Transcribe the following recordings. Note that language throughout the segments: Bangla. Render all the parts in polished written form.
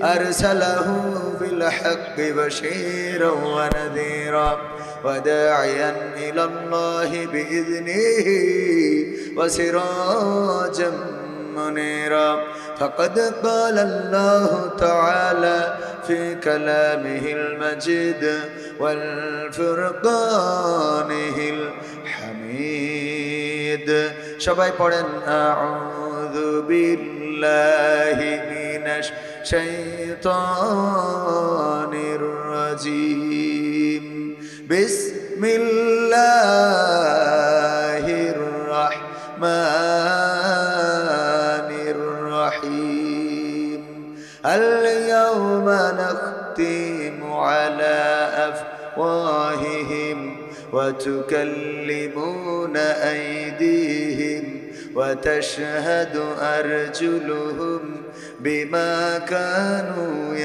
أرسله بالحق بشيرا ونذيرا وداعيا إلى الله بإذنه وسراجا منيرا فقد قال الله تعالى في كلامه المجيد والفرقانه الحميد সবাই পড়েন আউযু বিল্লাহি মিনাশ শাইতানির রাজীম বিসমিল্লাহির রাহমানির রহিম اليوم نختم على أفواههم وتكلمنا أيديهم وتشهد أرجلهم بما كانوا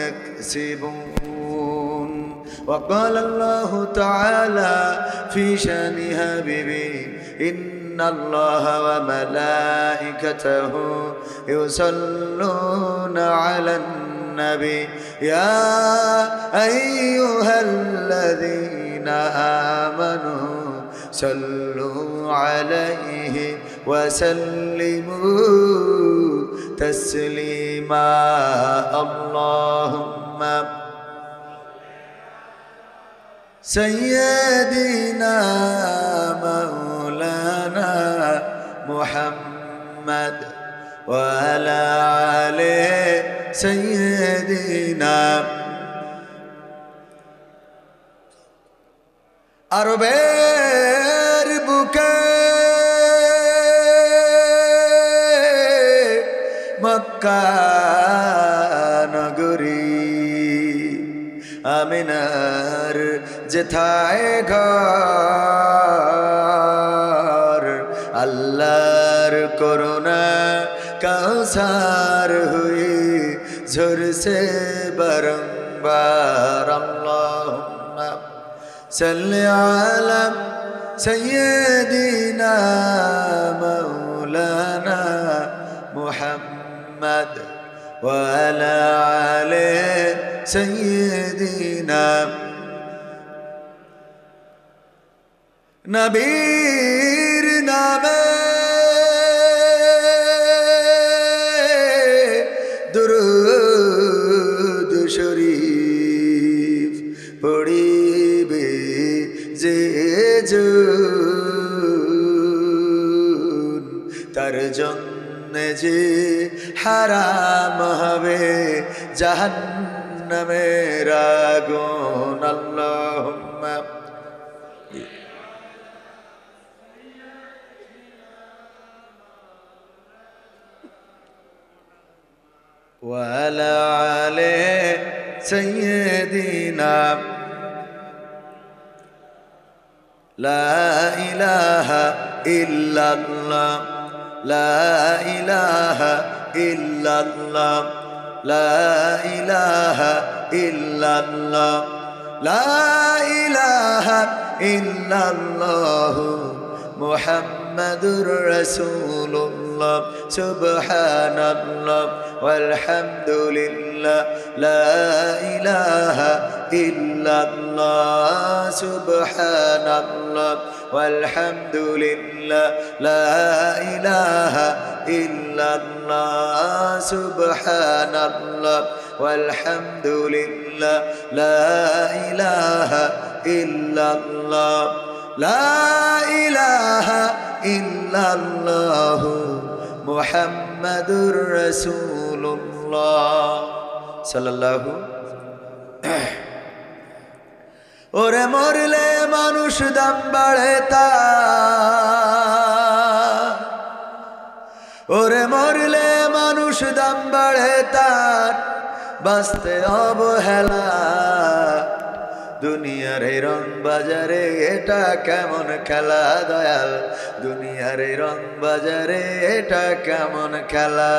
يكسبون وقال الله تعالى في شأن حبيبه إن الله وملائكته يصلون على النبي يا أيها الذين آمنوا صلوا عليه وسلموا تسليما اللهم سيدنا مولانا محمد وعلى آله سيدنا আরবের বুকে মক্কা নগরী আমিনার যেথায় ঘর আল্লাহর করুণা কাউসার হুই ঝরছে বারংবার আল্লাহুম্মা সাল্লি আলা সাইয়্যিদিনা মাওলানা মুহাম্মদ ওয়া আলা আলি সাইয়্যিদিনা নবীর নামে দুরূদ শরীফ পড়িবে যে জন তার জন্য যে হারাম হবে জাহান্নামের আগুন আল্লাহুম্মা وعلى آل سيدنا لا إله إلا الله لا إله إلا الله لا إله إلا الله لا إله إلا الله محمد رسول الله سبحان الله والحمد لله لا إله إلا الله سبحان الله والحمد لله لا إله إلا الله سبحان الله والحمد لله لا إله إلا الله لا إله إلا الله محمد رسول الله صلى الله ওরে মরলে মানুষ দাম বাড়ে তার ওরে মরলে মানুষ দাম বাড়ে তার বাঁচতে অবহেলা দুনিয়ার এই রং বাজারে এটা কেমন খেলা দয়াল দুনিয়ার এই রং বাজারে এটা কেমন খেলা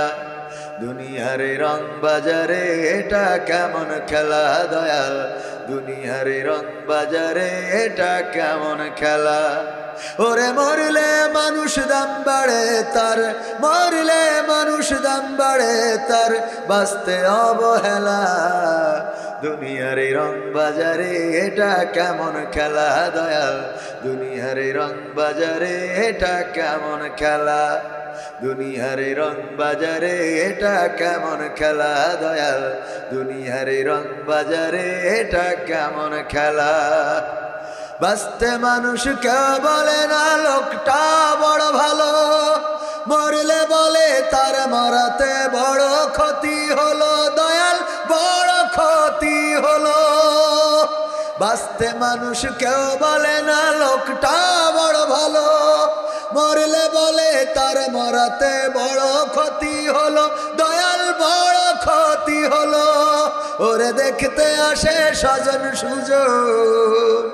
দুনিয়ার এই রং বাজারে এটা কেমন খেলা দয়াল দুনিয়ার এই রং বাজারে এটা কেমন খেলা ওরে মরলে মানুষ দাম বাড়ে তার, মরলে মানুষ দাম বাড়ে তার, বাঁচতে অবহেলা। দুনিয়ার এই রং বাজারে এটা কেমন খেলা দয়াল, দুনিয়ার এই রং বাজারে এটা কেমন খেলা, দুনিয়ার এই রং বাজারে এটা কেমন খেলা দয়াল, দুনিয়ার এই রং বাজারে এটা কেমন খেলা। বাঁচতে মানুষ কেউ বলে না লোকটা বড় ভালো, মরলে বলে তার মরাতে বড় ক্ষতি হলো দয়াল, বড় ক্ষতি হলো। বাঁচতে মানুষ কেউ বলে না লোকটা বড় ভালো, মরলে বলে তার মরাতে বড় ক্ষতি হলো দয়াল, বড় ক্ষতি হলো। ওরে দেখতে আসে স্বজন সুজন,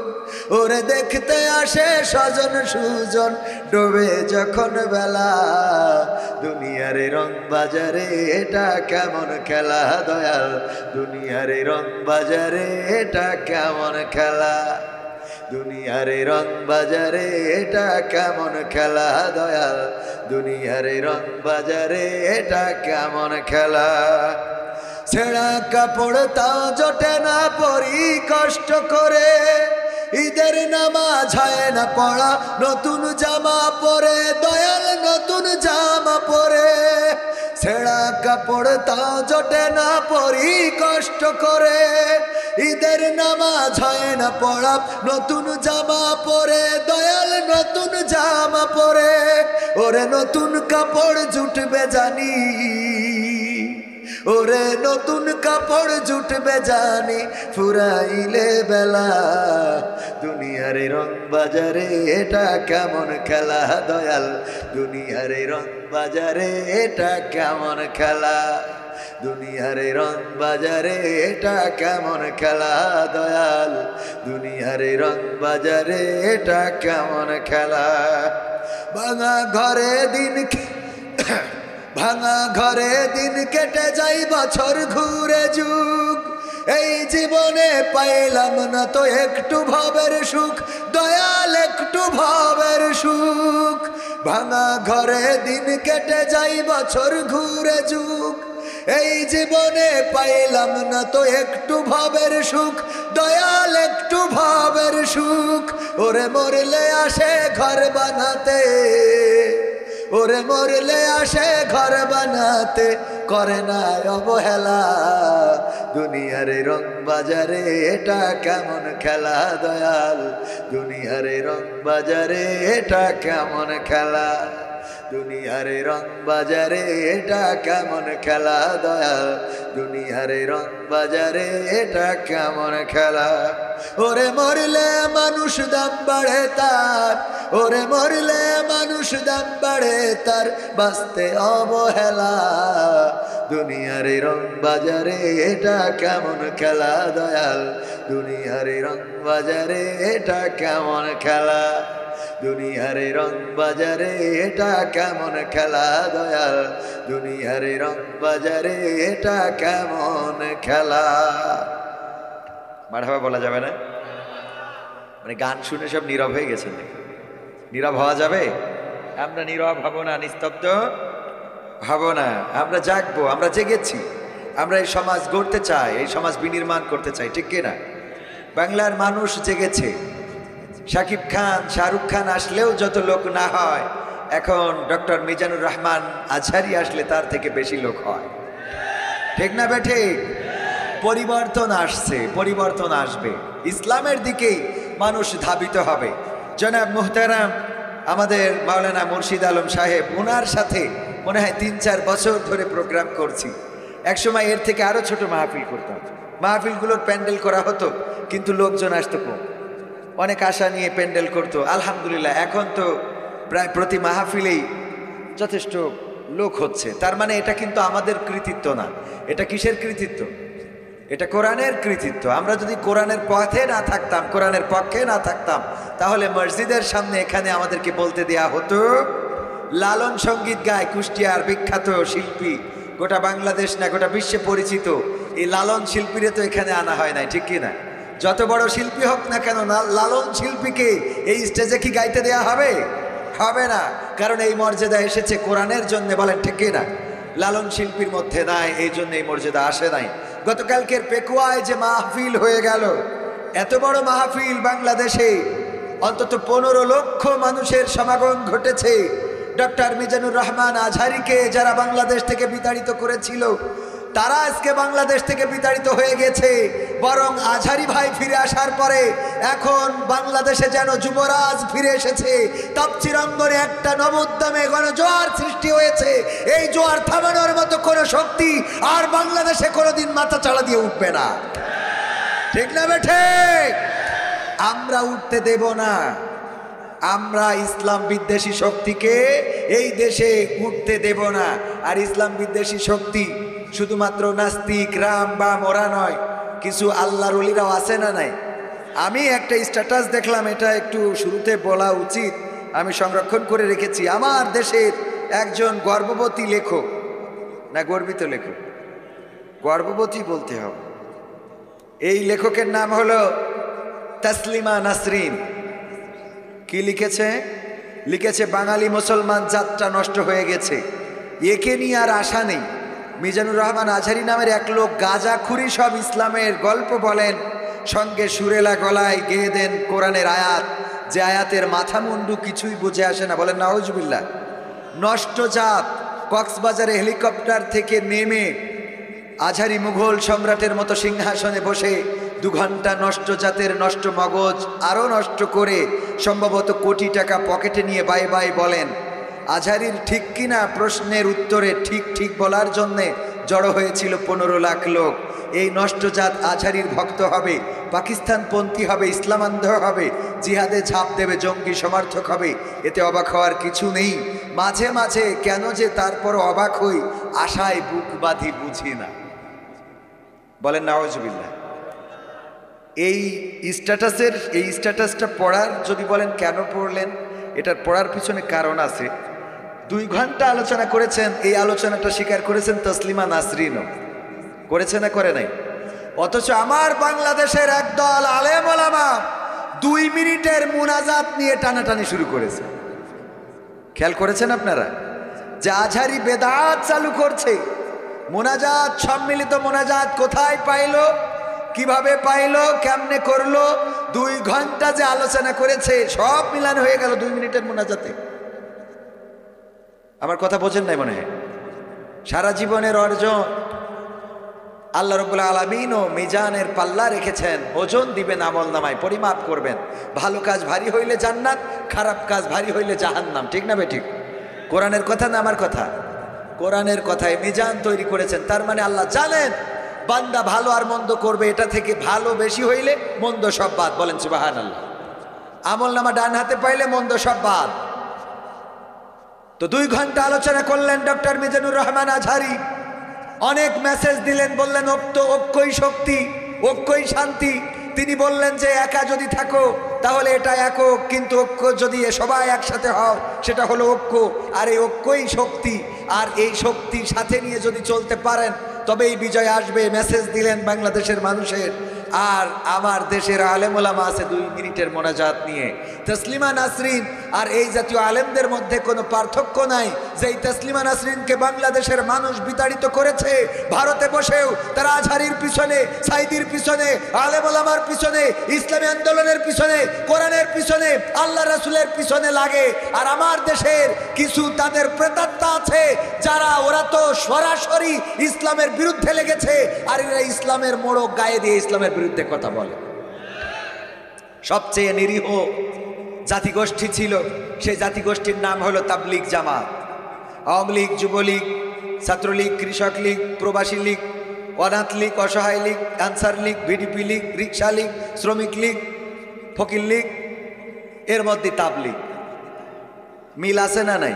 ওরে দেখতে আসে স্বজন সুজন, ডোবে যখন বেলা। দুনিয়ার রং বাজারে এটা কেমন খেলা দয়াল, দুনিয়ার রং বাজারে এটা কেমন খেলা, দুনিয়ার রং বাজারে এটা কেমন খেলা দয়াল, দুনিয়ার রং বাজারে এটা কেমন খেলা। ছেঁড়া কাপড় তাও জোটে না পরি কষ্ট করে, ঈদের নামাজ হয় না পড়া, নতুন জামা পরে দয়াল, নতুন জামা পরে। ছেঁড়া কাপড় তাও জোটে না পরি কষ্ট করে, ঈদের নামাজ হয় না পড়া, নতুন জামা পরে দয়াল, নতুন জামা পরে। ওরে নতুন কাপড় জুটবে জানি, ওরে নতুন কাপড় জুটবে জানি, ফুরাইলে বেলা। দুনিয়ার রং বাজারে এটা কেমন খেলা দয়াল, দুনিয়ার রং বাজারে এটা কেমন খেলা, দুনিয়ার রং বাজারে এটা কেমন খেলা দয়াল, দুনিয়ার রং বাজারে এটা কেমন খেলা। ভাঙা ঘরে দিন ভাঙা ঘরে দিন কেটে যাই, বছর ঘুরে যুগ, এই জীবনে পাইলাম না তো একটু ভাবের সুখ দয়াল, একটু ভাবের সুখ। ভাঙা ঘরে দিন কেটে যাই, বছর ঘুরে যুগ, এই জীবনে পাইলাম না তো একটু ভাবের সুখ দয়াল, একটু ভাবের সুখ। ওরে মরলে আসে ঘর বানাতে, ওরে মরলে আসে ঘর বানাতে, করে না অবহেলা। দুনিয়ার রং বাজারে এটা কেমন খেলা দয়াল, দুনিয়ার রং বাজারে এটা কেমন খেলা, দুনিয়ার রং বাজারে এটা কেমন খেলা দয়াল, দুনিয়ার রং বাজারে এটা কেমন খেলা। ওরে মরলে মানুষ দাম বাড়ে তার, ওরে মরলে মানুষ দাম বাড়ে তার, বাঁচতে অবহেলা। দুনিয়ার রং বাজারে এটা কেমন খেলা দয়াল, দুনিয়ার রং বাজারে এটা কেমন খেলা, দুনিয়ার রং বাজারে এটা কেমন খেলা দয়াল, দুনিয়ার রং বাজারে এটা কেমন খেলা। মারহাবা বলা যাবে না? মানে গান শুনে সব নীরব হয়ে গেছেন, নীরব হওয়া যাবে? আমরা নীরব হব না, নিস্তব্ধ হব না, আমরা জাগবো, আমরা জেগেছি, আমরা এই সমাজ গড়তে চাই, এই সমাজ বিনির্মাণ করতে চাই, ঠিক কিনা? বাংলার মানুষ জেগেছে। শাকিব খান, শাহরুখ খান আসলেও যত লোক না হয়, এখন ডক্টর মিজানুর রহমান আজহারি আসলে তার থেকে বেশি লোক হয়, ঠিক না বেঠিক? পরিবর্তন আসছে, পরিবর্তন আসবে, ইসলামের দিকেই মানুষ ধাবিত হবে। জনাব মুহতারাম আমাদের মাওলানা মুর্শিদ আলম সাহেব, ওনার সাথে মনে হয় 3-4 বছর ধরে প্রোগ্রাম করছি। একসময় এর থেকে আরো ছোট মাহফিল করতাম, মাহফিলগুলোর প্যান্ডেল করা হতো কিন্তু লোকজন আসতো কম, অনেক আশা নিয়ে প্যান্ডেল করতো। আলহামদুলিল্লাহ এখন তো প্রায় প্রতি মাহফিলেই যথেষ্ট লোক হচ্ছে। তার মানে এটা কিন্তু আমাদের কৃতিত্ব না, এটা কিসের কৃতিত্ব? এটা কোরআনের কৃতিত্ব। আমরা যদি কোরআনের পথে না থাকতাম, কোরআনের পক্ষে না থাকতাম, তাহলে মসজিদের সামনে এখানে আমাদেরকে বলতে দেয়া হতো লালন সঙ্গীত গায় কুষ্টিয়ার বিখ্যাত শিল্পী, গোটা বাংলাদেশ না গোটা বিশ্বে পরিচিত এই লালন শিল্পীরে তো এখানে আনা হয় নাই, ঠিক কিনা? যত বড় শিল্পী হোক না কেন, লালন শিল্পীকে এই স্টেজে কি গাইতে দেয়া হবে? হবে না, কারণ এই মর্যাদা এসেছে কোরআনের জন্য। বলেন ঠিক না? লালন শিল্পীর মধ্যে নাই, এই জন্য এই মর্যাদা আসে নাই। গতকালকের পেকুয়ায় যে মাহফিল হয়ে গেল, এত বড় মাহফিল, বাংলাদেশে অন্তত 15 লক্ষ মানুষের সমাগম ঘটেছে। ডক্টর মিজানুর রহমান আজহারীকে যারা বাংলাদেশ থেকে বিতাড়িত করেছিল, তারা আজকে বাংলাদেশ থেকে বিতাড়িত হয়ে গেছে। বরং আজহারী ভাই ফিরে আসার পরে এখন বাংলাদেশে যেন যুবরাজ ফিরে এসেছে। তাফসীর অঙ্গনে একটা নবোদ্যমে গণজোয়ার সৃষ্টি হয়েছে। এই জোয়ার থামানোর মতো কোনো শক্তি আর বাংলাদেশে কোনোদিন মাথা চাড়া দিয়ে উঠবে না। ঠিক না বেঠে? আমরা উঠতে দেব না। আমরা ইসলাম বিদ্বেষী শক্তিকে এই দেশে উঠতে দেব না। আর ইসলাম বিদ্বেষী শক্তি শুধুমাত্র নাস্তিক, রাম বা মোরা নয়, কিছু আল্লাহর ওলিরাও আছে না নাই? আমি একটা স্ট্যাটাস দেখলাম, এটা একটু শুরুতে বলা উচিত, আমি সংরক্ষণ করে রেখেছি। আমার দেশের একজন গর্ভবতী লেখক, না গর্বিত লেখক, গর্ভবতী বলতে হবে, এই লেখকের নাম হলো তাসলিমা নাসরিন। কি লিখেছে? লিখেছে বাঙালি মুসলমান জাতটা নষ্ট হয়ে গেছে, একে নিয়ে আর আশা নেই। মিজানুর রহমান আজহারী নামের এক লোক গাঁজাখুরি সব ইসলামের গল্প বলেন, সঙ্গে সুরেলা গলায় গেয়ে দেন কোরআনের আয়াত, যে আয়াতের মাথা মুন্ডু কিছুই বুঝে আসে না। বলেন নাউজুবিল্লাহ। নষ্ট জাত। কক্সবাজারে হেলিকপ্টার থেকে নেমে আজহারী মুঘল সম্রাটের মতো সিংহাসনে বসে 2 ঘন্টা নষ্ট জাতের নষ্ট মগজ আরও নষ্ট করে সম্ভবত কোটি টাকা পকেটে নিয়ে বাই বাই বলেন। আজহারীর ঠিক কিনা প্রশ্নের উত্তরে ঠিক ঠিক বলার জন্যে জড়ো হয়েছিল 15 লাখ লোক। এই নষ্টজাত আজহারীর ভক্ত হবে, পাকিস্তানপন্থী হবে, ইসলামান্ধ হবে, জিহাদে ঝাঁপ দেবে, জঙ্গি সমর্থক হবে। এতে অবাক হওয়ার কিছু নেই। মাঝে মাঝে কেন যে তারপর অবাক হই, আশায় বুক বাঁধি বুঝি না। বলেন নাউজুবিল্লাহ। এই স্ট্যাটাসটা পড়ার যদি বলেন কেন পড়লেন, এটার পড়ার পিছনে কারণ আছে। 2 ঘন্টা আলোচনা করেছেন, এই আলোচনাটা স্বীকার করেছেন তসলিমা নাসরিনও। করেছে না করে নাই? অথচ আমার বাংলাদেশের একদল আলেম ওলামা 2 মিনিটের মুনাজাত নিয়ে টানাটানি শুরু করেছে। খেয়াল করেছেন আপনারা যে আজহারী বেদাত চালু করছে? মুনাজাত, সম্মিলিত মুনাজাত কোথায় পাইলো, কিভাবে পাইলো, কেমনে করলো? 2 ঘন্টা যে আলোচনা করেছে, সব মিলান হয়ে গেল 2 মিনিটের মুনাজাতে। আমার কথা বোঝেন নাই মনে হয়? সারা জীবনের অর্জন আল্লাহ রাব্বুল আলামিন ও মিজানের পাল্লা রেখেছেন, ওজন দিবেন আমল নামায়, পরিমাপ করবেন। ভালো কাজ ভারী হইলে জান্নাত, খারাপ কাজ ভারী হইলে জাহান্নাম। ঠিক না বেঠিক? কোরআনের কথা না আমার কথা? কোরআনের কথায় মিজান তৈরি করেছেন। তার মানে আল্লাহ জানেন বান্দা ভালো আর মন্দ করবে, এটা থেকে ভালো বেশি হইলে মন্দ সব বাদ। বলেন সুবহানাল্লাহ। আমল নামা ডান হাতে পাইলে মন্দ সব বাদ। তো 2 ঘন্টা আলোচনা করলেন ডক্টর মিজানুর রহমান আজহারী। অনেক মেসেজ দিলেন, বললেন ঐক্যই শক্তি, ঐক্যই শান্তি। তিনি বললেন যে একা যদি থাকো তাহলে এটা একক, কিন্তু ঐক্য যদি সবাই একসাথে হও সেটা হলো ঐক্য। আর এই ঐক্যই শক্তি, আর এই শক্তির সাথে নিয়ে যদি চলতে পারেন তবেই বিজয় আসবে। মেসেজ দিলেন বাংলাদেশের মানুষের। আর আমার দেশের আলেম ওলামা আছে 2 মিনিটের মোনাজাত নিয়ে। তসলিমা নাসরিন আর এই জাতীয় আলেমদের মধ্যে কোনো পার্থক্য নাই। যেই তসলিমা নাসরিনকে বাংলাদেশের মানুষ বিতাড়িত করেছে, ভারতে বসেও তারা আজহারীর পিছনে, সাইদির পিছনে, আলেম ওলামার পিছনে, ইসলামী আন্দোলনের পিছনে, কোরআনের পিছনে, আল্লাহ রাসূলের পিছনে লাগে। আর আমার দেশের কিছু তাদের প্রেতাত্মা আছে যারা, ওরা তো সরাসরি ইসলামের বিরুদ্ধে লেগেছে, আর এরা ইসলামের মোড়ক গায়ে দিয়ে ইসলামের বিরুদ্ধে কথা বলে। সবচেয়ে নিরীহ জাতিগোষ্ঠী ছিল, সেই জাতিগোষ্ঠীর নাম হলো তাবলীগ জামাত। আওয়ামী লীগ, যুবলীগ, ছাত্রলীগ, কৃষক লীগ, প্রবাসী লীগ, অনাথ লীগ, অসহায় লীগ, আনসার লীগ, ভিডিপি লীগ, রিক্সা লীগ, শ্রমিক লীগ, ফকির লীগ, এর মধ্যে তাবলীগ। মিল আছে না নাই?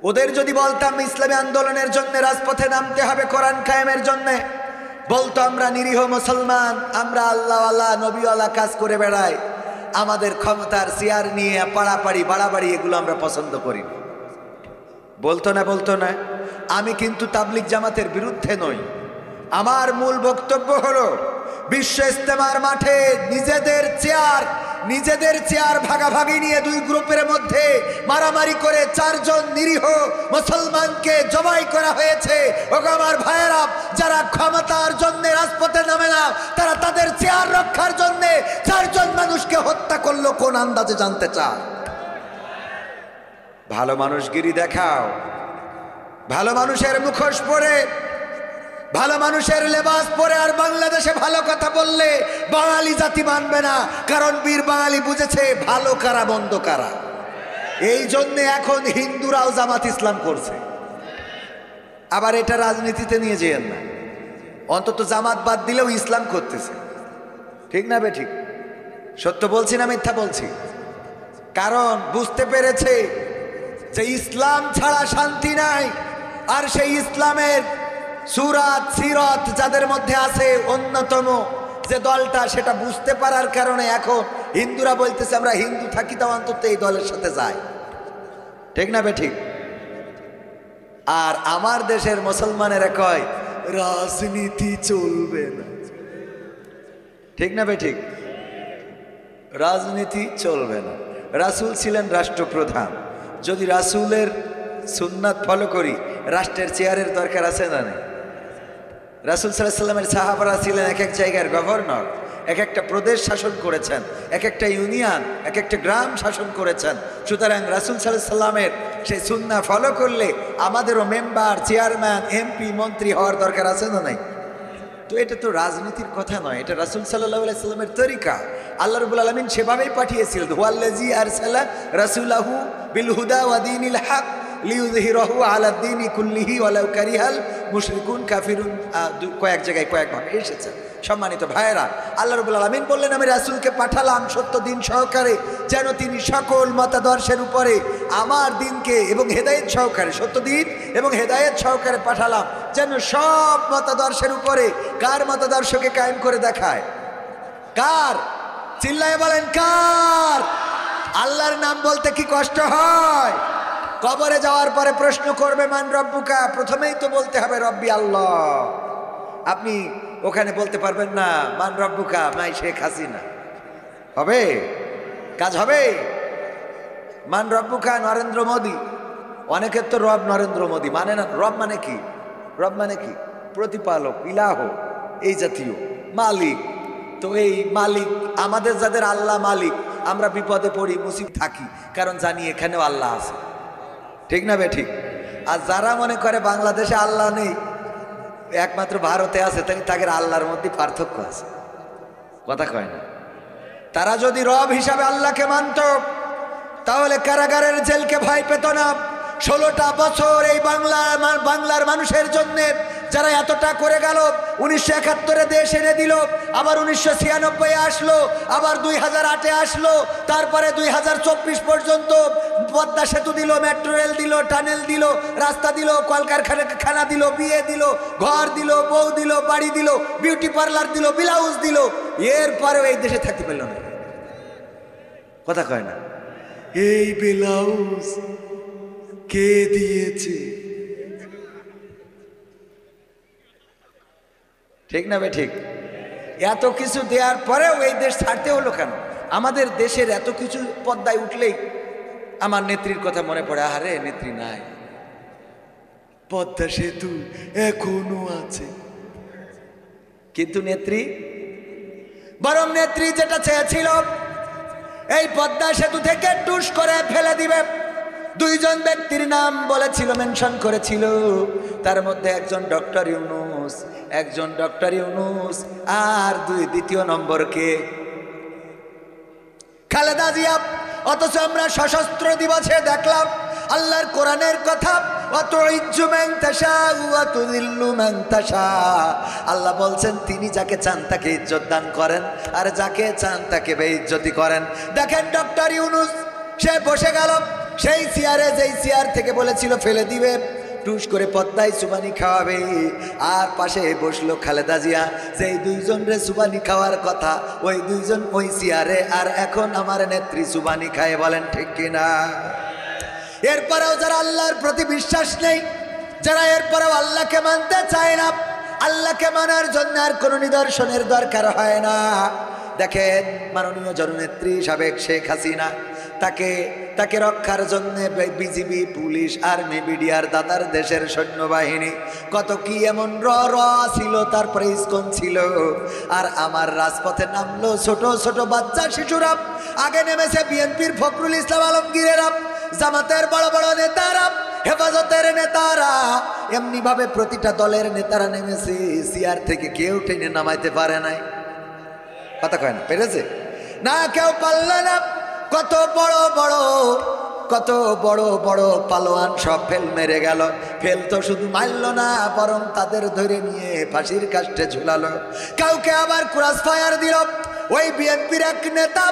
ওদের যদি বলতাম ইসলামী আন্দোলনের জন্য রাজপথে নামতে হবে, কোরআন কায়েমের জন্য, বলতো আমরা নিরীহ মুসলমান, আমরা আল্লাহওয়ালা নবীওয়ালা কাজ করে বেড়াই, আমাদের ক্ষমতার চেয়ার নিয়ে পাড়াপাড়ি বাড়াবাড়ি এগুলো আমরা পছন্দ করি না। বলতো না? বলতো না? আমি কিন্তু তাবলীগ জামাতের বিরুদ্ধে নই। আমার মূল বক্তব্য হলো বিশ্ব ইস্তেমার মাঠে নিজেদের চেয়ার ভাগাভাগি নিয়ে দুই গ্রুপের মধ্যে মারামারি করে 4 জন নিরীহ মুসলমানকে জবাই করা হয়েছে। ওগো আমার ভাইয়েরা, যারা ক্ষমতার জন্য রাজপথে নামে না, তারা তাদের চেয়ার রক্ষার জন্য 4 জন মানুষকে হত্যা করলো কোন আন্দাজে জানতে চায়? ভালো মানুষগিরি দেখাও, ভালো মানুষের মুখোশ পরে, ভালো মানুষের লেবাস পরে আর বাংলাদেশে ভালো কথা বললে বাঙালি জাতি মানবে না। কারণ বীর বাঙালি বুঝেছে ভালো কারা মন্দ কারা। এই জন্য এখন হিন্দুরাও জামাত ইসলাম করছে। আবার এটা রাজনীতিতে নিয়ে যেয়েন না, অন্তত জামাত বাদ দিলেও ইসলাম করতেছে। ঠিক না বেঠিক? সত্য বলছি না মিথ্যা বলছি? কারণ বুঝতে পেরেছে যে ইসলাম ছাড়া শান্তি নাই। আর সেই ইসলামের সুরাত সিরত যাদের মধ্যে আছে, অন্যতম যে দলটা, সেটা বুঝতে পারার কারণে এখন হিন্দুরা বলতেছে আমরা হিন্দু থাকি, তাও অন্তত এই দলের সাথে যাই। ঠিক না বেঠিক? আর আমার দেশের মুসলমানেরা কয় রাজনীতি চলবে না। ঠিক না বেঠিক? রাজনীতি চলবে না। রাসূল ছিলেন রাষ্ট্রপ্রধান, যদি রাসূলের সুন্নাত ফলো করি রাষ্ট্রের চেয়ারের দরকার আছে না? নেই? রাসূল সাল্লাল্লাহু আলাইহি ওয়াসাল্লামের সাহাবারা ছিলেন এক এক জায়গার গভর্নর, এক একটা প্রদেশ শাসন করেছেন, এক একটা ইউনিয়ন, এক একটা গ্রাম শাসন করেছেন। সুতরাং রাসূল সাল্লাল্লাহু আলাইহি ওয়াসাল্লামের সেই সুন্নাহ ফলো করলে আমাদেরও মেম্বার, চেয়ারম্যান, এমপি, মন্ত্রী হওয়ার দরকার আছে না? নাই? তো এটা তো রাজনীতির কথা নয়, এটা রাসূল সাল্লাল্লাহু আলাইহি ওয়াসাল্লামের তরিকা। আল্লাহ রাব্বুল আলামিন সেভাবেই পাঠিয়েছিলেন। হুয়াল্লাযী আরসালা রাসূলাহু বিল হুদা ওয়া দীনিল হক লিইয়ুযহিরাহু আলা দীনি কুল্লিহি ওয়ালাউ কারিহাল মুশরিকুন কাফিরুন। কয়েক জায়গায় কয়েকভাবে এসেছে। সম্মানিত ভাইয়েরা, আল্লাহ রাব্বুল আলামিন বললেন আমি রাসূলকে পাঠালাম সত্য দিন সহকারে, যেন তিনি সকল মতাদর্শের উপরে আমার দিনকে এবং হেদায়েত সহকারে, সত্য দিন এবং হেদায়েত সহকারে পাঠালাম, যেন সব মতাদর্শের উপরে কার মতাদর্শকে কায়েম করে দেখায়। কার? চিল্লায় বলেন কার? আল্লাহর নাম বলতে কি কষ্ট হয়? কবরে যাওয়ার পরে প্রশ্ন করবে মান রব্বুকা, প্রথমেই তো বলতে হবে রব্বি আল্লাহ। আপনি ওখানে বলতে পারবেন না মান রব্বুকা মাই শেখ হাসিনা। হবে? কাজ হবে? মান রব্বুকা নরেন্দ্র মোদী। অনেকের তো রব নরেন্দ্র মোদী মানে না। রব মানে কি? রব মানে কি? প্রতিপালক, ইলাহ, এই জাতীয় মালিক। তো এই মালিক, আমাদের যাদের আল্লাহ মালিক, আমরা বিপদে পড়ি, মুসিবত থাকি, কারণ জানি এখানেও আল্লাহ আছে। ঠিক না বেঠিক? আর যারা মনে করে বাংলাদেশে আল্লাহ নেই, একমাত্র ভারতে আছে, তাই তাদের আল্লাহর মধ্যে পার্থক্য আছে। কথা কয় না? তারা যদি রব হিসাবে আল্লাহকে মানত, তাহলে কারাগারের জেলকে ভয় পেত না। 16টা বছর এই বাংলার মানুষের জন্য যারা এতটা করে গেল, 1971-এ দেশ এনে দিল, আবার 1996-এ আসলো, আবার 2008-এ আসলো, তারপরে 2024 পর্যন্ত পদ্মা সেতু দিল, মেট্রো রেল দিল, টানেল দিল, রাস্তা দিল, কলকারখানা দিল, বিয়ে দিল, ঘর দিল, বউ দিল, বাড়ি দিল, বিউটি পার্লার দিল, ব্লাউজ দিল। এরপরেও এই দেশে থাকতে পেল না। কথা কয় না? এই ব্লাউজ কে দিয়েছে? ঠিক না ঠিক? এত কিছু দেওয়ার পরেও এই দেশ ছাড়তে হলো কেন? আমাদের দেশের এত কিছু পদ্মায় উঠলেই আমার নেত্রীর কথা মনে পড়ে। আরে নেত্রী নাই, পদ্মা সেতু এখনো আছে, কিন্তু নেত্রী, বরং নেত্রী যেটা চেয়েছিল এই পদ্মা সেতু থেকে টুস করে ফেলে দিবে। 2 জন ব্যক্তির নাম বলেছিল, মেনশন করেছিল, তার মধ্যে একজন ডক্টর ইউনূস, আর দ্বিতীয় নম্বরকে খালেদা জিয়া। অথচ আমরা সশস্ত্র দিবসে দেখলাম আল্লাহর কোরআনের কথা, আল্লাহ বলছেন তিনি যাকে চান তাকে ইজ্জত দান করেন, আর যাকে চান তাকে বেইজ্জতি করেন। দেখেন ডক্টর ইউনূস, সে বসে গেল সেই চেয়ারে, যেই চেয়ার থেকে বলেছিল ফেলে দিবে, টুস করে পদ্মায় সুবানি খাওয়াবে। আর পাশে বসলো খালেদা জিয়া, যেই 2 জনরে সুবানি খাওয়ার কথা, ওই 2 জন ওই চেয়ারে। আর এখন আমার নেত্রী সুবানি খায়, বলেন ঠিক কিনা? এরপরেও যারা আল্লাহর প্রতি বিশ্বাস নেই, যারা এরপরেও আল্লাহকে মানতে চায় না, আল্লাহকে মানার জন্য আর কোনো নিদর্শনের দরকার হয় না। দেখেন মাননীয় জননেত্রী সাবেক শেখ হাসিনা, তাকে রক্ষার জন্য বিজিবি, পুলিশ, আর্মি, বিডিআর, দাদার দেশের সৈন্যবাহিনী কত কি এমন র ছিল, তারপরে ইসকন ছিল। আর আমার রাজপথে নামলো ছোট ছোট বাচ্চা শিশুরা, আগে নেমেছে বিএনপির ফখরুল ইসলাম আলমগীরেরা, জামাতের বড় বড় নেতারা, হেফাজতের নেতারা, এমনি ভাবে প্রতিটা দলের নেতারা নেমেছে। চেয়ার থেকে কেউ টেনে নামাইতে পারে নাই। কথা কয় না, পেরেছে না, কেউ পারল না। কত বড় বড় পালোয়ান সব ফেল মেরে গেল। ফেল তো শুধু মারল না, বরং তাদের ধরে নিয়ে ফাঁসির কাস্টে ঝুলালো। কাউকে আবার ক্রস ফায়ার দিল। ওই বিএনপির এক নেতা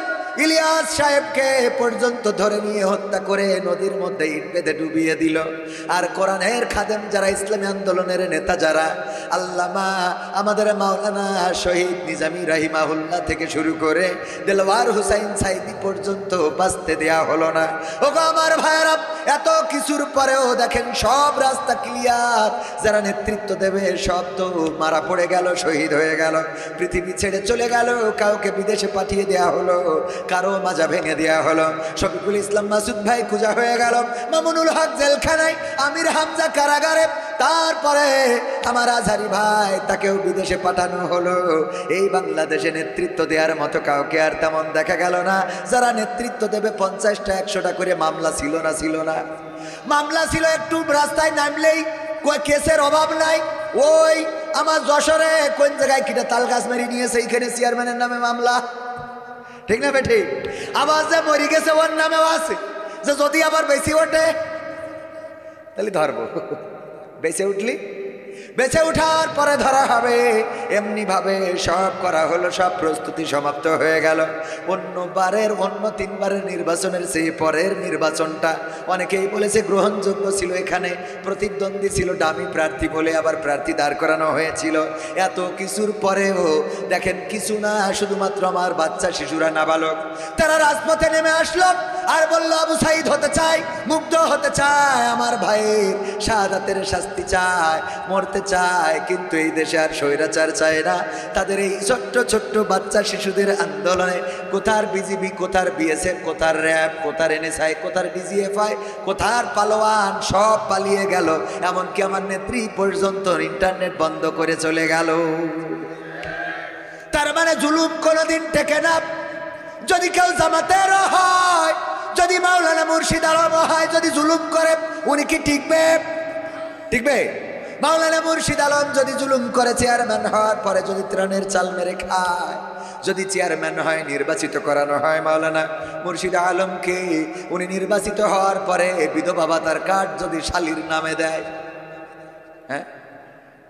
ইলিয়াস সাহেবকে পর্যন্ত ধরে নিয়ে হত্যা করে নদীর মধ্যে ইট বেঁধে ডুবিয়ে দিল। আর কোরআনের খাদেম যারা, ইসলামী আন্দোলনের নেতা যারা, আল্লামা আমাদের মাওলানা শহীদ নিজামী রাহিমাহুল্লাহ থেকে শুরু করে দেলওয়ার হুসাইন সাইদি পর্যন্ত বাঁচতে দেয়া হলো না। ওগো আমার ভাইয়েরা, এত কিছুর পরেও দেখেন সব রাস্তা ক্লিয়ার। যারা নেতৃত্ব দেবে সব তো মারা পড়ে গেল, শহীদ হয়ে গেল, পৃথিবী ছেড়ে চলে গেল। কাউকে বিদেশে পাঠিয়ে দেয়া হলো, কারো মাজা ভেঙে দেওয়া হলো। শফিকুল ইসলাম মাসুদ ভাই খুঁজা হয়ে গেল, মামুনুল হক জেলখানায়, আমির হামজা কারাগারে, তারপরে আমার আজহারি ভাই তাকেও বিদেশে পাঠানো হলো। এই বাংলাদেশে নেতৃত্ব দেওয়ার মতো কাউকে আর তেমন দেখা গেল না। যারা নেতৃত্ব দেবে 50টা 100টা করে মামলা ছিল না, মামলা ছিল। একটু রাস্তায় নামলেই কেসের অভাব নাই। ওই আমার যশোরে কোন জায়গায় কিটা তাল গাছ মেরে নিয়েছে, এইখানে চেয়ারম্যানের নামে মামলা, ঠিক না বেঠিক? আবার যে মরি গেছে ওর নামেও আছে, যে যদি আবার বেশি ওঠে তাহলে ধরবো। বেঁচে উঠার পরে ধরা হবে। এমনি ভাবে সব করা হলো, সব প্রস্তুতি সমাপ্ত হয়ে গেল। অন্য 3বারের নির্বাচনের সেই পরের নির্বাচনটা অনেকেই বলেছে গ্রহণযোগ্য ছিল। এখানে প্রতিদ্বন্দ্বী ছিল ডামি প্রার্থী বলে আবার প্রার্থী দাঁড় করানো হয়েছিল। এত কিছুর পরেও দেখেন কিছু না, শুধুমাত্র আমার বাচ্চা শিশুরা, নাবালক, তারা রাজপথে নেমে আসলো আর বলল আবু সাইদ হতে চায়, মুগ্ধ হতে চায়, আমার ভাইয়ের শাহাদাতের শাস্তি চায়, মরতে চায়। কিন্তু এই দেশে আর স্বৈরাচার চায় না। তাদের এই ছোট্ট ছোট্ট বাচ্চা শিশুদের আন্দোলনে কোথার বিজিবি, কোথার বিএসএফ, কোথার র্যাব, কোথার এনএসআই, কোথার ডিজিএফআই, কোথার পালোয়ান, সব পালিয়ে গেল। এমনকি আমার নেত্রী পর্যন্ত ইন্টারনেট বন্ধ করে চলে গেল। তার মানে জুলুম কোনোদিন টেকে না। যদি কেউ জামাতেরও হয়, যদি মাওলানা মুর্শিদ আলম হয়, যদি জুলুম করে, উনি কি টিকবে? মাওলানা মুর্শিদ আলম যদি জুলুম করে, চেয়ারম্যান হওয়ার পরে যদি ত্রাণের চাল মেরে খায়, যদি চেয়ারম্যান হয়, নির্বাচিত করানো হয় মাওলানা মুর্শিদ আলমকে, উনি নির্বাচিত হওয়ার পরে বিধবা ভাতার কার্ড যদি শালীর নামে দেয়, হ্যাঁ,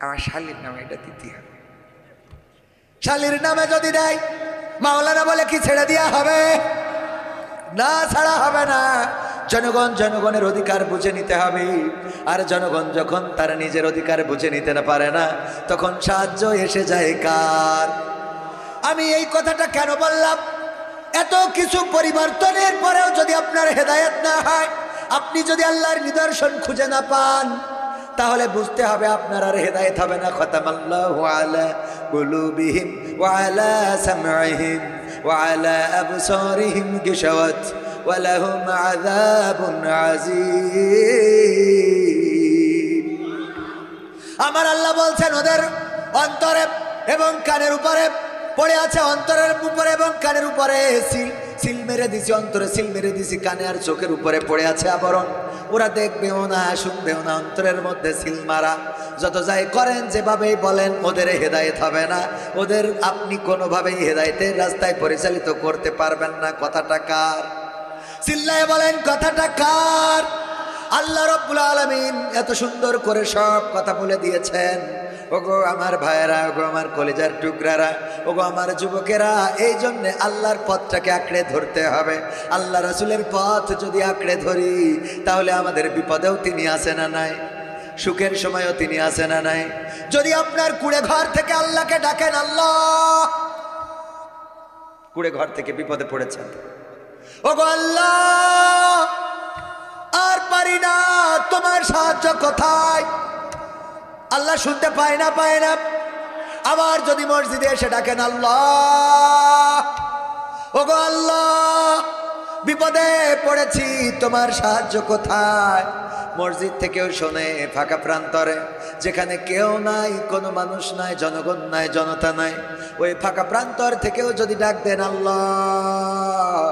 আমার শালীর নামে এটা দিতে হবে, শালীর নামে যদি দেয়, মাওলানা বলে কি ছেড়ে দেওয়া হবে? না, ছাড়া হবে না। জনগণের অধিকার বুঝে নিতে হবে। আর জনগণ যখন তার নিজের অধিকার বুঝে নিতে না পারে না, তখন সাহায্য এসে যায় কার? আমি এই কথাটা কেন বললাম? এত কিছু পরিবর্তনের পরেও যদি আপনার হেদায়েত না হয়, আপনি যদি আল্লাহর নিদর্শন খুঁজে না পান, তাহলে বুঝতে হবে আপনার আর হেদায়েত হবে না। খতামাল্লাহু আলা কুলুবিহিম ওয়া আলা সামঈহিম ওয়া আলা আবসারিহিম গিশাওয়াত ওয়া লাহুম আযাবুন আযীম। আমার আল্লাহ বলছেন ওদের অন্তরে এবং কানের উপরে পড়ে আছে, অন্তরের উপরে এবং কানের উপরে সিল মেরে দিছি, অন্তরে সিল মেরে দিছি, কানে আর চোখের উপরে পড়ে আছে আবরণ। ওরা দেখবেও না, শুনবেও না, অন্তরের মধ্যে সিল মারা। যত যাই করেন, যেভাবেই বলেন, ওদের হেদায়েত হবে না। ওদের আপনি কোনোভাবেই হেদায়েতের রাস্তায় পরিচালিত করতে পারবেন না। কথাটা কার? চিল্লায় বলেন, কথাটা কার? আল্লাহ রাব্বুল আলামিন এত সুন্দর করে সব কথা বলে দিয়েছেন। ওগো আমার ভাইয়েরা, ওগো আমার কলেজার টুকরারা, ওগো আমার যুবকেরা, এই জন্যে আল্লাহর পথটাকে আঁকড়ে ধরতে হবে। আল্লাহ রাসূলের পথ যদি আঁকড়ে ধরি, তাহলে আমাদের বিপদেও তিনি আসে না নাই, সুখের সময়ও তিনি আসে না নাই। যদি আপনার কুড়ে ঘর থেকে আল্লাহকে ডাকেন, আল্লাহ, কুড়ে ঘর থেকে বিপদে পড়েছেন, ওগো আল্লাহ আর পারি না, তোমার সাহায্য কোথায়? আল্লাহ শুনতে পায় না, পায় না। আবার যদি মসজিদে এসে ডাকেন আল্লাহ, ওগো আল্লাহ বিপদে পড়েছি, তোমার সাহায্য কোথায়? মসজিদ থেকেও শোনে ফাঁকা প্রান্তরে, যেখানে কেউ নাই, কোনো মানুষ নাই, জনগণ নাই, জনতা নাই, ওই ফাঁকা প্রান্তর থেকেও যদি ডাক দেন আল্লাহ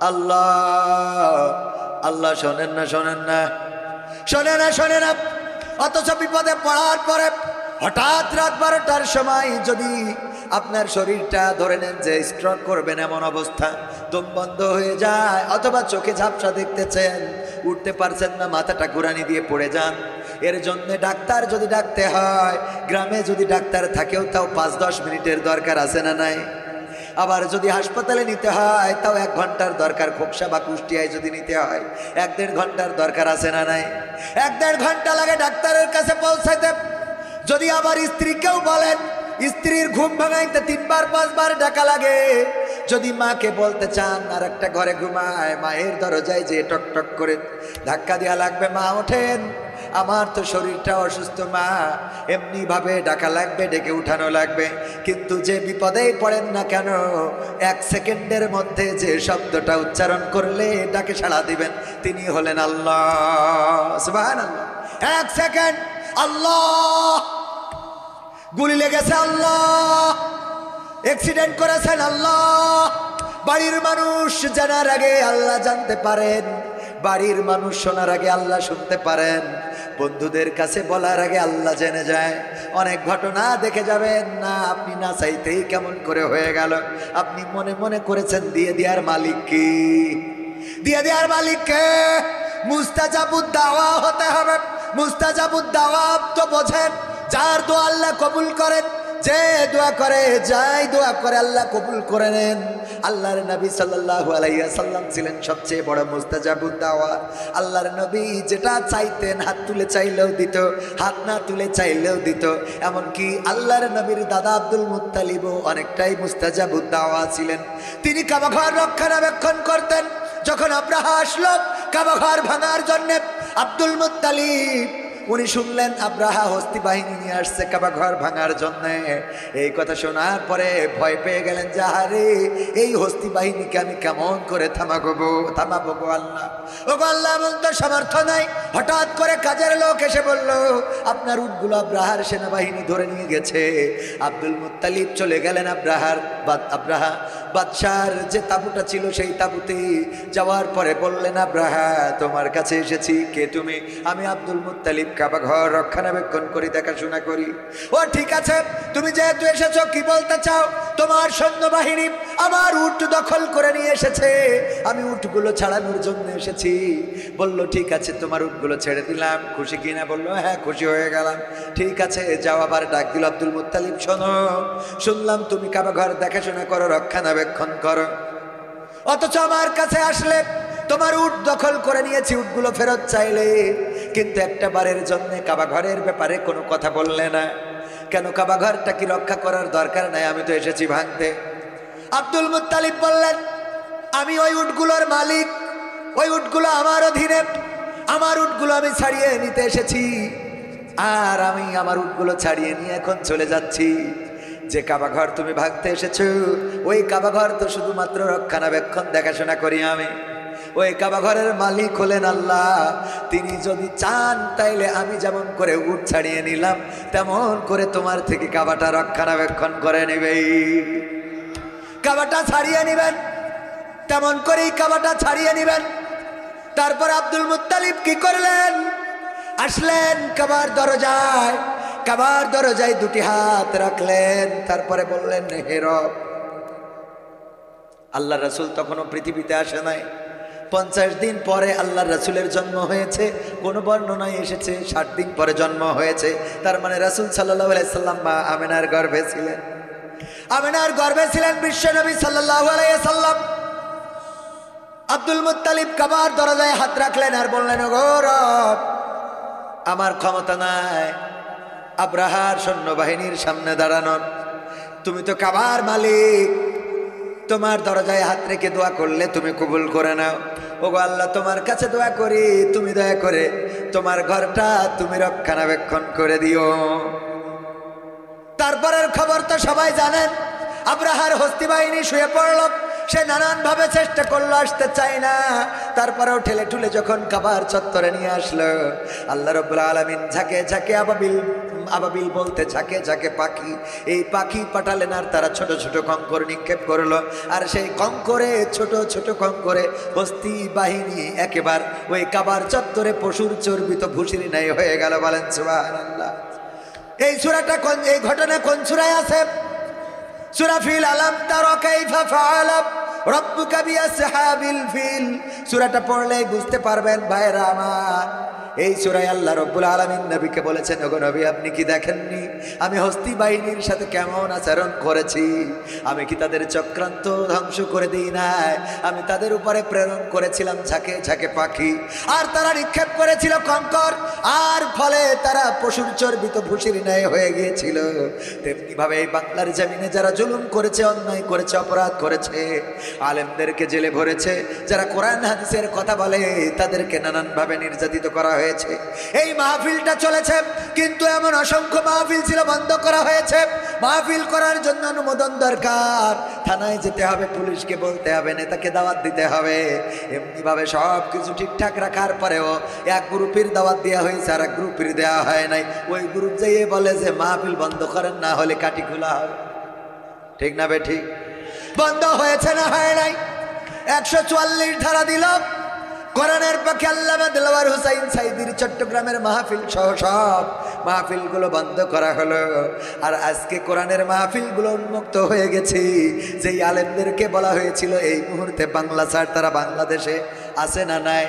আল্লাহ, আল্লাহ শোনেন না, শোনেন না, শোনে না, শোনে না। অথচ বিপদে পড়ার পরে হঠাৎ রাত 12টার সময় যদি আপনার শরীরটা ধরে নেন যে স্ট্রোক করবেন এমন অবস্থা, দম বন্ধ হয়ে যায়, অথবা চোখে ঝাপসা দেখতেছেন, উঠতে পারছেন না, মাথাটা ঘুরানি দিয়ে পড়ে যান, এর জন্য ডাক্তার যদি ডাকতে হয়, গ্রামে যদি ডাক্তার থাকেও তাও 5-10 মিনিটের দরকার আছে না নাই? আবার যদি হাসপাতালে নিতে হয় তাও 1 ঘন্টার দরকার, খোকসা বা কুষ্টিয়ায় যদি নিতে হয় 1-1.5 ঘন্টার দরকার আছে না নাই? 1-1.5 ঘন্টা লাগে ডাক্তারের কাছে পৌঁছাতে। যদি আবার স্ত্রীকেও বলেন, স্ত্রীর ঘুম ভাঙাইতে 3-5 বার ডাকা লাগে। যদি মাকে বলতে চান আর একটা ঘরে ঘুমায়, মায়ের দরজায় যে টক টক করে ধাক্কা দেওয়া লাগবে, মা ওঠেন, আমার তো শরীরটা অসুস্থ মা, এমনি ভাবে ডাকা লাগবে, ডেকে উঠানো লাগবে। কিন্তু যে বিপদেই পড়েন না কেন, 1 সেকেন্ডের মধ্যে যে শব্দটা উচ্চারণ করলে ডাকে সাড়া দিবেন, তিনি হলেন আল্লাহ। সুবহানাল্লাহ। 1 সেকেন্ড আল্লাহ, গুলি লেগেছে আল্লাহ, অ্যাক্সিডেন্ট করেছেন আল্লাহ, বাড়ির মানুষ জানার আগে আল্লাহ জানতে পারেন, বাড়ির মানুষ শোনার আগে আল্লাহ শুনতে পারেন, বন্ধুদের কাছে বলার আগে আল্লাহ জেনে যায়। অনেক ঘটনা দেখে যাবেন না, আপনি না চাইতেই কেমন করে হয়ে গেল। আপনি মনে মনে করেছেন দিয়ে দেওয়ার মালিক কি? দিয়ে দেওয়ার মালিক কে? মুস্তাজাবুদ দাওয়া হতে হবে। মুস্তাজাবুদ দাওয়া তো বোঝেন, যার দোয়া আল্লাহ কবুল করেন, যে দোয়া করে, যাই দোয়া করে আল্লাহ কবুল করে নেন। আল্লাহর নবী সাল্লাল্লাহু আলাইহি ওয়াসাল্লাম ছিলেন সবচেয়ে বড় মুস্তাজাবুদ দাওয়া। আল্লাহর নবী যেটা চাইতেন হাত তুলে চাইলেও দিত, হাত না তুলে চাইলেও দিত। এমনকি আল্লাহর নবীর দাদা আব্দুল মুত্তালিবও অনেকটাই মুস্তাজাবুদ দাওয়া ছিলেন। তিনি কাবাঘর রক্ষণাবেক্ষণ করতেন। যখন আব্রাহা আসলো কাবাঘর ভাঙার জন্য, আব্দুল মুত্তালিব উনি শুনলেন আব্রাহা হস্তি বাহিনী নিয়ে আসছে কাবাঘর ভাঙার জন্য। এই কথা শোনার পরে ভয় পেয়ে গেলেন যে আরে এই হস্তি বাহিনীকে আমি কেমন করে থামাবো গো আল্লাহ, ও গো আল্লাহ, এমন তো সামর্থ্য নাই। হঠাৎ করে কাজের লোক এসে বলল আপনার উটগুলো আব্রাহার সেনাবাহিনী ধরে নিয়ে গেছে। আব্দুল মুত্তালিব চলে গেলেন আব্রাহা বাদশার যে তাঁবুটা ছিল সেই তাঁবুতে যাওয়ার পরে বললেন আব্রাহা তোমার কাছে এসেছি, কে তুমি? আমি আব্দুল মুত্তালিব, কাবাঘর রক্ষণাবেক্ষণ করি, দেখাশোনা করি। ও ঠিক আছে, তুমি যেহেতু এসেছো কি বলতে চাও? তোমার সৈন্যবাহিনী আমার উট দখল করে নিয়ে এসেছে, আমি উটগুলো ছাড়ানোর জন্য এসেছি। বলল ঠিক আছে, তোমার উটগুলো ছেড়ে দিলাম, খুশি কিনা? বললো হ্যাঁ খুশি হয়ে গেলাম। ঠিক আছে যাও। আবার ডাক দিল আব্দুল মুত্তালিব, শোনো, শুনলাম তুমি কাবাঘর দেখাশোনা করো, রক্ষণাবেক্ষণ করো, অথচ আমার কাছে আসলে তোমার উট দখল করে নিয়েছি, উটগুলো ফেরত চাইলে, কিন্তু একটা বারের জন্য কাবাঘরের ব্যাপারে কোনো কথা বললে না কেন? কাবাঘরটা কি রক্ষা করার দরকার নাই? আমি তো এসেছি ভাঙতে। আব্দুল মুত্তালিব বললেন আমি ওই উটগুলোর মালিক, ওই উটগুলো আমার অধীনে, আমার উটগুলো আমি ছাড়িয়ে নিতে এসেছি, আর আমি আমার উটগুলো ছাড়িয়ে নিয়ে এখন চলে যাচ্ছি। যে কাবাঘর তুমি ভাঙতে এসেছো ওই কাবাঘর তো শুধুমাত্র রক্ষণাবেক্ষণ দেখাশোনা করি আমি, ওই কাবাঘরের মালিক হলেন আল্লাহ। তিনি যদি চান তাইলে আমি যেমন করে উট ছাড়িয়ে নিলাম তেমন করে তোমার থেকে কাবাটা রক্ষণাবেক্ষণ করে নেবে। কাবাটা ছাড়িয়ে নেবেন, তেমন করেই কাবাটা ছাড়িয়ে নেবেন। তারপর আব্দুল মুত্তালিব কি করলেন? আসলেন কাবার দরজায়, কাবার দরজায় দুটি হাত রাখলেন, তারপরে বললেন হে রব। আল্লাহ রাসূল তখনও পৃথিবীতে আসে নাই। 50 দিন পরে আল্লাহ রাসূলের জন্ম হয়েছে, কোন বর্ণনায় এসেছে 60 দিন পরে জন্ম হয়েছে। তার মানে রাসূল সাল্লাল্লাহু আলাইহি সাল্লাম মা আমিনার গর্ভে ছিলেন, আমিনার গর্ভে ছিলেন বিশ্বনবী সাল্লাল্লাহু আলাইহি সাল্লাম। আব্দুল মুত্তালিব কাবার দরজায় হাত রাখলেন আর বললেন ওগো রব, আমার ক্ষমতা নাই আব্রাহার সৈন্যবাহিনীর সামনে দাঁড়ানোর, তুমি তো কাবার মালিক, তোমার দরজায় হাত রেখে দোয়া করলে তুমি কবুল করে নাও। ওগো আল্লাহ তোমার কাছে দোয়া করি, তুমি দয়া করে তোমার ঘরটা তুমি রক্ষণাবেক্ষণ করে দিও। তারপরের খবর তো সবাই জানেন, আব্রাহার হস্তি বাহিনী শুয়ে পড়ল। সে নানান ভাবে চেষ্টা করলো, আসতে চায় না। তারপরেও ঠেলে ঠুলে যখন কাবার চত্বরে নিয়ে আসলো, আল্লাহ রাব্বুল আলামিন ঝাঁকে ঝাঁকে আবাবিল বলতে ঝাঁকে ঝাঁকে পাখি, এই পাখি পাঠালেন আর তারা ছোট ছোট কঙ্কর নিক্ষেপ করলো। আর সেই কঙ্করে ছোট ছোট কঙ্করে হস্তি বাহিনী একেবারে ওই কাবার চত্বরে পশুর চর্বিত ভুসির ন্যায় হয়ে গেল। বলেন সুবহানাল্লাহ। এই সূরাটা এই ঘটনা কোন সূরায় আছে? সূরা ফিল। আলাম তারা কাইফা ফাআলা রাব্বুকা বিআসহাবিল ফিল। সূরাটা পড়লেই বুঝতে পারবেন ভাইরা আমার। এই সূরায় আল্লাহ রাব্বুল আলামিন নবীকে বলেছেন, ওগো নবী আপনি কি দেখেননি আমি হস্তি বাহিনীর সাথে কেমন আচরণ করেছি? আমি কি তাদের চক্রান্ত ধ্বংস করে দিই নাই? আমি তাদের উপরে প্রেরণ করেছিলাম ঝাঁকে ঝাঁকে পাখি, আর তারা নিক্ষেপ করেছিল কঙ্কর, আর ফলে তারা পশুর চর্বিত ভুসির ন্যায় হয়ে গিয়েছিল। তেমনি ভাবে এই বাংলার জমিনে যারা জুলুম করেছে, অন্যায় করেছে, অপরাধ করেছে, আলেমদেরকে জেলে ভরেছে, যারা কোরআন হাদিসের কথা বলে তাদেরকে নানানভাবে নির্যাতিত করা হয়েছে। এই মাহফিলটা চলেছে, কিন্তু এমন অসংখ্য মাহফিল ছিল বন্ধ করা হয়েছে। মাহফিল করার জন্য অনুমোদন দরকার, থানায় যেতে হবে, পুলিশকে বলতে হবে, নেতাকে দাওয়াত দিতে হবে। এমনি ভাবে সব কিছু ঠিকঠাক রাখার পরেও এক গ্রুপের দাওয়াত দেওয়া হয়েছে, আর এক গ্রুপের দেওয়া হয় নাই। ওই গ্রুপ যেয়ে বলে যে মাহফিল বন্ধ করেন, না হলে কাটি খোলা হবে। ঠিক না বে ঠিক? বন্ধ হয়েছে না হয় নাই? 144 ধারা দিল কোরআনের পক্ষে। আল্লামা দেলোয়ার হোসাইন সাইদির চট্টগ্রামের মাহফিল সহ সব মাহফিলগুলো বন্ধ করা হলো। আর আজকে কোরআনের মাহফিলগুলো উন্মুক্ত হয়ে গেছে। যেই আলেমদেরকে বলা হয়েছিল এই মুহূর্তে বাংলা ছাড়, তারা বাংলাদেশে আছে না নাই?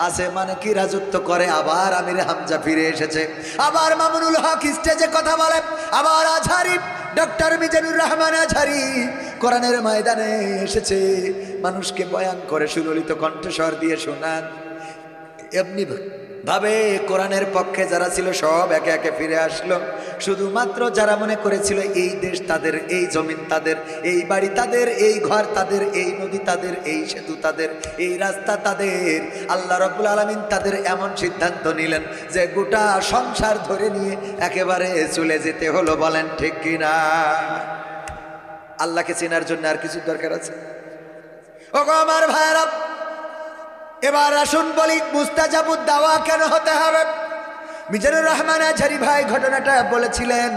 আছে মানে কি রাজত্ব করে। আবার আমির হামজা ফিরে এসেছে, আবার মামুনুল হক স্টেজে কথা বলে, আবার আজহারি ডক্টর মিজানুর রহমান আজহারি কোরআনের ময়দানে এসেছে, মানুষকে বয়ান করে সুললিত কণ্ঠস্বর দিয়ে শোনান। এমনি ভাবে কোরআনের পক্ষে যারা ছিল সব একে একে ফিরে আসলো। শুধুমাত্র যারা মনে করেছিল এই দেশ তাদের, এই জমিন তাদের, এই বাড়ি তাদের, এই ঘর তাদের, এই নদী তাদের, এই সেতু তাদের, এই রাস্তা তাদের, আল্লাহ রাব্বুল আলামিন তাদের এমন সিদ্ধান্ত নিলেন যে গোটা সংসার ধরে নিয়ে একেবারে চলে যেতে হলো। বলেন ঠিক কিনা? আল্লাহকে চেনার জন্য আর কিছু দরকার আছে? ওগো আমার ভাইরা, এবার আসুন বলি মুস্তাজাবুদ দাওয়া কেন হতে হবে। মিজানুর রহমান আজহারি ভাই ঘটনাটা বলেছিলেন,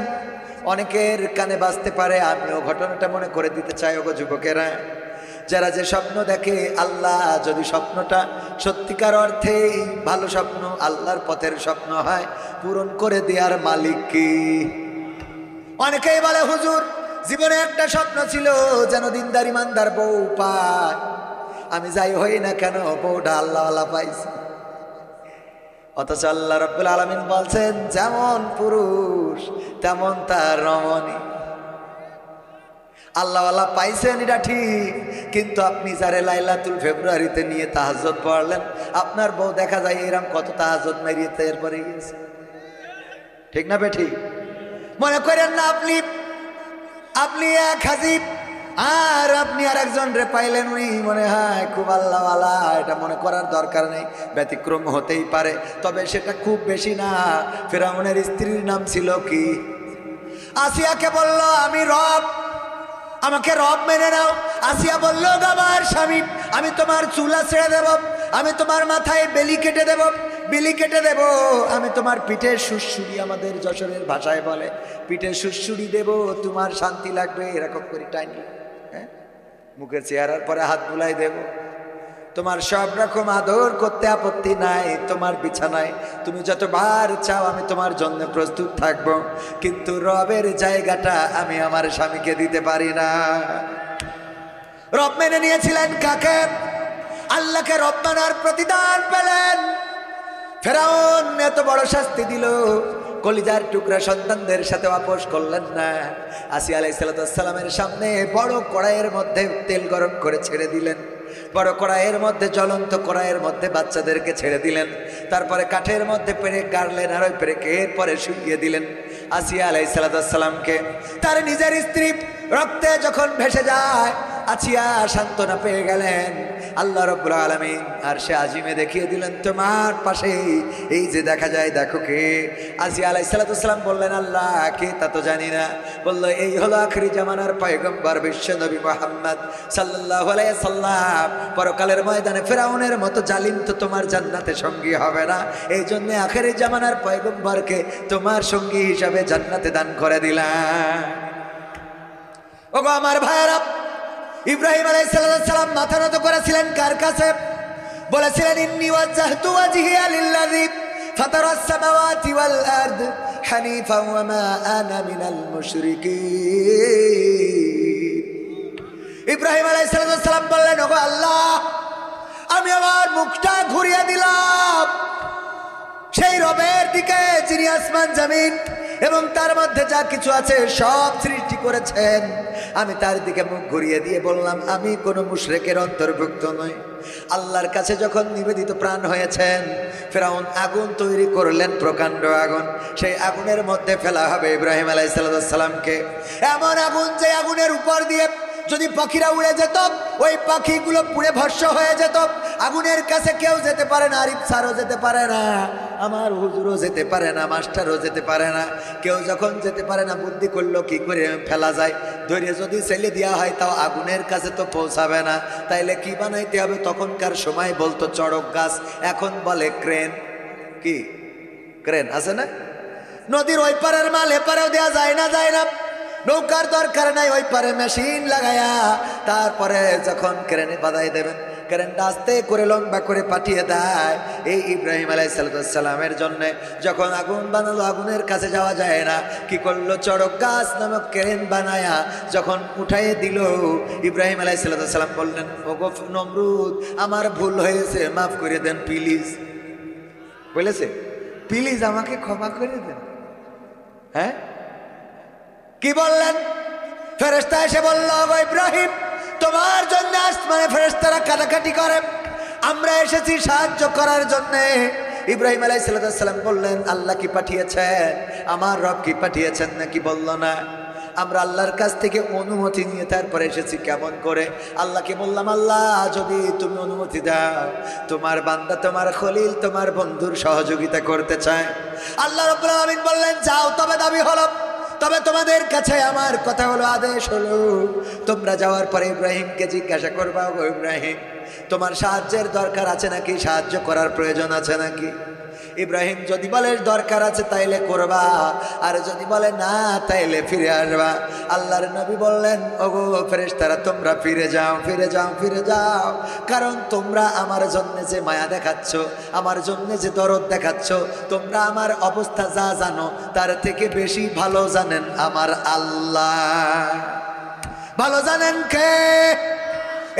অনেকের কানে বাজতে পারে, আমিও ঘটনাটা মনে করে দিতে চাই। ওগো যুবকেরা, যারা যে স্বপ্ন দেখে, আল্লাহ যদি স্বপ্নটা সত্যিকার অর্থেই ভালো স্বপ্ন, আল্লাহর পথের স্বপ্ন হয়, পূরণ করে দেওয়ার মালিক কি? অনেকেই বলে হুজুর জীবনে একটা স্বপ্ন ছিল যেন দিনদার ইমানদার বউ পায়, আমি যাই হই না কেন বউটা আল্লাহওয়ালা পাইছি। অথচ আল্লাহ রাব্বুল আলামিন বলছেন যেমন পুরুষ তেমন তার রমণী। আল্লাহওয়ালা পাইছেন এটা ঠিক, কিন্তু আপনি যারে লাইলাতুল ফেব্রুয়ারিতে নিয়ে তাহাজ্জুদ পড়লেন, আপনার বউ দেখা যায় এরকম কত তাহাজ্জুদ মারিয়ে এরপরে গিয়েছে। ঠিক না বে ঠিক? মনে করেন না আপনি এক হাজিব, আর আপনি আর একজন রে পাইলেন, উনি মনে হয় খুব আল্লাহওয়ালা, এটা মনে করার দরকার নেই। ব্যতিক্রম হতেই পারে, তবে সেটা খুব বেশি না। ফিরআউনের স্ত্রীর নাম ছিল কি? আসিয়াকে বলল আমি রব, আমাকে রব মেনে নাও। আসিয়া বলল আমার স্বামী, আমি তোমার চুলা ছেড়ে দেব, আমি তোমার মাথায় বেলি কেটে দেব, বিলি কেটে দেব, আমি তোমার পিঠে সুড়সুড়ি, আমাদের যশোরের ভাষায় বলে পিঠে সুড়সুড়ি দেব, তোমার শান্তি লাগবে, এরকম করে টাইনি, হ্যাঁ, মুখের চেহারার পরে হাত বুলাই দেব, তোমার সব রকম আদর করতে আপত্তি নাই, তোমার বিছানায় তুমি যতবার চাও আমি তোমার জন্য প্রস্তুত থাকব, কিন্তু রবের জায়গাটা আমি আমার স্বামীকে দিতে পারি না। রব মেনে নিয়েছিলেন কাকে? আল্লাহকে রব মানার প্রতিদান পেলেন। ফেরাউন এত বড় শাস্তি দিল, কলিজার টুকরা সন্তানদের সাথে আপোষ করলেন না। আসিয়া আলাইহিস সালামের সামনে বড় কড়াইয়ের মধ্যে তেল গরম করে ছেড়ে দিলেন, বড় কড়াইয়ের মধ্যে, জ্বলন্ত কড়াইয়ের মধ্যে বাচ্চাদেরকে ছেড়ে দিলেন, তারপরে কাঠের মধ্যে পেরেক গাড়লেন, আর ওই পেরেকের পরে শুইয়ে দিলেন আসিয়া আলাইহিস সালামকে। তার নিজের স্ত্রী রক্তে যখন ভেসে যায়, আসিয়া সান্ত্বনা পেয়ে গেলেন। আল্লাহ রাব্বুল আলামিন আরশে আজিমে দেখিয়ে দিলেন তোমার পাশে এই যে দেখা যায়, দেখো কে। আসিয়া আলাইহিস সালাম বললেন আল্লাহ কে তা তো জানি না। বলল এই হলো আখিরি জামানার পয়গম্বর বিশ্ব নবী মুহাম্মদ সাল্লাল্লাহু আলাইহি সাল্লাম। পরকালের ময়দানে ফেরাউনের মতো জালিম তো তোমার জান্নাতে সঙ্গী হবে না, এই জন্য আখিরি জামানার পয়গম্বরকে তোমার সঙ্গী হিসাবে জান্নাতে দান করে দিলাম। ওগো আমার ভাইরা, ইব্রাহিম আলাইহিস সালাম মাথা নত করেছিলেন কার কাছে? বলেছিলেন ইন্নী ওয়াজজাহতু ওয়াজহিয়া লিল্লাযী ফাতারাস সামাওয়াতি ওয়াল আরদ হানিফান ওয়া মা আনা মিনাল মুশরিকিন। ইব্রাহিম আলাইহিস সালাম বললেন ওগো আল্লাহ, আমি আমার মুখটা ঘুরিয়ে দিলাম সেই রবের দিকে যিনি আসমান জমিন এবং তার মধ্যে যা কিছু আছে সব সৃষ্টি করেছেন। আমি তার দিকে মুখ ঘুরিয়ে দিয়ে বললাম আমি কোনো মুশরিকের অন্তর্ভুক্ত নই। আল্লাহর কাছে যখন নিবেদিত প্রাণ হয়েছেন, ফেরাউন আগুন তৈরি করলেন, প্রকাণ্ড আগুন। সেই আগুনের মধ্যে ফেলা হবে ইব্রাহিম আলাইহিস সালামকে। এমন আগুন যে আগুনের উপর দিয়ে যদি পাখিরা উড়ে যেত, ওই পাখিগুলো পুড়ে ভস্ম হয়ে যেত। আগুনের কাছে কেউ যেতে পারে না, আরিফ স্যারও যেতে পারে না, আমার হুজুরও যেতে পারে না, মাস্টারও যেতে পারে না। কেউ যখন যেতে পারে না, বুদ্ধি করলো কি করে ফেলা যায়। ধৈর্য যদি ছেলে দেওয়া হয় তাও আগুনের কাছে তো পৌঁছাবে না, তাইলে কি বানাইতে হবে? তখনকার সময় বলতো চড়ক গাছ, এখন বলে ক্রেন। কি ক্রেন আছে না? নদীর ওই পারের মাল এপারেও দেওয়া যায় না, যায় না। নৌকার দরকার নাই, ওই পারে মেশিন লাগায়া তারপরে যখন ক্রেনে বাধাই দেবেন, ক্রেনটা আস্তে করে লম্বা করে পাঠিয়ে দেয়। এই ইব্রাহিম আলাইহিস সালামের জন্য যখন আগুন বানালো, আগুনের কাছে যাওয়া যায় না, কি করলো? চড়ক গাছ নামক ক্রেন বানায়া যখন উঠাইয়ে দিল, ইব্রাহিম আলাইহিস সালাম বললেন ওগো নমরুদ, আমার ভুল হয়েছে, মাফ করে দেন প্লিজ। বলেছে প্লিজ আমাকে ক্ষমা করে দেন। হ্যাঁ, কি বললেন? ফেরেশতা এসে বলল ওগো ইব্রাহিম, তোমার জন্য আসমানে ফেরেশতারা কাটাকাটি করে, আমরা এসেছি সাহায্য করার জন্য। ইব্রাহিম আলাইহিস সালাম বললেন আল্লাহ কি পাঠিয়েছেন? আমার রব কি পাঠিয়েছেন নাকি? বলল না, আমরা আল্লাহর কাছ থেকে অনুমতি নিয়ে তারপরে এসেছি। কেমন করে? আল্লাহকে বললাম আল্লাহ যদি তুমি অনুমতি দাও, তোমার বান্দা তোমার খলিল তোমার বন্ধুর সহযোগিতা করতে চায়। আল্লাহ রাব্বুল আলামিন বললেন যাও, তবে দাবি হলো, তবে তোমাদের কাছে আমার কথা হলো, আদেশ হলো, তোমরা যাওয়ার পরে ইব্রাহিমকে জিজ্ঞাসা করবা গো ইব্রাহিম, তোমার সাহায্যের দরকার আছে নাকি? সাহায্য করার প্রয়োজন আছে নাকি? ইব্রাহিম যদি বলে দরকার আছে তাইলে করবা, আর যদি বলে না তাইলে ফিরে আসবা। আল্লাহর নবী বললেন ওগো ফেরেশতারা তোমরা ফিরে যাও, ফিরে যাও, ফিরে যাও, কারণ তোমরা আমার জন্য যে মায়া দেখাচ্ছ, আমার জন্য যে দরদ দেখাচ্ছ, তোমরা আমার অবস্থা যা জানো তার থেকে বেশি ভালো জানেন আমার আল্লাহ। ভালো জানেন কে?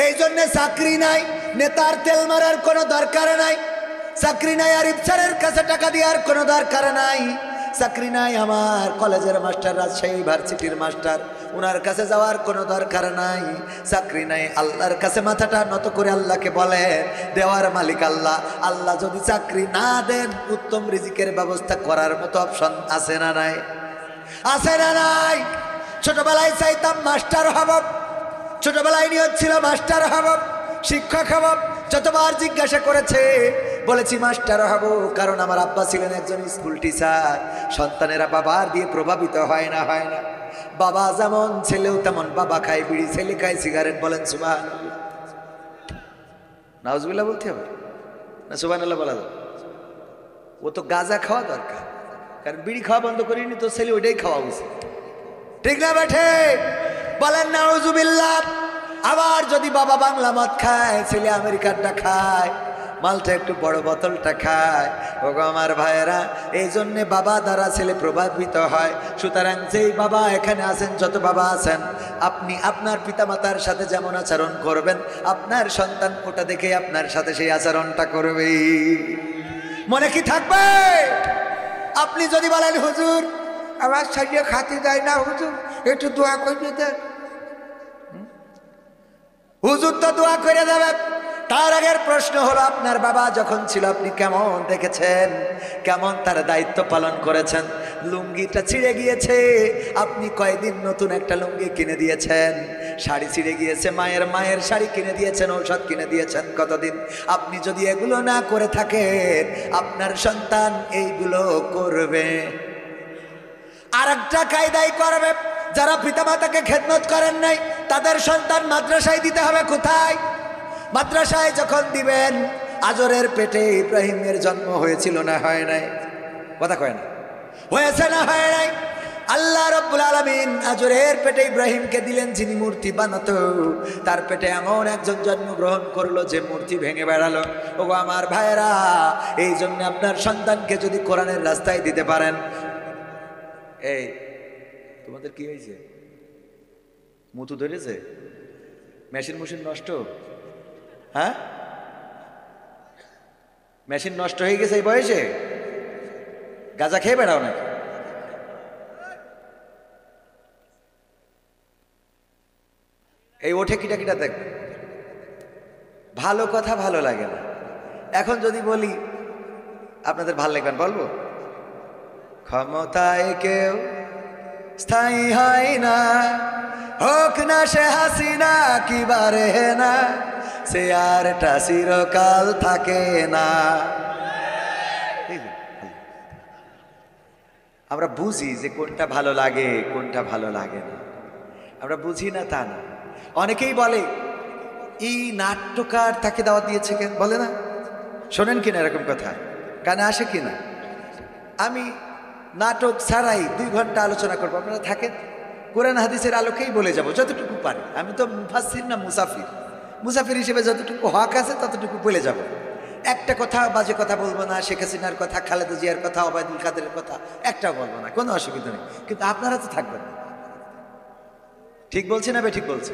এই জন্য চাকরি নাই, নেতার তেল মারার কোনো দরকার নাই। চাকরি নাই আর ইফতারের কাছে টাকা দেওয়ার কোনো দরকার নাই। চাকরি নাই আমার কলেজের মাস্টার, রাজশাহী ইউনিভার্সিটির মাস্টার, ওনার কাছে যাওয়ার কোনো দরকার নাই। চাকরি নাই, আল্লাহর কাছে মাথাটা নত করে আল্লাহকে বলে দেওয়ার মালিক আল্লাহ। আল্লাহ যদি চাকরি না দেন, উত্তম রিজিকের ব্যবস্থা করার মতো অপশন আছে না নাই? আছে না নাই? ছোটবেলায় চাইতাম মাস্টার হব, ছোটবেলায় নিয়ত ছিল মাস্টার হব, শিক্ষক হব। যতবার জিজ্ঞাসা করেছে বলেছি মাস্টার হব, কারণ আমার আব্বা ছিলেন একজন স্কুল টিচার। সন্তানেরা বাবার দিয়ে প্রভাবিত হয় না? হয় না? বাবা যেমন ছেলেও তেমন। বাবা খায় বিড়ি, ছেলে খায় সিগারেট। বলেন সুবহানাল্লাহ। নাউজুবিল্লাহ বলতে হবে না? সুবহানাল্লাহ বলা যাবে? ও তো গাঁজা খাওয়া দরকার, কারণ বিড়ি খাওয়া বন্ধ করিনি তো ছেলে ওইটাই খাওয়া উচিত। ঠিক না বেঠে? বলেন নাউজুবিল্লাহ। আবার যদি বাবা বাংলা মদ খায়, ছেলে আমেরিকানটা খায়, মালটা একটু বড় বোতলটা খায়। ওগো আমার ভাইয়েরা, এই জন্যে বাবা দ্বারা ছেলে প্রভাবিত হয়। সুতরাং যেই বাবা এখানে আছেন, যত বাবা আছেন, আপনি আপনার পিতামাতার সাথে যেমন আচরণ করবেন, আপনার সন্তান ওটা দেখে আপনার সাথে সেই আচরণটা করবে। মনে কি থাকবে? আপনি যদি বলেন হুজুর আমার সাইডে খাতে দেয় না, হুজুর একটু দোয়া করে দেন, হুজুর তো দোয়া করে দেবে। তার আগের প্রশ্ন হলো আপনার বাবা যখন ছিল আপনি কেমন দেখেছেন, কেমন তার দায়িত্ব পালন করেছেন? লুঙ্গিটা ছিঁড়ে গিয়েছে, আপনি কয়দিন নতুন একটা লুঙ্গি কিনে দিয়েছেন? শাড়ি ছিঁড়ে গিয়েছে, মায়ের শাড়ি কিনে দিয়েছেন, ঔষধ কিনে দিয়েছেন কতদিন। আপনি যদি এগুলো না করে থাকেন, আপনার সন্তান এইগুলো করবে। আর একটা কায়দাই করবে, যারা পিতামাতাকে খেদমত করেন নাই তাদের সন্তান মাদ্রাসায় দিতে হবে। কোথায়? মাদ্রাসায় যখন দিবেন, আজরের পেটে ইব্রাহিমের জন্ম হয়েছিল না হয় নাই? কথা কয় না? হয়েছে না হয় নাই? আল্লাহ রাব্বুল আলামিন আজরের পেটে ইব্রাহিমকে দিলেন, যিনি মূর্তি বানাতো। তার পেটে এমন একজন জন্মগ্রহণ করলো যে মূর্তি ভেঙে বেড়ালো। ওগো আমার ভাইরা, এই জন্য আপনার সন্তানকে যদি কোরআনের রাস্তায় দিতে পারেন। এই তোমাদের কি হয়েছে? মুতু ধরেছে? মেশিন নষ্ট? হ্যাঁ, মেশিন নষ্ট হয়ে গেছে এই বয়সে? গাঁজা খেয়ে বেড়াও নাকি? এই ওঠে কিটা কিটা দেখ, ভালো কথা ভালো লাগে না। এখন যদি বলি আপনাদের ভালো লাগবেন, বলবো ক্ষমতায় কেউ স্থায়ী হয় না, হোক না সে হাসিনা কি বারে না, সে আরটা চিরকাল থাকে না। আমরা বুঝি যে কোনটা ভালো লাগে কোনটা ভালো লাগে না, আমরা বুঝি না তা না। অনেকেই বলে এই নাট্যকার তাকে দাওয়াত দিয়েছে কেন, বলে না? শোনেন কিনা এরকম কথা? কানে আসে কিনা? আমি নাটক ছাড়াই 2 ঘন্টা আলোচনা করবো, আপনারা থাকেন, কোরআন হাদিসের আলোকেই বলে যাব যতটুকু পারি। আমি তো মুফাসসির না মুসাফির, মুসাফির হিসেবে যতটুকু হক আছে ততটুকু বলে যাব। একটা কথা বাজে কথা বলবো না, শেখ হাসিনার কথা, খালেদা জিয়ার কথা, ওবায়দুল কাদেরের কথা একটাও বলবো না, কোনো অসুবিধা নেই। কিন্তু আপনারা তো থাকবেন না। ঠিক বলছি না? ঠিক বলছি।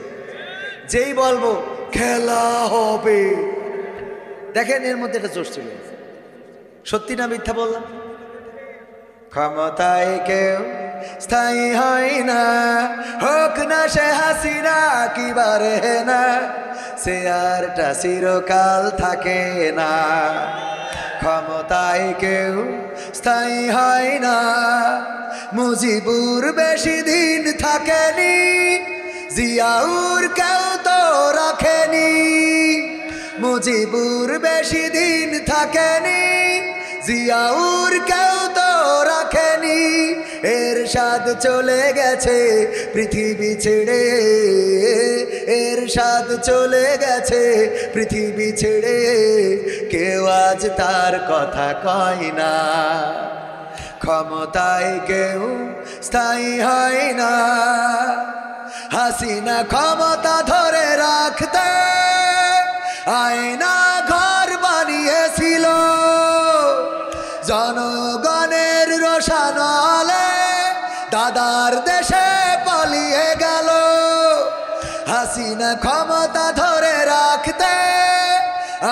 যেই বলবো খেলা হবে, দেখেন এর মধ্যে একটা জোশ চলে গেছে। সত্যি না মিথ্যা বললাম? ক্ষমতায় কেউ স্থায়ী হয় না, হোক না সে হাসিনা কি বারে না, সে আরটা চিরকাল থাকে না। ক্ষমতায় কেউ স্থায়ী হয় না, মুজিবুর বেশি দিন থাকেনি, জিয়াউর কেউ তো রাখেনি। মুজিবুর বেশি দিন থাকেনি, জিয়াউর কেউ তো রাখেনি। এরশাদ চলে গেছে পৃথিবী ছেড়ে, এরশাদ চলে গেছে পৃথিবী ছেড়ে, কেউ আজ তার কথা কয় না। ক্ষমতায় কেউ স্থায়ী হয় না, হাসিনা ক্ষমতা ধরে রাখতে আয়না ঘর বানিয়েছিল, জনগণের রোশানলে দাদার দেশে পালিয়ে গেল। হাসিনা ক্ষমতা ধরে রাখতে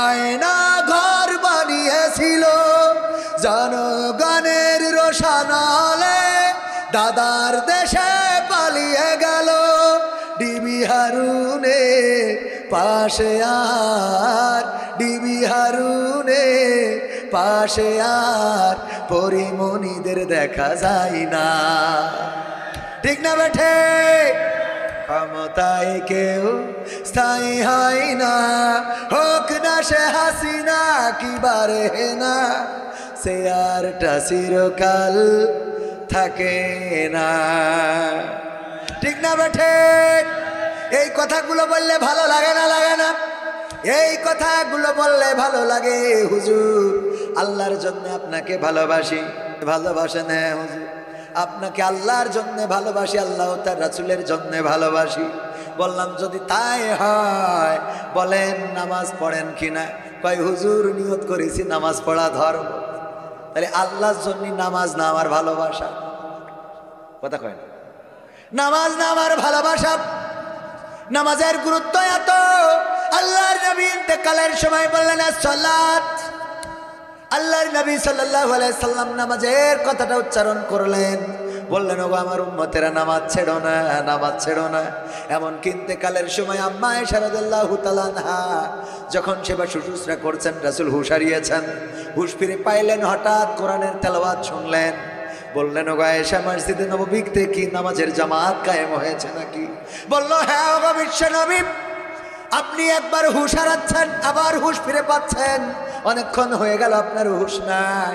আয়না ঘর বানিয়েছিল, জনগণের রোশানলে দাদার দেশে পালিয়ে গেল। ডিবি হারুনে পাশে আর, ডিবি হারুনে পাশে আর পরিমণিদের দেখা যায় না। ঠিক না বেঠে? ক্ষমতায় কেউ স্থায়ী হয় না, হোক না সে হাসিনা কি বারে না, সে আরটা চিরকাল থাকে না। ঠিক না বেঠে? এই কথাগুলো বললে ভালো লাগে না? লাগে না? এই কথাগুলো বললে ভালো লাগে। হুজুর আল্লাহর জন্য আপনাকে ভালোবাসি। ভালোবাসেন? হ্যাঁ হুজুর, আপনাকে আল্লাহর জন্য ভালোবাসি, আল্লাহ তার রাসূলের জন্য ভালোবাসি। বললাম যদি তাই হয় বলেন নামাজ পড়েন কিনা? কয় হুজুর নিয়ত করেছি নামাজ পড়া ধর্ম। তাহলে আল্লাহর জন্য নামাজ না আমার ভালোবাসা? কথা কয় না? নামাজ না আমার ভালোবাসা? নামাজের গুরুত্ব এত, আল্লাহর নবী ইন্তেকালের সময় বললেন সালাত। আল্লাহর নবী সাল্লাল্লাহু আলাইহি সাল্লাম নামাজের কথাটা উচ্চারণ করলেন, বললেন ওগো আমার উম্মতেরা নামাজ ছেড়ো না, নামাজ ছেড়ো না। এমন ইন্তেকালের সময় আম্মা আয়েশা রাদিয়াল্লাহু তাআলা আনহা যখন সেবা শুশ্রূষা করছেন, রাসূল হুঁশ হারিয়েছেন, হুঁশ ফিরে পাইলেন, হঠাৎ কোরআনের তেলাওয়াত শুনলেন। বললেন ওগো আয়েশা মসজিদে নববীতে কি নামাজের জামাত কায়েম হয়েছে নাকি? বলল হ্যাঁ ওগো বিশ্বনবী, আপনি একবার হুঁশ হারাচ্ছেন আবার হুঁশ ফিরে পাচ্ছেন, অনেকক্ষণ হয়ে গেল আপনার হুঁশ নাই।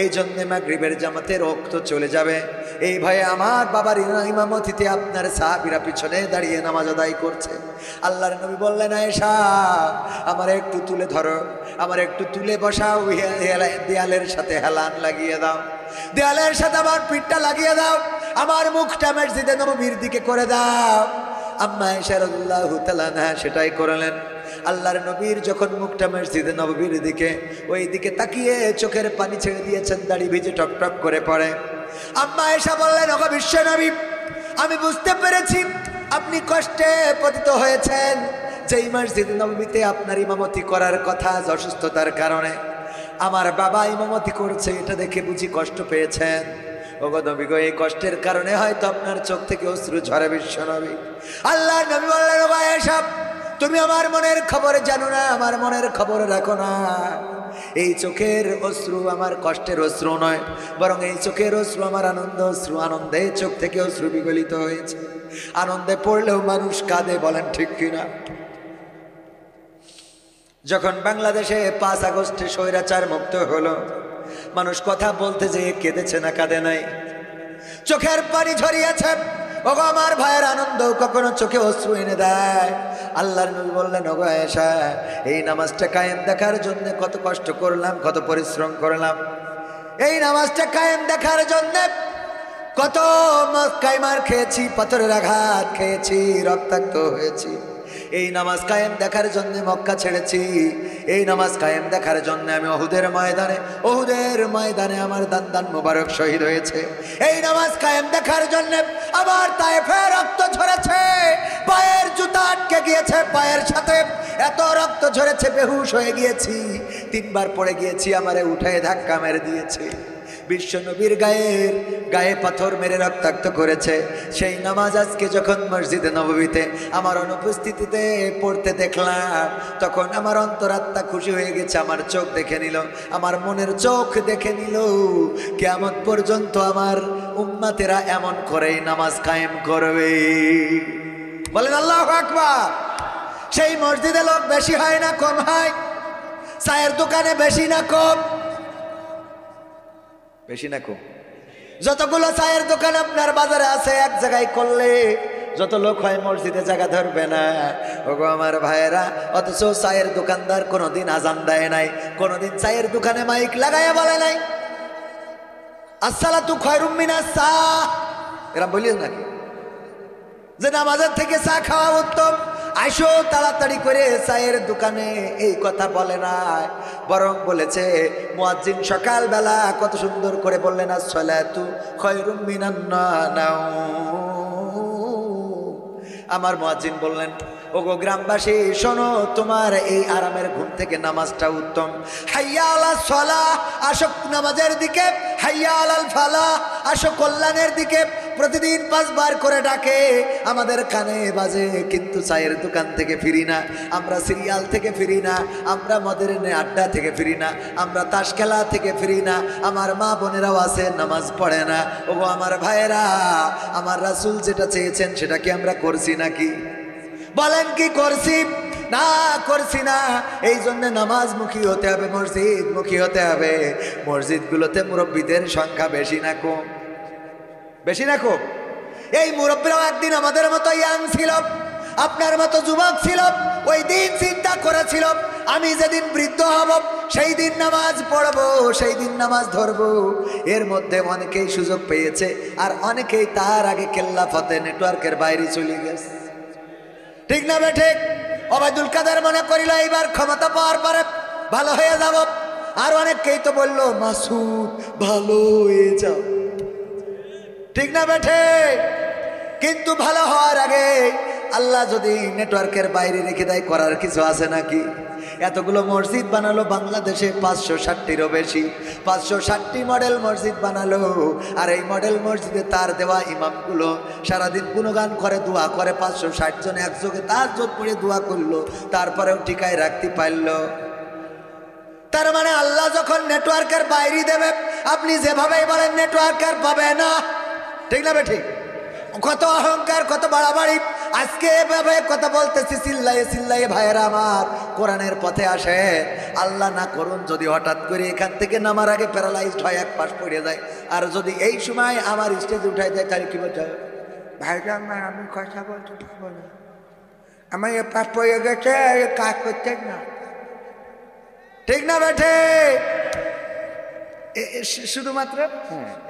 এই জন্যে মাগরিবের জামাতে রক্ত চলে যাবে এই ভয়ে আমার বাবার ইমামতিতে আপনার সাহাবীরা পিছনে দাঁড়িয়ে নামাজ আদায় করছে। আল্লাহর নবী বললেন আয়েশা আমার একটু তুলে ধরো, আমার একটু তুলে বসাও, দেয়ালের সাথে হেলান লাগিয়ে দাও, দেয়ালের সাথে আমার পিঠটা লাগিয়ে দাও, আমার মুখটা মসজিদে নববীর দিকে করে দাও। আম্মা আয়েশা রাদিয়াল্লাহু তাআলা আনহা সেটাই করলেন। আল্লাহর নবীর যখন মুখটা মসজিদে নববীর দিকে, ওই দিকে তাকিয়ে চোখের পানি ছেড়ে দিয়েছেন, দাড়ি ভিজে টপ টপ করে পড়ে। আম্মা আয়েশা বললেন ওগো বিশ্বনবী, আমি বুঝতে পেরেছি আপনি কষ্টে পতিত হয়েছেন, যেই মসজিদে নববীতে আপনার ইমামতি করার কথা অসুস্থতার কারণে আমার বাবা ইমামতি করছে, এটা দেখে বুঝি কষ্ট পেয়েছেন। ওগো নবী গো, এই কষ্টের কারণে হয়তো আপনার চোখ থেকে অশ্রু ঝরে বিশ্বনবী। আল্লাহর নবী বললেন ওগো আয়েশা, তুমি আমার মনের খবর জানো না, আমার মনের খবর রাখো না। এই চোখের অশ্রু আমার কষ্টের অশ্রু নয়, বরং এই চোখের অশ্রু আমার আনন্দ অশ্রু। আনন্দে চোখ থেকে অশ্রু বিগলিত হয়েছে। আনন্দে পড়লেও মানুষ কাঁদে, বলেন ঠিক কিনা? যখন বাংলাদেশে 5 আগস্টে স্বৈরাচার মুক্ত হলো, মানুষ কথা বলতে যেয়ে কেঁদেছে না কাঁদে নাই? চোখের পানি ঝরিয়েছে। ওগো আমার ভাইয়ের আনন্দ কখনো চোখে অশ্রু এনে দেয়। আল্লাহর নবী বললেন ওগো আয়েশা, এই নামাজটা কায়েম দেখার জন্য কত কষ্ট করলাম, কত পরিশ্রম করলাম। এই নামাজটা কায়েম দেখার জন্য কত কাইমার খেয়েছি, পাথরের আঘাত খেয়েছি, রক্তাক্ত হয়েছি। এই নামাজ কায়েম দেখার জন্য মক্কা ছেড়েছি। এই নামাজ কায়েম দেখার জন্য আমি ওহুদের ময়দানে আমার দান মোবারক শহীদ হয়েছে। এই নামাজ কায়েম দেখার জন্য আবার তায়েফে রক্ত ঝরেছে, পায়ের জুতা আটকে গিয়েছে, পায়ের সাথে এত রক্ত ঝরেছে বেহুশ হয়ে গিয়েছি, 3 বার পড়ে গিয়েছি, আমারে উঠায় ধাক্কা মেরে দিয়েছে। বিশ্বনবীর গায়ে পাথর মেরে রক্তাক্ত করেছে। সেই নামাজ আজকে যখন মসজিদে নববীতে আমার অনুপস্থিতিতে পড়তে দেখলাম, তখন আমার অন্তরাত্মা খুশি হয়ে গেছে। আমার চোখ দেখে নিল, আমার মনের চোখ দেখে নিল, কিয়ামত পর্যন্ত আমার উম্মতেরা এমন করেই নামাজ কায়েম করবে। বলেন আল্লাহু আকবার। সেই মসজিদে লোক বেশি হয় না কম হয়? চায়ের দোকানে বেশি না কম? বেশি না কম? যতগুলো চায়ের দোকান আপনার বাজারে আছে, এক জায়গায় করলে যত লোক হয় মসজিদে জায়গা ধরবে না। ওগো আমার ভাইয়েরা, অথচ চায়ের দোকানদার কোনোদিন আজান দেয় নাই, কোনোদিন চায়ের দোকানে মাইক লাগাইয়া বলে নাই আসসালাতু খায়রুম মিনাস সাহ। এরা বলিস নাকি যে নামাজের থেকে চা খাওয়া উত্তম, আইসো তাড়াতাড়ি করে চায়ের দোকানে? এই কথা বলে নাই, বরং বলেছে মুয়াজ্জিন সকালবেলা কত সুন্দর করে বললেন আসসালাতু খায়রুম মিনান নাওম। আমার মুয়াজ্জিন বললেন ওগো গ্রামবাসী শোনো, তোমার এই আরামের ঘুম থেকে নামাজটা উত্তম। হাইয়া আলাস সালাহ, আসো নামাজের দিকে। হাইয়া আলাল ফালাহ, আসো কল্যাণের দিকে। প্রতিদিন 5 বার করে ডাকে, আমাদের কানে বাজে, কিন্তু চায়ের দোকান থেকে ফিরি না, আমরা সিরিয়াল থেকে ফিরি না, আমরা মদের আড্ডা থেকে ফিরি না, আমরা তাস খেলা থেকে ফিরি না। আমার মা বোনেরাও আছে নামাজ পড়ে না। ওগো আমার ভাইয়েরা, আমার রাসূল যেটা চেয়েছেন সেটা কি আমরা করছি নাকি? বলেন কি করছি? না, করছি না। এই জন্য নামাজ মুখী হতে হবে, মসজিদ মুখী হতে হবে। মসজিদগুলোতে মুরব্বীদের সংখ্যা বেশি না কম? বেশি না কম? এই মুরব্বীরাও একদিন আমাদের মতো ইয়াং ছিল, আপনার মতো যুবক ছিল। ওই দিন চিন্তা করেছিল আমি যেদিন বৃদ্ধ হব সেই দিন নামাজ পড়বো, সেই দিন নামাজ ধরবো। এর মধ্যে অনেকেই সুযোগ পেয়েছে, আর অনেকেই তার আগে কেল্লা ফতে নেটওয়ার্কের বাইরে চলে গেছে। ঠিক না বে ঠিক? ওবায়দুল কাদের মনে করিল এইবার ক্ষমতা পাওয়ার পরে ভালো হয়ে যাব, আর অনেকেই তো বললো মাসুদ ভালো হয়ে যাও। ঠিক না বে ঠিক? কিন্তু ভালো হওয়ার আগে আল্লাহ যদি নেটওয়ার্কের বাইরে রেখে দেয়, করার কিছু আছে নাকি? এতগুলো মসজিদ বানালো বাংলাদেশে, 560টিরও বেশি, 560টি মডেল মসজিদ বানালো। আর এই মডেল মসজিদে তার দেওয়া ইমামগুলো সারাদিন গুণগান করে, দোয়া করে, 560 জন একযোগে তার জোট পড়ে দোয়া করলো, তারপরেও টিকায় রাখতে পারলো? তার মানে আল্লাহ যখন নেটওয়ার্কের বাইরে দেবে, আপনি যেভাবেই বলেন নেটওয়ার্কের পাবে না। ঠিক না ঠিক? কত অহংকার, কত বাড়াবাড়ি। আজকে এভাবে কথা বলতেছি চিল্লাইয়ে চিল্লাইয়ে, ভাইয়েরা আমার কোরআনের পথে আসে। আল্লাহ না করুন যদি হঠাৎ করে এখান থেকে নামার আগে প্যারালাইজড হয়, এক পাশ পড়ে যায়, আর যদি এই সময় আমার স্টেজে উঠাই যায়, তাহলে কি বলতে হবে? ভাইরা আমার, আমি কথা বলতে পারবো না, আমার এ পাশ পড়ে গেছে, কাজ করতে না। ঠিক না বেঠে? শুধুমাত্র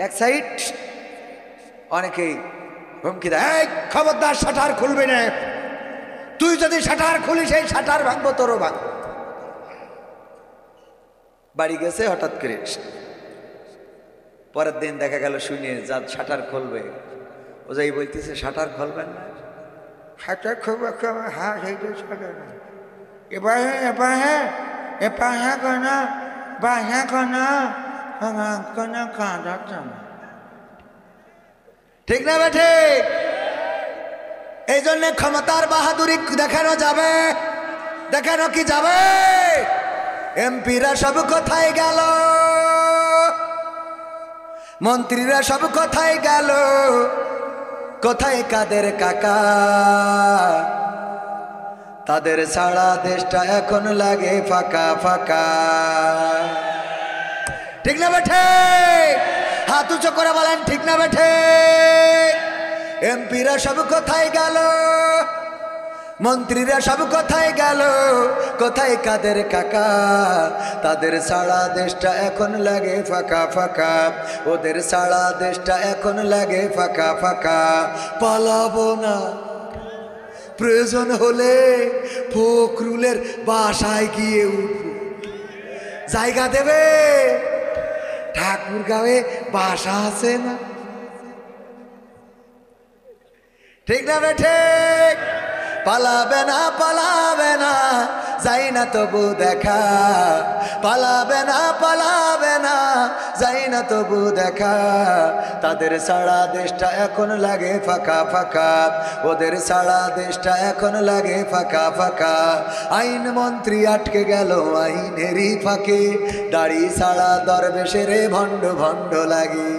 এক সাইড অনেকেই হুমকি দেয়, এই খবরদার শাটার খুলবে না, তুই যদি শাটার খুলিস এই শাটার ভাঙবো, তোরও ভাঙবো। বাড়ি গেছে হঠাৎ করে, পরের দিন দেখা গেল শুনে যা শাটার খুলবে, ও যাই বলতেছে শাটার খুলবেন না, শাটার খুলবে। হ্যাঁ সেইটাই শাটার, এবার হ্যাঁ এবার হ্যাঁ এবার হ্যাঁ কেনা বা হ্যাঁ কেনা কেনা কাঁদাচ্ছে না। ঠিক না বেঠে? এই জন্য ক্ষমতার বাহাদুরি দেখানো যাবে, দেখানো কি যাবে? এমপিরা সব কোথায় গেল, মন্ত্রীরা সব কোথায় গেল, কোথায় কাদের কাকা? তাদের ছাড়া দেশটা এখন লাগে ফাঁকা ফাঁকা। ঠিক না বেঠে? হাত উঁচু করে বলেন ঠিক না বেঠে? এমপিরা সব কোথায় গেল, মন্ত্রীরা সব কোথায় গেল, কোথায় কাদের কাকা? তাদের সারা দেশটা এখন লাগে ফাঁকা ফাঁকা, ওদের সারা দেশটা এখন লাগে ফাঁকা ফাঁকা। পালাবো না, প্রয়োজন হলে ফখরুলের বাসায় গিয়ে উঠবো, জায়গা দেবে? ঠাকুরগাঁওয়ে বাসা আছে না? ঠিক না বেঠে? পালাবে না, পালাবে না, যাই না তবু দেখা, পালাবে না, পালাবে না, যাই না তবু দেখা। তাদের সারা দেশটা এখন লাগে ফাঁকা ফাঁকা, ওদের সারা দেশটা এখন লাগে ফাঁকা ফাঁকা। আইন মন্ত্রী আটকে গেল আইনেরই ফাঁকে, দাড়ি সারা দরবেশের ভণ্ড ভণ্ড লাগে।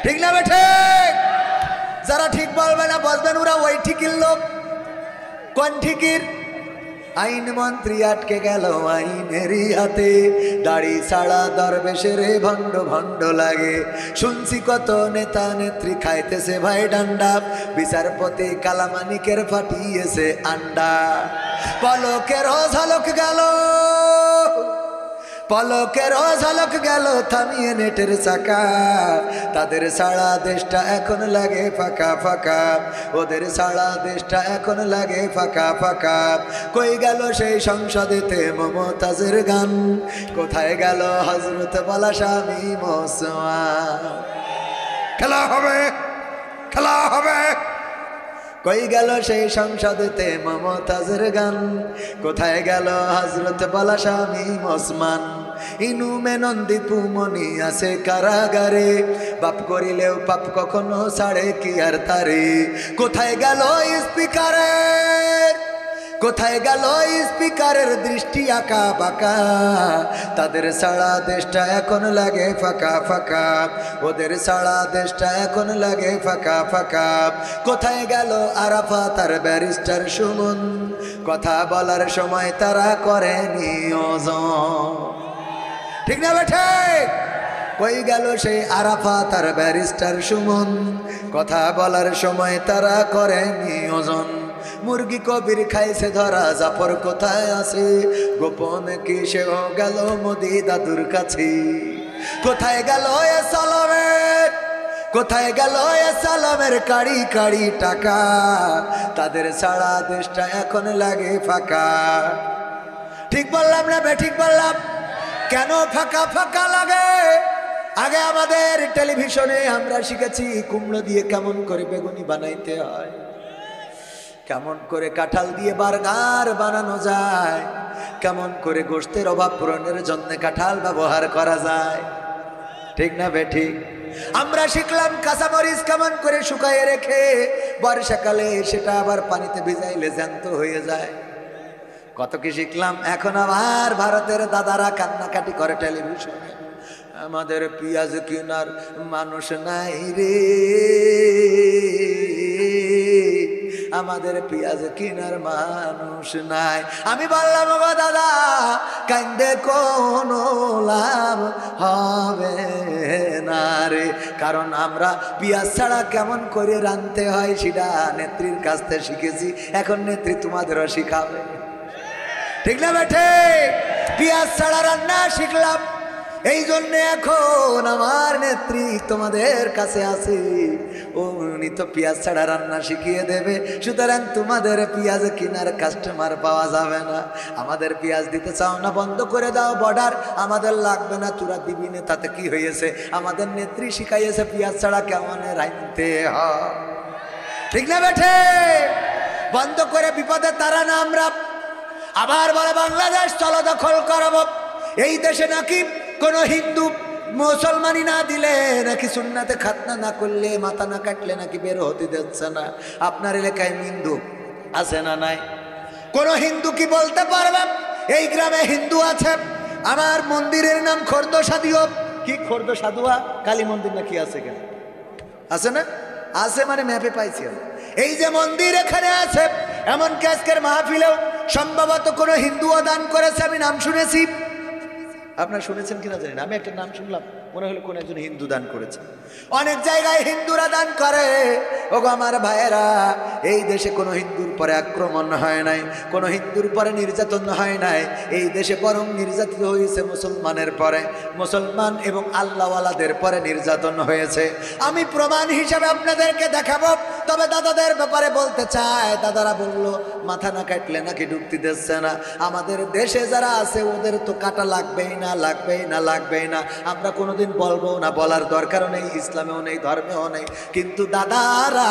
ঠিক না বেঠে? যারা ঠিক বলবে না বলবেন ওরা ওই ঠিকির লোক। কোন ঠিকির? আইন মন্ত্রী আটকে গেল আইনেরই হাতে, দাড়ি ছাড়া দরবেশের ভণ্ড ভণ্ড লাগে। শুনছি কত নেতা নেত্রী খাইতেছে ভাই ডান্ডা, বিচারপতি কালামানিকের ফাটিয়েছে আন্ডা। পলকের ঝলক গেল, পলকের ঝলক গেল থামিয়ে নেটের চাকা। তাদের সারা দেশটা এখন লাগে ফাঁকা ফাঁকা, ওদের সারা দেশটা এখন লাগে ফাঁকা ফাঁকা। কই গেল সেই সংসদেতে মমতাজের গান, কোথায় গেল হযরত বলা স্বামী মোসমান? খেলা হবে, খেলা হবে। কই গেল সেই সংসদেতে মমতাজের গান, কোথায় গেল হযরত বলা স্বামী ওসমান? ইনু মেনন্দিত পুমনি আছে কারাগারে, বাপ করিলেও পাপ কখনো ছাড়ে কি আর তারে? কোথায় গেল স্পিকারের, কোথায় গেল স্পিকারের দৃষ্টি আঁকা বাঁকা? তাদের সারা দেশটা এখন লাগে ফাঁকা ফাঁকা, ওদের সারা দেশটা এখন লাগে ফাঁকা ফাঁকা। কোথায় গেল আরাফাত আর ব্যারিস্টার সুমন? কথা বলার সময় তারা করে নিয়োজন। ঠিক না বেঠে? কই গেল সেই আরাফাত আর ব্যারিস্টার সুমন? কথা বলার সময় তারা করে নিয়োজন। মুরগি কবির খাইছে ধরা, জাফর কোথায় আছে? গোপন কি সেও গেল মোদি দাদুর কাছে? কোথায় গেল এ সালামের, কোথায় গেল এ সালামের কাড়ি কাড়ি টাকা? তাদের সারা দেশটা এখন লাগে ফাঁকা। ঠিক বললাম না বেঠিক বললাম? কেন ফাঁকা ফাঁকা লাগে? আগে আমাদের টেলিভিশনে আমরা শিখেছি কুমড়ো দিয়ে কেমন করে বেগুনি বানাইতে হয়, কেমন করে কাঁঠাল দিয়ে বার্গার বানানো যায়, কেমন করে গোশতের অভাব পূরণের জন্য কাঁঠাল ব্যবহার করা যায়। ঠিক না বেঠিক? আমরা শিখলাম কাঁচামরিচ কেমন করে শুকায়ে রেখে বর্ষাকালে সেটা আবার পানিতে ভিজাইলে জ্যান্ত হয়ে যায়। কত কি শিখলাম। এখন আবার ভারতের দাদারা কান্নাকাটি করে টেলিভিশনে, আমাদের পেঁয়াজ কেনার মানুষ নাই রে, আমাদের পেঁয়াজ কেনার মানুষ নাই। আমি বললাম গো দাদা, কান্দে কোনো লাভ হবে না রে, কারণ আমরা পেঁয়াজ ছাড়া কেমন করে রাঁধতে হয় সেটা নেত্রীর কাছ থেকে শিখেছি, এখন নেত্রী তোমাদেরও শিখাবে, ঠিক না বেঠে? পেঁয়াজ ছাড়া রান্না শিখলাম, এই জন্য এখন আমার নেত্রী তোমাদের কাছে আছে, উনি তো পেঁয়াজ ছাড়া রান্না শিখিয়ে দেবে। সুতরাং তোমাদের পেঁয়াজ কেনার কাস্টমার পাওয়া যাবে না। আমাদের পেঁয়াজ দিতে চাও না, বন্ধ করে দাও বর্ডার, আমাদের লাগবে না, তোরা দিবি না, তাতে কি হয়েছে? আমাদের নেত্রী শিখাইয়েছে পেঁয়াজ ছাড়া কেমন রাঁধতে হয়, ঠিক না বেঠে? বন্ধ করে বিপদে তারা না আমরা। আবার বলে বাংলাদেশ চলো দখল করব, এই দেশে নাকি কোন হিন্দু মুসলমানি না দিলে নাকি সুন্নাতে খাতনা না করলে, মাথা না কাটলে নাকি বের হতে দিচ্ছে না। আপনার এলাকায় হিন্দু আছে না নাই? কোন হিন্দু কি বলতে পারবে এই গ্রামে হিন্দু আছে? আমার মন্দিরের নাম খর্দ সাদিও, কি খর্দ সাধুয়া কালী মন্দির নাকি আছে, কেন আছে না? আছে মানে ম্যাপে পাইছি। এই যে মন্দির এখানে আছে, এমনকি আজকের মাহফিলেও সম্ভবত কোনো হিন্দুও দান করেছে, আমি নাম শুনেছি। আপনারা শুনেছেন কিনা জানি না, আমি একটা নাম শুনলাম, মনে হলো কোন একজন হিন্দু দান করেছে। অনেক জায়গায় হিন্দুরা দান করে। ওগো আমার ভাইয়েরা, এই দেশে কোনো হিন্দুর পরে আক্রমণ হয় নাই, কোনো হিন্দুর পরে নির্যাতন হয় নাই, এই দেশে বরং নির্যাতিত হয়েছে মুসলমানের পরে, মুসলমান এবং আল্লাহওয়ালাদের পরে নির্যাতন হয়েছে। আমি প্রমাণ হিসাবে আপনাদেরকে দেখাবো। তবে দাদাদের ব্যাপারে বলতে চাই, দাদারা বলল মাথা না কাটলে নাকি ঢুকতে দিচ্ছে না। আমাদের দেশে যারা আছে ওদের তো কাটা লাগবেই না, লাগবেই না, লাগবেই না। আমরা কোনোদিন বলবো না, বলার দরকারও নেই, ইসলামেও নেই, ধর্মেও নেই। কিন্তু দাদারা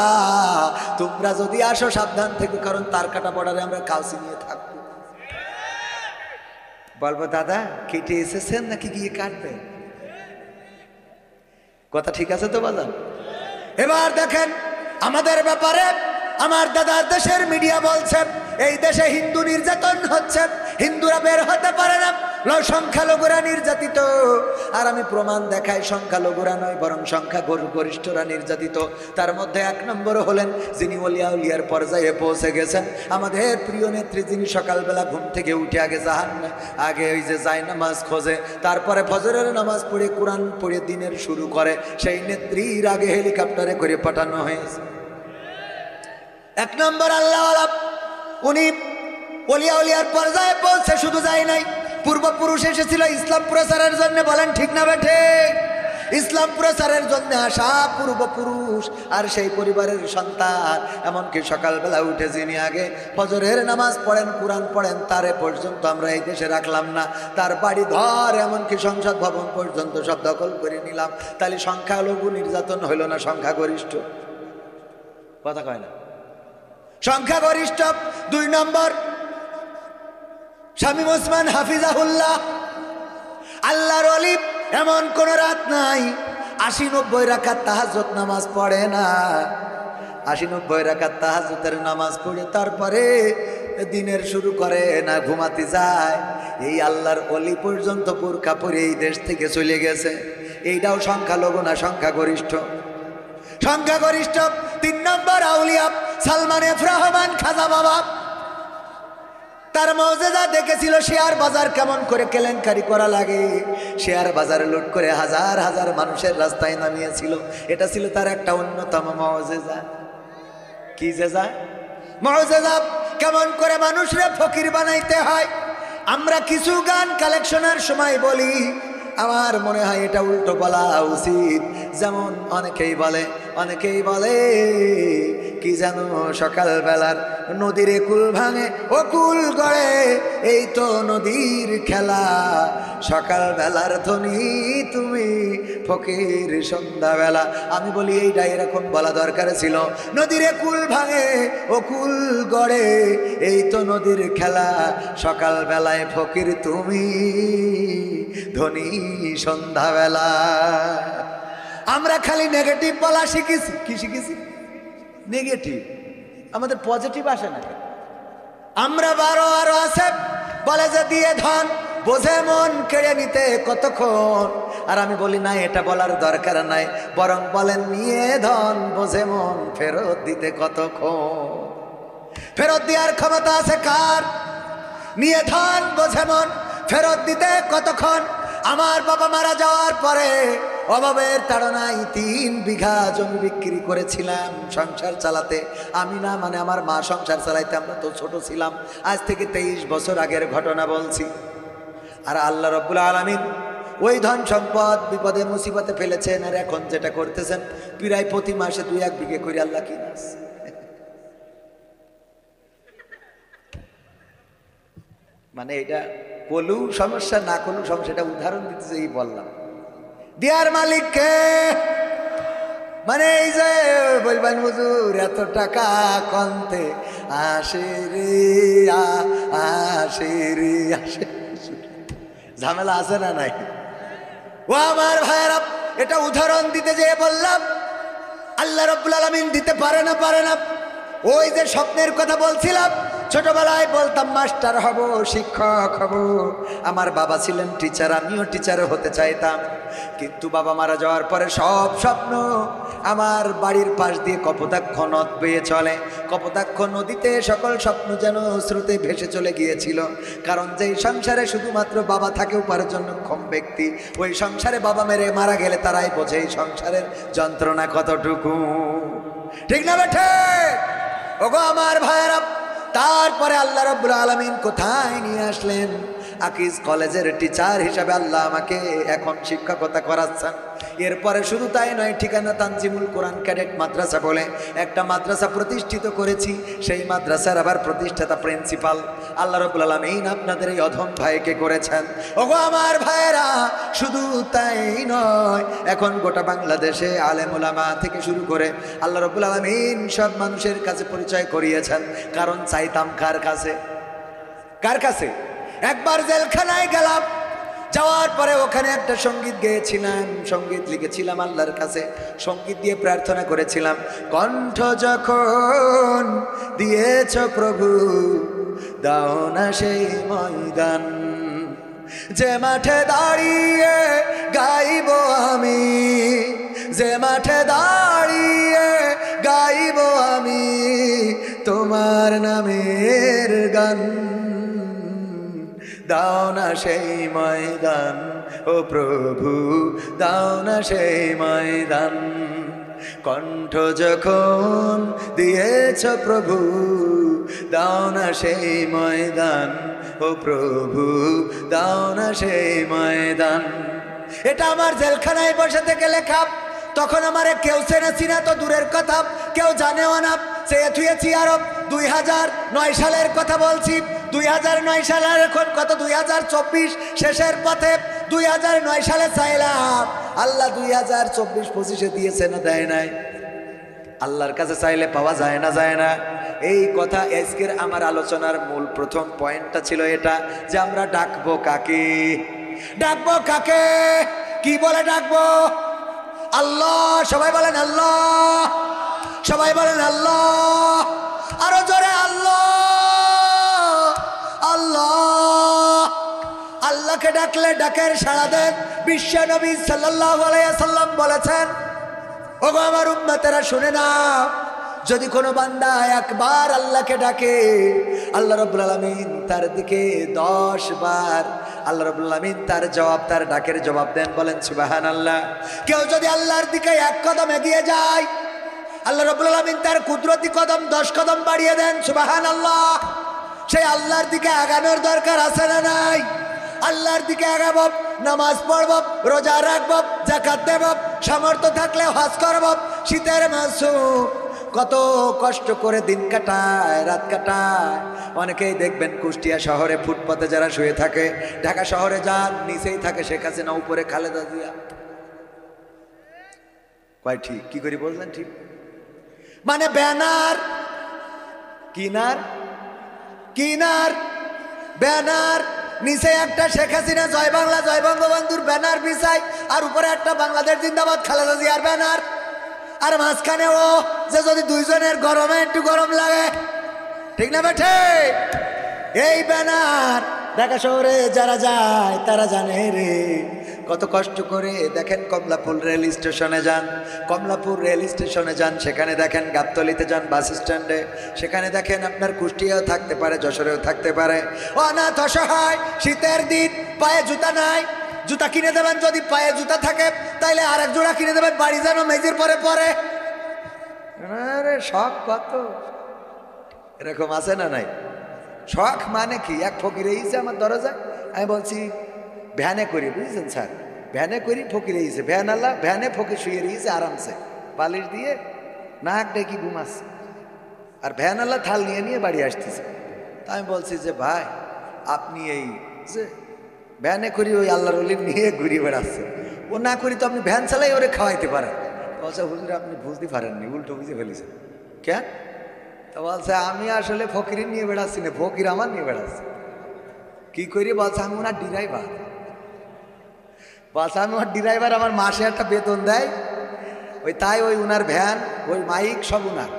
তোমরা যদি আসো সাবধান থেকে, কারণ তার কাটা বর্ডারে আমরা কাউসি নিয়ে থাকবো। বলবো দাদা কেটে এসেছেন নাকি গিয়ে কাটবেন? কথা ঠিক আছে তো বাজান? এবার দেখেন আমাদের ব্যাপারে আমার দাদার দেশের মিডিয়া বলছে এই দেশে হিন্দু নির্যাতন হচ্ছে, হিন্দুরা বের হতে পারে না, সংখ্যালঘুরা নির্যাতিত। আর আমি প্রমাণ দেখাই সংখ্যালঘুরা নয়, বরং সংখ্যা গরিষ্ঠরা নির্যাতিত। তার মধ্যে এক নম্বর হলেন যিনি ওলিয়া উলিয়ার পর্যায়ে পৌঁছে গেছেন, আমাদের প্রিয় নেত্রী, যিনি সকালবেলা ঘুম থেকে উঠে আগে ওই যে যায় নামাজ খোঁজে, তারপরে ফজরের নামাজ পড়ে কোরআন পড়ে দিনের শুরু করে, সেই নেত্রীর আগে হেলিকপ্টারে করে পাঠানো হয়েছে। এক নম্বর আল্লাহওয়ালা, উনি ওলিয়া উলিয়ার পর্যায়ে পৌঁছে শুধু যায় নাই, পূর্বপুরুষ এসেছিল ইসলাম প্রচারের জন্য। বলেন ঠিক না বেঠে? ইসলাম প্রচারের জন্য আসা পূর্বপুরুষ আর সেই পরিবারের সন্তান। এমনকি সকালবেলা উঠে যিনি আগে ফজরের নামাজ পড়েন, কোরআন পড়েন, তারে পর্যন্ত আমরা এই দেশে রাখলাম না। তার বাড়ি ঘর এমনকি সংসদ ভবন পর্যন্ত সব দখল করে নিলাম। তাহলে সংখ্যালঘু নির্যাতন হইল না সংখ্যাগরিষ্ঠ? কথা কয় না? সংখ্যাগরিষ্ঠ। দুই নম্বর শামীম ওসমান হাফিজাহুল্লাহ, আল্লাহর ওলি, এমন কোন রাত নাই ৮০-৯০ রাকাত তাহাজ্জুদ নামাজ পড়ে না। ৮০-৯০ রাকাত তাহাজ্জুদের নামাজ পড়ে তারপরে দিনের শুরু করে না, ঘুমাতে যায়। এই আল্লাহর ওলি পর্যন্ত বুরকা পরে এই দেশ থেকে চলে গেছে। এইটাও সংখ্যালঘু না সংখ্যাগরিষ্ঠ? সংখ্যাগরিষ্ঠ। ৩ নম্বর আউলিয়া সালমান এফ রহমান খাজা বাবা, তার মৌজেজা দেখেছিল শেয়ার বাজার কেমন করে কেলেঙ্কারি করা লাগে। শেয়ার বাজারে লুট করে হাজার হাজার মানুষের রাস্তায় নামিয়েছিল। এটা ছিল তার একটা অন্যতম মৌজেজা। কি জেজা? মৌজেজা, কেমন করে মানুষরে ফকির বানাইতে হয়। আমরা কিছু গান কালেকশনের সময় বলি, আমার মনে হয় এটা উল্টো বলা উচিত। যেমন অনেকেই বলে কি জানো, সকালবেলার নদীর কুল ভাঙে ও কুল গড়ে, এই তো নদীর খেলা, সকালবেলার ধনী তুমি ফকির সন্ধ্যাবেলা। আমি বলি এইটা এরকম বলা দরকার ছিল, নদীর কুল ভাঙে ও কুল গড়ে, এই তো নদীর খেলা, সকালবেলায় ফকির তুমি ধনী সন্ধ্যাবেলা। আমরা খালি নেগেটিভ বলা শিখেছি। কি শিখেছি? নেগেটিভ। আমাদের পজিটিভ আসে না। আমরা 12 আরো আছে বলে যে দিয়ে ধন বোঝে মন কেড়ে নিতে কতক্ষণ। আর আমি বলি না, এটা বলার দরকার নাই, বরং বলেন নিয়ে ধন বোঝে মন ফেরত দিতে কতক্ষণ। ফেরত দেওয়ার ক্ষমতা আছে কার? নিয়ে ধন বোঝে মন ফেরত দিতে কতক্ষণ। আমার বাবা মারা যাওয়ার পরে অভাবের তাড়নায় 3 বিঘা জমি বিক্রি করেছিলাম সংসার চালাতে। আমি না, মানে আমার মা সংসার চালাইতে, আমরা তো ছোট ছিলাম। আজ থেকে 23 বছর আগের ঘটনা বলছি। আর আল্লাহ রাব্বুল আলামিন ওই ধন সম্পদ বিপদে মুসিবতে ফেলেছেন। আর এখন যেটা করতেছেন, প্রায় প্রতি মাসে 2-1 বিঘে করে আল্লাহ কি নাস। মানে এটা বলু সমস্যা, না করলু সমস্যা, এটা উদাহরণ দিতেছে এই বললাম। দিয়ার মালিককে, মানে এই যে বলবেন হুজুর এত টাকা কন্তে আসে রে আসে রে আসে, ঝামেলা আছে না নাই? ও আমার ভাইয়েরা, এটা উদাহরণ দিতে যেয়ে বললাম আল্লাহ রাব্বুল আলামিন দিতে পারে না, পারে না। ওই যে স্বপ্নের কথা বলছিলাম, ছোটবেলায় বলতাম মাস্টার হব, শিক্ষক হব। আমার বাবা ছিলেন টিচার, আমিও টিচার হতে চাইতাম। কিন্তু বাবা মারা যাওয়ার পরে সব স্বপ্ন, আমার বাড়ির পাশ দিয়ে কপোতাক্ষ নদ বেয়ে চলে, কপোতাক্ষ নদীতে সকল স্বপ্ন যেন স্রোতে ভেসে চলে গিয়েছিল। কারণ যেই সংসারে শুধুমাত্র বাবা থাকে উপার্জনক্ষম ব্যক্তি, ওই সংসারে বাবা মেরে মারা গেলে তারাই বোঝে এই সংসারের যন্ত্রণা কতটুকু। ঠিক না বেঠে? ওগো আমার ভাইয়েরা, তারপরে আল্লাহ রাব্বুল আলামিন কোথায় নিয়ে আসলেন? আকিজ কলেজের টিচার হিসাবে আল্লাহ আমাকে এখন শিক্ষকতা করাচ্ছেন। এরপরে শুধু তাই নয়, ঠিকানা তানজিমুল কোরআন ক্যাডেট মাদ্রাসা বলে একটা মাদ্রাসা প্রতিষ্ঠিত করেছি। সেই মাদ্রাসার আবার প্রতিষ্ঠাতা প্রিন্সিপাল আল্লাহ রাব্বুল আলামিন আপনাদের এই অধম ভাইকে করেছেন। ওগো আমার ভাইয়েরা, শুধু তাই নয়, এখন গোটা বাংলাদেশে আলেম ওলামা থেকে শুরু করে আল্লাহ রাব্বুল আলামিন সব মানুষের কাছে পরিচয় করিয়েছেন। কারণ চাইতাম কার কাছে? কার কাছে? একবার জেলখানায় গেলাম, যাওয়ার পরে ওখানে একটা সঙ্গীত গেয়েছিলাম, সঙ্গীত লিখেছিলাম আল্লাহর কাছে, সঙ্গীত দিয়ে প্রার্থনা করেছিলাম, কণ্ঠ যখন দিয়েছ প্রভু দাও না সেই ময়দান, যে মাঠে দাঁড়িয়ে গাইব আমি, যে মাঠে দাঁড়িয়ে গাইব আমি তোমার নামের গান, দাও না সেই ময়দান ও প্রভু, দাও না সেই ময়দান। কণ্ঠ যখন দিয়েছ প্রভু দাও না সেই ময়দান ও প্রভু, দাও না সেই ময়দান। এটা আমার জেলখানায় বসে থেকে লেখা। তখন আমারে কেউ চেনেছি না তো দূরের কথা, কেউ জানেও না। চেয়ে থুয়েছি আরো 2009 সালের কথা বলছি। 2009 সালের এখন কত? 2024 শেষের পথে। 2009 সালে চাইলাম, আল্লাহ 2024-25-এ দিয়েছে না দেয় নাই? আল্লাহর কাছে চাইলে পাওয়া যায় না, যায় না? এই কথা আজকের আমার আলোচনার মূল প্রথম পয়েন্টটা ছিল এটা, যে আমরা ডাকবো কাকে? ডাকবো কাকে? কি বলে ডাকবো? আল্লাহ। সবাই বলেন আল্লাহ, সবাই বলেন আল্লাহ, আরো জোরে আল্লাহ, আল্লাহ। আল্লাহকে ডাকলে ডাকের সাড়া দেন। বিশ্ব নবী সাল্লাল্লাহু আলাইহি ওয়াসাল্লাম বলেছেন, ওগো আমার উম্মতেরা শুনে নাও, যদি কোনো বান্দা একবার আল্লাহকে ডাকে, আল্লাহ রাব্বুল আলামিন তার দিকে 10 বার আল্লাহ রাব্বুল আলামিন তার জবাব, তার ডাকের জবাব দেন। বলেন সুবহানাল্লাহ। কেউ যদি আল্লাহর দিকে 1 কদম এগিয়ে যায়, আল্লাহ রাব্বুল আলামিন তার কুদরতি কদম 10 কদম বাড়িয়ে দেন। সুবহানাল্লাহ। সেই আল্লাহর দিকে আগানোর দরকার আছে না নাই? আল্লাহর দিকে আগাবো, নামাজ পড়ব, রোজা রাখব, যাকাত দেব, সামর্থ্য থাকলে হজ করব। শীতের মাসুম কত কষ্ট করে দিন কাটায়, রাত কাটায়। অনেকেই দেখবেন কুষ্টিয়া শহরে ফুটপাতে যারা শুয়ে থাকে, ঢাকা শহরে যার নিচেই থাকে শেখ হাসিনা, উপরে খালেদা জিয়া। কয় ঠিক? কি করি বললেন? ঠিক মানে ব্যানার, কিনার, কিনার, ব্যানার, নিচে একটা শেখ হাসিনা জয় বাংলা জয় বঙ্গবন্ধুর ব্যানার বিছায়, আর উপরে একটা বাংলাদেশ জিন্দাবাদ খালেদা জিয়ার ব্যানার। আর মাঝখানে ও যে যদি দুইজনের গরমে একটু গরম লাগে, ঠিক না বেঠে? এই ব্যানার ঢাকা শহরে যারা যায় তারা জানে রে কত কষ্ট করে। দেখেন কমলাপুর রেল স্টেশনে যান, কমলাপুর রেল স্টেশনে যান, সেখানে দেখেন গাবতলিতে যান বাস স্ট্যান্ডে, সেখানে দেখেন আপনার কুষ্টিয়াও থাকতে পারে, যশোরেও থাকতে পারে। অনাথ অসহায় শীতের দিন, পায়ে জুতা নাই, জুতা কিনে দেবেন। যদি পায়ে জুতা থাকে তাইলে আরেক জোড়া কিনে দেবেন, বাড়ি যেন মেজির পরে পরে। আরে শখ কত এরকম আছে না নাই? শখ মানে কি? এক ফকির এইছে আমার দরজা, আমি বলছি ভ্যানে করি, বুঝছেন স্যার, ভ্যানে করি, ফকির এইছে ভ্যান আল্লাহ, ভ্যানে ফকির শুয়ে রয়েছে আরামসে বালিশ দিয়ে, নাক ডেকে ঘুমাচ্ছে, আর ভ্যান আল্লাহ থাল নিয়ে নিয়ে বাড়ি আসতেছে। তা আমি বলছি যে ভাই আপনি এই যে ভ্যানে করি ওই আল্লাহর ওলি নিয়ে ঘুরিয়ে বেড়াচ্ছে, ও না করি তো আপনি ভ্যান চালাই ওরে খাওয়াইতে পারেন। বলছে হুজুর আপনি বুঝতে পারেননি, উল্টো বুঝে ফেলেছেন। কেন? তা বলছে আমি আসলে ফকির নিয়ে বেড়াচ্ছি না, ফকির আমার নিয়ে বেড়াচ্ছে। কি করি? বলছে আমি ওনার ড্রাইভার। বলছে আমি ওর ড্রাইভার, আমার মাসে একটা বেতন দেয়, ওই তাই ওই উনার ভ্যান, ওই মাইক সব উনার,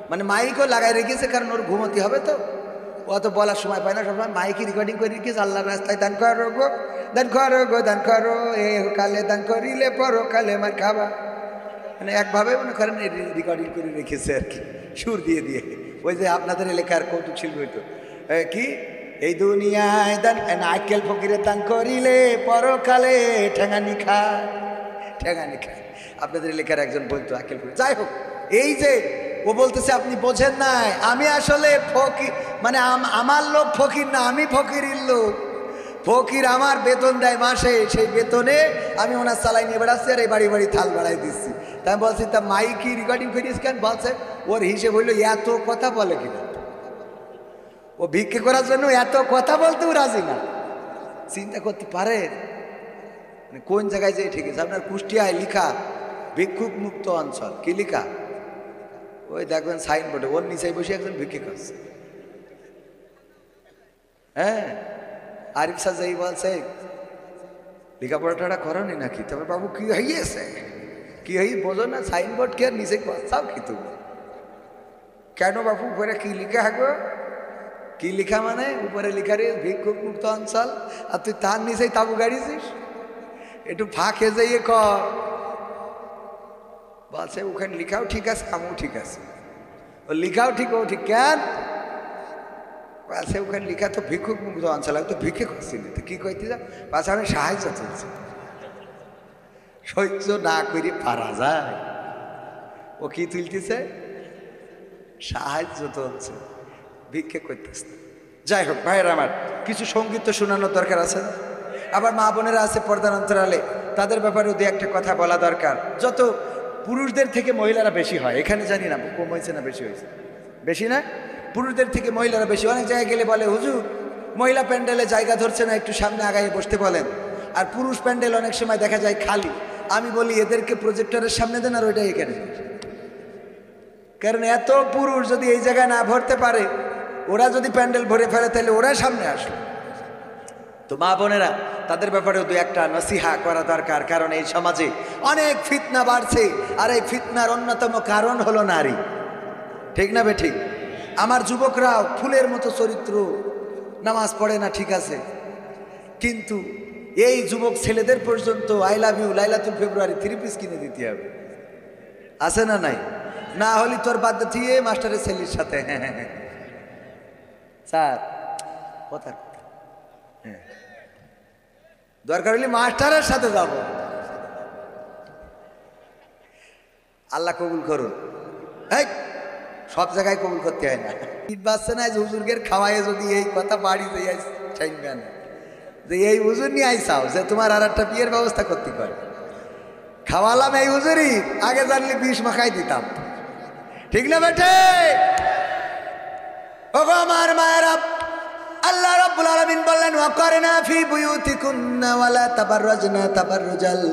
মানে মাইকও লাগাই রেখেছে, কারণ ওর ঘুমতি হবে তো, ও অত বলার সময় পায় না, সবসময় মাইকই রেকর্ডিং করে রেখেছে। আল্লাহর রাস্তায় দান করো গো, দান করো গো, দান করো, এ কালে দান করিলে পরো কালে আমার খাবা, মানে একভাবে মনে করেন রেকর্ডিং করে রেখেছে আর কি, সুর দিয়ে দিয়ে। ওই যে আপনাদের এলাকার কৌতুক শিল্পী হইতো কি, এই দুনিয়ায় দান আইকেল ফকিরে দান করিলে পরকালে ঠেঙানি খায়, ঠেঙানি খায়। আপনাদের এলাকার একজন বলতো আইকেল ফকির। যাই হোক, এই যে ও বলতেছে আপনি বোঝেন নাই, আমি আসলে ফকির, মানে আমার লোক ফকির না, আমি ফকিরের লোক। ফকির আমার বেতন দেয় মাসে, সেই বেতনে আমি ওনার চালাই নিয়ে বেড়াচ্ছি আর এই বাড়ি বাড়ি থাল বাড়াই দিচ্ছি। তাই আমি বলছি তা মাইকি রেকর্ডিং করিস কেন? বলছে ওর হিসেব হইলো এত কথা বলে কিনা, ও ভিক্ষে করার জন্য এত কথা বলতেও রাজি না। চিন্তা করতে পারে মানে কোন জায়গায় যে ঠিক আছে। আপনার কুষ্টিয়ায় লিখা ভিক্ষুক মুক্ত অঞ্চল, কি লিখা? ওই দেখবেন সাইনবোর্ডে, ওর নিচে বসে একজন ভিক্ষে করছে। হ্যাঁ, আরিফ সাহ যাই বলছে লেখাপড়াটা করনি নাকি? তবে বাবু কি হইয়েছে, কি হই বোঝো না? সাইনবোর্ড কে নিচে চাও কি তুমি? কেন বাবু উপরে কি লিখা গো? কি লিখা মানে? উপরে লিখা রে ভিক্ষুক মুক্ত অঞ্চল, আর তুই তার নিচেই তাবু গাড়িছিস। একটু ফাঁকে যাইয়ে কর। বলছে ওখানে লিখাও ঠিক আছে, আমিও ঠিক আছে। ও লিখাও ঠিক, ও ঠিক। কেন? বলছে ওখানে লিখা তো ভিক্ষুক মুক্ত অঞ্চল, আমি তো ভিক্ষে করছিলি, তো কি কইতে যা? বলছে আমি সাহায্য চলছি। সহ্য না করে পারা যায়? ও কি তুলতেছে? সাহায্য চলছে, ভিক্ষে করতেছে। যাই হোক ভাইয়ের আমার, কিছু সঙ্গীত তো শোনানোর দরকার আছে। আবার মা বোনেরা আছে পর্দার অন্তরালে, তাদের ব্যাপারেও দু একটা কথা বলা দরকার। যত পুরুষদের থেকে মহিলারা বেশি হয় এখানে, জানি না কম হয়েছে না বেশি হয়েছে? বেশি না? পুরুষদের থেকে মহিলারা বেশি। অনেক জায়গায় গেলে বলে হুজুর মহিলা প্যান্ডেলে জায়গা ধরছে না, একটু সামনে আগায় বসতে বলেন। আর পুরুষ প্যান্ডেল অনেক সময় দেখা যায় খালি। আমি বলি এদেরকে প্রজেক্টরের সামনে দেন আর ওইটাই এখানে, কারণ এত পুরুষ যদি এই জায়গায় না ভরতে পারে, ওরা যদি প্যান্ডেল ভরে ফেলে তাহলে ওরা সামনে আসবে। তো মা বোনেরা, তাদের ব্যাপারেও দু একটা নসিহা করা দরকার, কারণ এই সমাজে অনেক ফিতনা বাড়ছে, আর এই ফিতনার অন্যতম কারণ হলো নারী। ঠিক না বেঠিক? আমার যুবকরাও ফুলের মতো চরিত্র, নামাজ পড়ে না ঠিক আছে, কিন্তু এই যুবক ছেলেদের পর্যন্ত আই লাভ ইউ লাইলাতুল ফেব্রুয়ারি 3 পিস কিনে দিতে হবে, আছে না নাই? না হলে তোর বাদ দিয়ে মাস্টারের ছেলের সাথে। হ্যাঁ স্যার কথা, হ্যাঁ দরকার হলে মাস্টারের সাথে যাব। আল্লাহ কবুল করুন। এই সব জায়গায় কবুল করতে হয় না। ঈদ বাসছে না যে হুজুরগের খাওয়ায় যদি এই কথা বাড়ি চাইবে না যে এই হুজুর নিয়ে আইসাও যে তোমার আর একটা বিয়ের ব্যবস্থা করতে পারে। খাওয়ালাম এই হুজুরই, আগে জানলে 20 মাখাই দিতাম। ঠিক না বেটে? ওগো আমার মায়েরা, আল্লাহ রাব্বুল আলামিন বললেন ওয়াকারনা ফি বুয়ুতিকুন্না ওয়ালা তাবাররাজনা তাবাররুজাল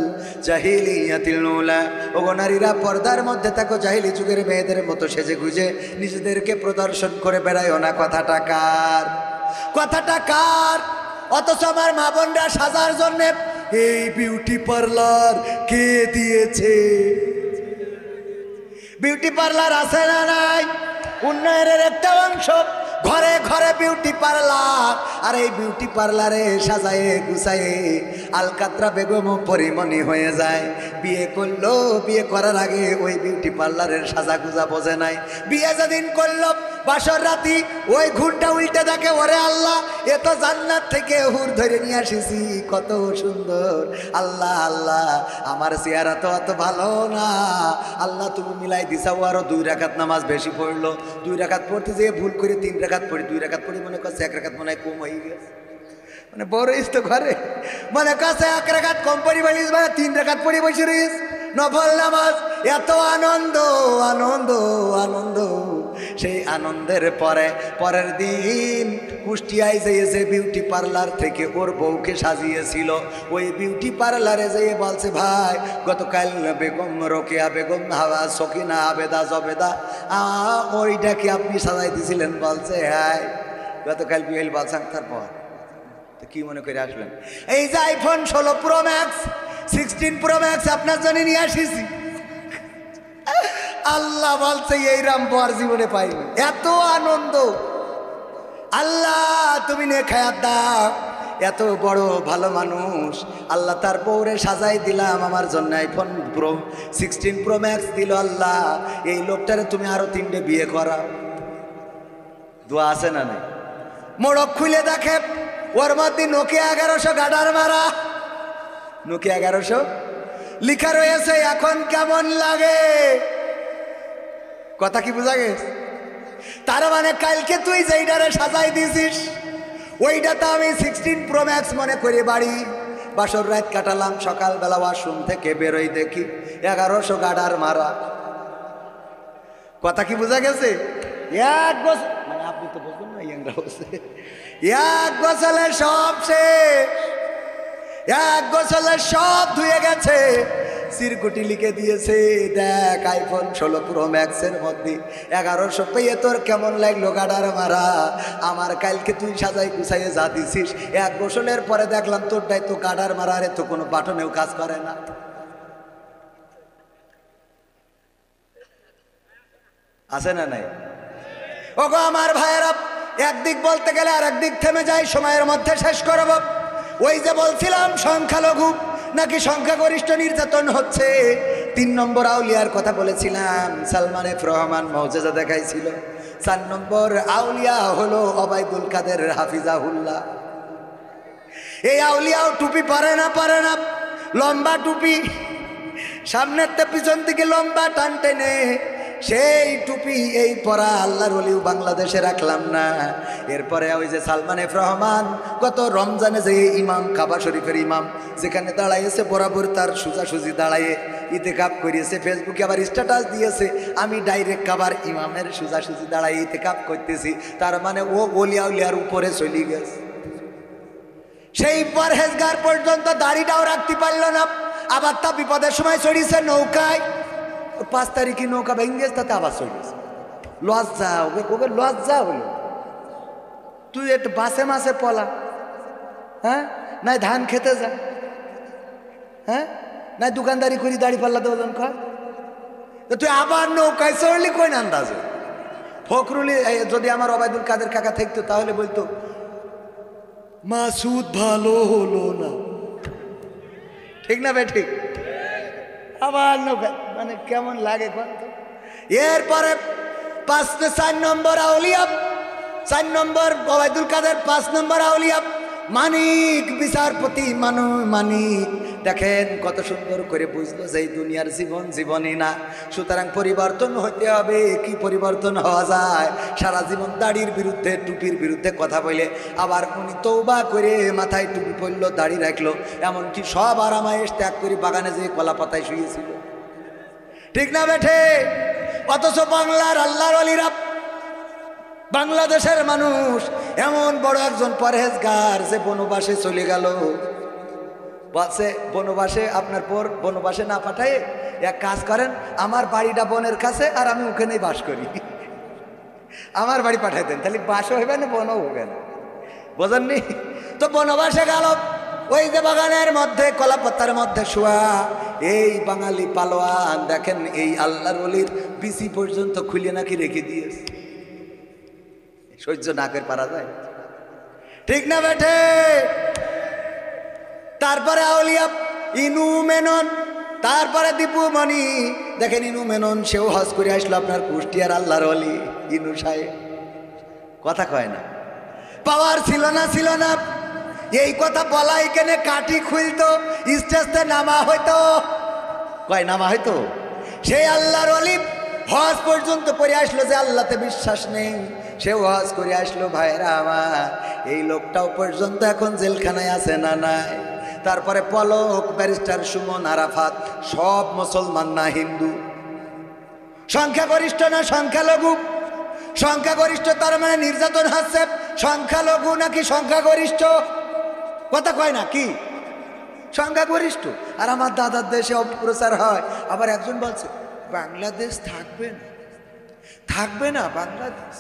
জাহিলিয়াতিল উলা। ওগো নারীরা, পর্দার মধ্যে থাকো, জাহিলি যুগের মেয়েদের মতো সেজে গুজে নিজেদেরকে প্রদর্শন করে বেড়ায়ও না। কথাটা কার? কথাটা কার? অথচ আমার মা বোনরা সাজার জন্য এই বিউটি পার্লার কে দিয়েছে? বিউটি পার্লার আছে না নাই? উন্নয়নের একটা অংশ। ঘরে ঘরে বিউটি পার্লার, আর এই বিউটি পার্লারে সাজায়ে গুছায়ে আলকাতরা বেগম পরিমণি হয়ে যায়। বিয়ে করলো, বিয়ে করার আগে ওই বিউটি পার্লারের সাজা গুজা বোঝে নাই। বিয়ে যেদিন করলো বাসর রাতি ওই ঘুরটা উল্টে দেখে, ওরে আল্লাহ, এ তো জান্নাত থেকে হুর ধরে নিয়ে আসিছি, কত সুন্দর। আল্লাহ আল্লাহ, আমার চেহারা তো অত ভালো না, আল্লাহ তুমি মিলাই দিছাও। আরো 2 রাকাত নামাজ বেশি পড়লো, 2 রাকাত পড়তে যেয়ে ভুল করে 3 রাকাত পড়ি, 2 রাকাত পড়ি মনে করছে 1 রাকাত মনে হয় কম হয়ে গেছে। মানে বড় তো ঘরে মনে কাছে 1 রাকাত কম পড়ি বলিস, মানে 3 রাকাত পড়ি বসে রইস নফল নামাজ। এত আনন্দ আনন্দ আনন্দ। সেই আনন্দের পরে পরের দিন কুষ্টিয়ায় যেয়েছে বিউটি পার্লার থেকে ওর বউকে সাজিয়েছিল। ওই বিউটি পার্লারে যেয়ে বলছে, ভাই গতকাল বেগম রোকেয়া বেগম, হাওয়া সকিনা, আবেদা জবেদা, ওইটা কি আপনি সাজাই দিয়েছিলেন? বলছে হ্যাঁ। গতকাল বিয়েল বলছেন, তারপর তো কি মনে করে আসলেন? এই যে iPhone 16 pro max, 16 pro max আপনার জন্য নিয়ে আসিছি। আল্লাহ বলছে এইরাম বর জীবনে পাইনি, এত আনন্দ। আল্লাহ তুমি নে খায়াত দাও, এত বড় ভালো মানুষ আল্লাহ তার বউরে সাজাই দিলাম আমার জন্য, আইফোন প্রো 16 প্রো ম্যাক্স দিল আল্লাহ। এই লোকটারে তুমি আরো 3টে বিয়ে করাও। দোয়া আছে না নাই? মোড়ক খুলে দেখে ওর মধ্যে নোকিয়া 1100 গাডার মারা, নোকিয়া 1100 লিখা রয়েছে, এখন কেমন লাগে? কথা কি বোঝা গেছে? তার মানে কালকে তুই যেইটারে সাজাই দিছিস ওইটা তো আমি 16 প্রো ম্যাক্স মনে করি বাড়ি বাসর রাত কাটালাম। সকালবেলা ওয়াশরুম থেকে বেরোই দেখি 1100 গাডার মারা। কথা কি বোঝা গেছে? এক গোসল, মানে আপনি তো বুঝবেন না, ইয়াংরা বলছে এক গোসলে সব শেষ, এক গোসলে সব ধুয়ে গেছে। সিরকুটি লিখে দিয়েছে, দেখ আইফোন 16 প্রো ম্যাক্সের মধ্যে 1100 পেয়ে তোর কেমন লাগলো গাডার মারা? আমার কালকে তুই সাজাই গুছাইয়ে যা দিছিস, এক গোসলের পরে দেখলাম তোরটাই তো গাডার মারা, রে তো কোনো বাটনেও কাজ করে না। আছে না নাই? ওগো আমার ভাইয়েরা, একদিক বলতে গেলে আর একদিক থেমে যায়, সময়ের মধ্যে শেষ করব। ওই যে বলছিলাম সংখ্যালঘু নাকি সংখ্যাগরিষ্ঠ নির্যাতন হচ্ছে, 3 নম্বর আউলিয়ার কথা বলেছিলাম, সালমান এফ রহমান মৌজেজা দেখাইছিল। 4 নম্বর আউলিয়া হলো ওবায়দুল কাদের হাফিজাহুল্লাহ। এই আউলিয়াও টুপি পারে না, লম্বা টুপি, সামনের তে পিছন দিকে লম্বা টান টেনে, সেই টুপি এই পরা আল্লাহর ওলিও বাংলাদেশে রাখলাম না। এরপরে ওই যে সালমান এফ রহমান গত রমজানে যে ইমাম, কাবা শরীফের ইমাম, যেখানে দাঁড়াইছে বরাবর তার সোজাসুজি দাঁড়াইয়ে ইতেকাপ করিয়েছে, ফেসবুকে আবার স্ট্যাটাস দিয়েছে, আমি ডাইরেক্ট কাবার ইমামের সোজাসুজি দাঁড়াই ইতেকাপ করতেছি। তার মানে ও ওলিয়া উলিয়ার উপরে চলে গেছে। সেই পরহেজগার পর্যন্ত দাড়িটাও রাখতে পারল না, আবার তা বিপদের সময় চড়িয়েছে নৌকায়। 5 তারিখে নৌকা ভেঙে তাতে আবার চড়িয়েছে। লজ্জা, ওকে লজ্জা হলো। তুই একটু বাসে মাসে পলা, হ্যাঁ, নাই ধান খেতে যা, হ্যাঁ, নাই দোকানদারি করি দাড়ি পাল্লাতে ওজন খা, তুই আবার নৌকায় চড়লি কোন আন্দাজে? ফখরুলি যদি আমার ওবায়দুল কাদের কাকা থাকতো তাহলে বলতো মাসুদ ভালো হলো না, ঠিক না বে? ঠিক। আবার নৌকা, মানে কেমন লাগে? এরপরে 4 নম্বর আউলিয়া, 4 নম্বর ওবায়দুল কাদের, 5 নম্বর আউলিয়া মানিক, বিচারপতি মানিক। দেখেন কত সুন্দর করে বুঝলো যে এই দুনিয়ার জীবন জীবনই না, সুতরাং পরিবর্তন হতে হবে। কি পরিবর্তন হওয়া যায়? সারা জীবন দাড়ির বিরুদ্ধে, টুপির বিরুদ্ধে কথা বলে, আবার উনি তওবা করে মাথায় টুপি পরলো, দাড়ি রাখলো, এমনকি সব আরামায়েশ ত্যাগ করে বাগানে যেয়ে কলা পাতায় শুয়েছিল, ঠিক না বেঠে? অথচ বাংলার আল্লাহর ওলিরা, বাংলাদেশের মানুষ এমন বড় একজন পরহেজগার যে বনবাসে চলে গেল। বলছে বনবাসে, আপনার পর বনবাসে না পাঠায় এক কাজ করেন, আমার বাড়িটা বনের কাছে আর আমি ওখানেই বাস করি, আমার বাড়ি পাঠাই দেন, তাহলে বাসও হবে না বনও হবে না। বোঝেননি তো? বনবাসে গেল, ওই যে বাগানের মধ্যে কলা পাতার মধ্যে শোয়া এই বাঙালি পালোয়ান, দেখেন এই আল্লাহর ওলির বিসি পর্যন্ত খুলে নাকি রেখে দিয়েছে। সহ্য না করে পারা যায়? ঠিক না বেঠে? তারপরে আউলিয়া ইনু মেনন, তারপরে দীপু মণি। দেখেন ইনু মেনন, সেও হজ করে আসলো আপনার কুষ্টিয়ার আল্লাহর ওলি ইনু সাহেব। কথা কয় না, পাওয়ার ছিল না। এই কথা বলা এখানে কাঠি খুলতো, স্টেজতে নামা হইতো, কয় নামা হইতো। সেই আল্লাহর ওলি হজ পর্যন্ত করে আসলো, যে আল্লাহতে বিশ্বাস নেই সেও হজ করে আসলো। ভাইরা আমার, এই লোকটাও পর্যন্ত এখন জেলখানায় আছে না নাই? তারপরে পলক, ব্যারিস্টার সুমন, আরাফাত, সব মুসলমান না হিন্দু? সংখ্যাগরিষ্ঠ না সংখ্যালঘু? সংখ্যাগরিষ্ঠ তার মানে নির্যাতন হচ্ছে, সংখ্যালঘু নাকি সংখ্যাগরিষ্ঠ? কথা কয় না কি? সংখ্যাগরিষ্ঠ। আর আমার দাদার দেশে অপপ্রচার হয়, আবার একজন বলছে বাংলাদেশ থাকবে না বাংলাদেশ।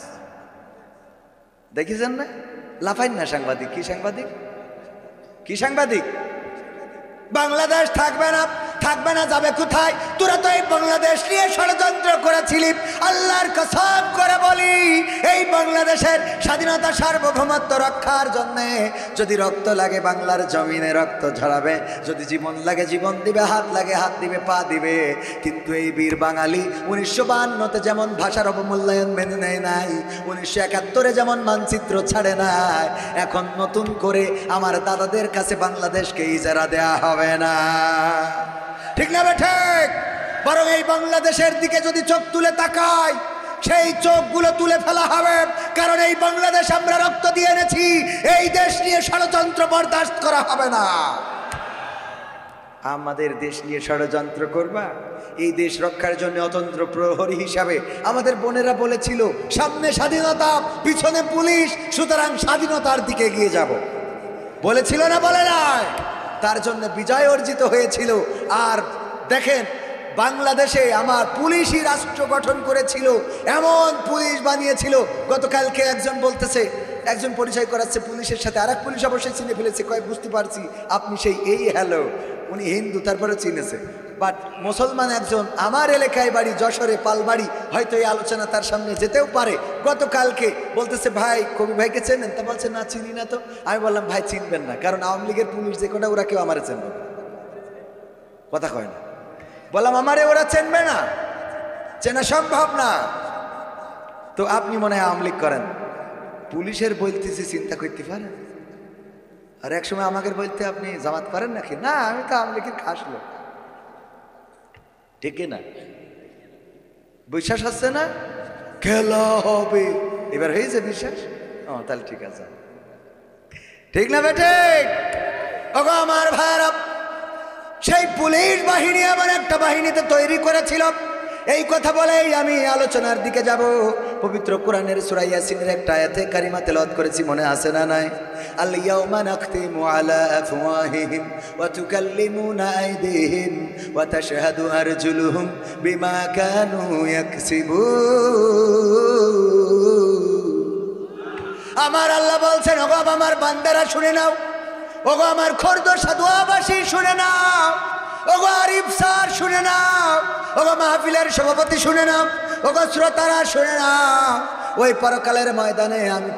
দেখেছেন না? লাফাইন না সাংবাদিক। কি সাংবাদিক? বাংলাদেশ থাকবে না যাবে কোথায়? তোরা তো এই বাংলাদেশ নিয়ে ষড়যন্ত্র করেছিলি। আল্লাহর কসম করে বলি, এই বাংলাদেশের স্বাধীনতা সার্বভৌমত্ব রক্ষার জন্য যদি রক্ত লাগে বাংলার জমিনে রক্ত ঝরাবে, যদি জীবন লাগে জীবন দিবে, হাত লাগে হাত দিবে, পা দিবে। কিন্তু এই বীর বাঙালি 1952-তে যেমন ভাষার অবমূল্যায়ন মেনে নেয় নাই, 1971-এ যেমন মানচিত্র ছাড়ে নাই, এখন নতুন করে আমার দাদাদের কাছে বাংলাদেশকে ইজারা দেয়া হবে না। ঠিক না ঠিক? বরং এই বাংলাদেশের দিকে যদি চোখ তুলে তাকায়, সেই চোখগুলো তুলে ফেলা হবে। কারণ এই বাংলাদেশ আমরা রক্ত দিয়ে এনেছি, এই দেশ নিয়ে ষড়যন্ত্র বরদাস্ত করা হবে না। আমাদের দেশ নিয়ে ষড়যন্ত্র করবা? এই দেশ রক্ষার জন্য অতন্ত্র প্রহরী হিসাবে আমাদের বোনেরা বলেছিল, সামনে স্বাধীনতা, পিছনে পুলিশ, সুতরাং স্বাধীনতার দিকে এগিয়ে যাব। বলেছিল না? বলে নাই? তার জন্য বিজয় অর্জিত হয়েছিল। আর দেখেন, বাংলাদেশে আমার পুলিশই রাষ্ট্র গঠন করেছিল, এমন পুলিশ বানিয়েছিল। গতকালকে একজন বলতেছে, একজন পরিচয় করাচ্ছে পুলিশের সাথে, আর এক পুলিশ অবশ্যই চিনে ফেলেছে, কয় বুঝতে পারছি আপনি সেই এই হ্যালো। উনি হিন্দু, তারপরে চিনেছে। বাট মুসলমান একজন, আমার এলাকায় বাড়ি যশোরে পালবাড়ি, হয়তো এই আলোচনা তার সামনে যেতেও পারে। গতকালকে বলতেছে, ভাই কবি ভাইকে চেনেন? তা বলছে না, চিনি না তো। আমি বললাম, ভাই চিনবেন না, কারণ আওয়ামী লীগের পুলিশ যে কোটা, ওরা কেউ আমারে চেনবে না। কথা কয় না? বললাম, আমারে ওরা চেনবে না, চেনা সম্ভব না। তো আপনি মনে হয় আওয়ামী লীগ করেন, পুলিশের বলতেছি চিন্তা করতে পারেন। আর এক সময় আমাকে বলতে আপনি জামাত করেন নাকি? না, আমি তো আওয়ামী লীগের খাস লোক। ঠিক না? বিশ্বাস হচ্ছে না? খেলা হবে এবার, হয়েছে বিশ্বাস? ও তাহলে ঠিক আছে। ঠিক না বেটে? ওগো আমার ভাইরা, সেই পুলিশ বাহিনী এমন একটা বাহিনীতে তৈরি করেছিল। এই কথা বলেই আমি আলোচনার দিকে যাব। পবিত্র কোরআনের সূরা ইয়াসিনের একটা আয়াতে কারিমা তেলাওয়াত করেছি, মনে আছে না নাই? আল ইয়াউমা নাখতিমু আলা আফওয়াহিহিম ওয়া তুকাল্লিমুনা আইদিহিম ওয়া তাশহাদু আরজুলুহুম বিমা কানু ইয়াকসিবুন। আমার আল্লাহ বলছেন, ওগো আমার বান্দারা শুনে নাও, ওগো আমার খোরদোসা দোয়াবাসী শুনে নাও, ওগো আরিফ স্যার শুনে নাও, ওগো মাহফিলের সভাপতি শুনে নাও, ওগো শ্রোতারা শুনে নাও। ওই পরকালের ময়দানে আমি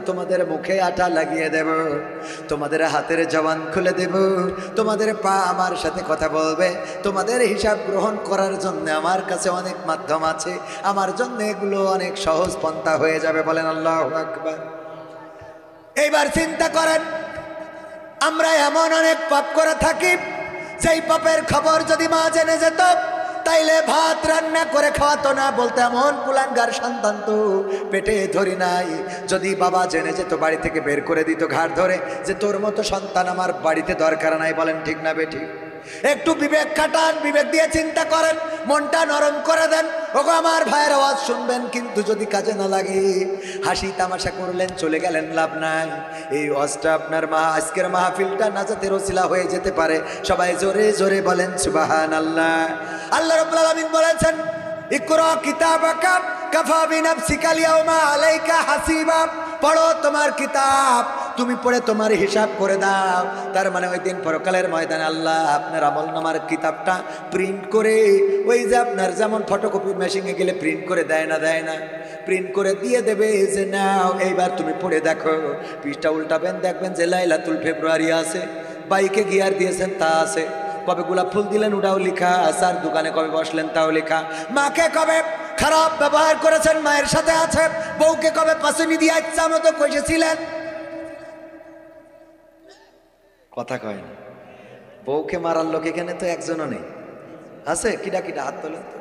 তোমাদের মুখে আটা লাগিয়ে দেব, তোমাদের হাতের জবান খুলে দেব, তোমাদের পা আমার সাথে কথা বলবে। তোমাদের হিসাব গ্রহণ করার জন্য আমার কাছে অনেক মাধ্যম আছে, আমার জন্য এগুলো অনেক সহজ পন্থা হয়ে যাবে। বলেন আল্লাহু আকবার। এইবার চিন্তা করেন, আমরা এমন অনেক পাপ করে থাকি, যেই পাপের খবর যদি মা জেনে যেত, তাইলে ভাত রান্না করে খাওয়াতো না। বলতে এমন কুলাঙ্গার সন্তান তো পেটে ধরি নাই। যদি বাবা জেনে যেত, বাড়ি থেকে বের করে দিত ঘাড় ধরে, যে তোর মতো সন্তান আমার বাড়িতে দরকার নাই। বলেন ঠিক না বেঠিক? একটু বিবেক খাটান, বিবেক দিয়ে চিন্তা করেন, মনটা নরম করে দেন। ওগো আমার ভাইয়ের আওয়াজ শুনবেন, কিন্তু যদি কাজে না লাগে, হাসি তামাশা করলেন, চলে গেলেন, লাভ নাই। এই ওয়াজটা আপনার আজকের মাহফিলটা নাজাতের ওসিলা হয়ে যেতে পারে। সবাই জোরে জোরে বলেন সুবহানাল্লাহ। আল্লাহ রাব্বুল আলামিন বলেছেন, ইকরা কিতাবাকা কাফা বিনাফসিকা আল-ইয়াওমা আলাইকা হাসিবা। পড়ো তোমার কিতাব, তুমি পড়ে তোমার হিসাব করে দাও। তার মানে ওই দিন পরকালের ময়দানে আল্লাহ আপনার আমলনামার কিতাবটা প্রিন্ট করে, ওই যে আপনার যেমন ফটোকপি মেশিনে গেলে প্রিন্ট করে দেয় না, প্রিন্ট করে দিয়ে দেবে যে নাও এইবার তুমি পড়ে দেখো। পৃষ্ঠা উল্টাবেন, দেখবেন যে লাইলাতুল ফেব্রুয়ারি আছে, বাইকে গিয়ার দিয়েছেন তা আছে, কবে গোলাপ ফুল দিলেন ওটাও লেখা, আসার দোকানে কবে বসলেন তাও লেখা, মাকে কবে খারাপ ব্যবহার করেছেন মায়ের সাথে আছে, বউকে কবে পাশে দিয়ে ইচ্ছা মতো কষেছিলেন। কথা কয় না। বউকে মারার লোক এখানে তো একজনও নেই, আছে? কিটা কিটা হাত তোলেন তো।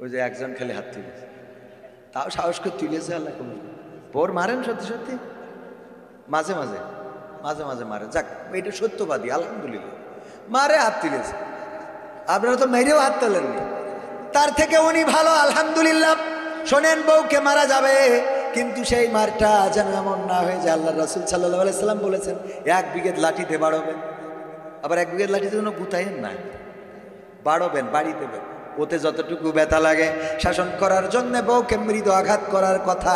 ওই যে একজন খালি হাত তুলেছে, তাও সাহস করে তুলেছে। আল্লাহ কবুল। বউর মারেন সত্যি সত্যি? মাঝে মাঝে মাঝে মাঝে মারে, যাক এটা সত্যবাদী, আলহামদুলিল্লাহ মারে, হাত তুলেছে। আপনারা তো মেরেও হাত তোলেননি, তার থেকে উনি ভালো, আলহামদুলিল্লাহ। শোনেন, বউকে মারা যাবে, কিন্তু সেই মারটা যেন এমন না হয়ে যায়। আল্লাহ রাসূল সাল্লাল্লাহু আলাইহি সাল্লাম বলেছেন 1 বিঘত লাঠিতে বাড়বেন, আবার 1 বিঘত লাঠিতে কোনো গুতাইয়েন না, বাড়বেন, বাড়ি দেবেন। ওতে যতটুকু ব্যথা লাগে শাসন করার জন্য বউকে মৃদু আঘাত করার কথা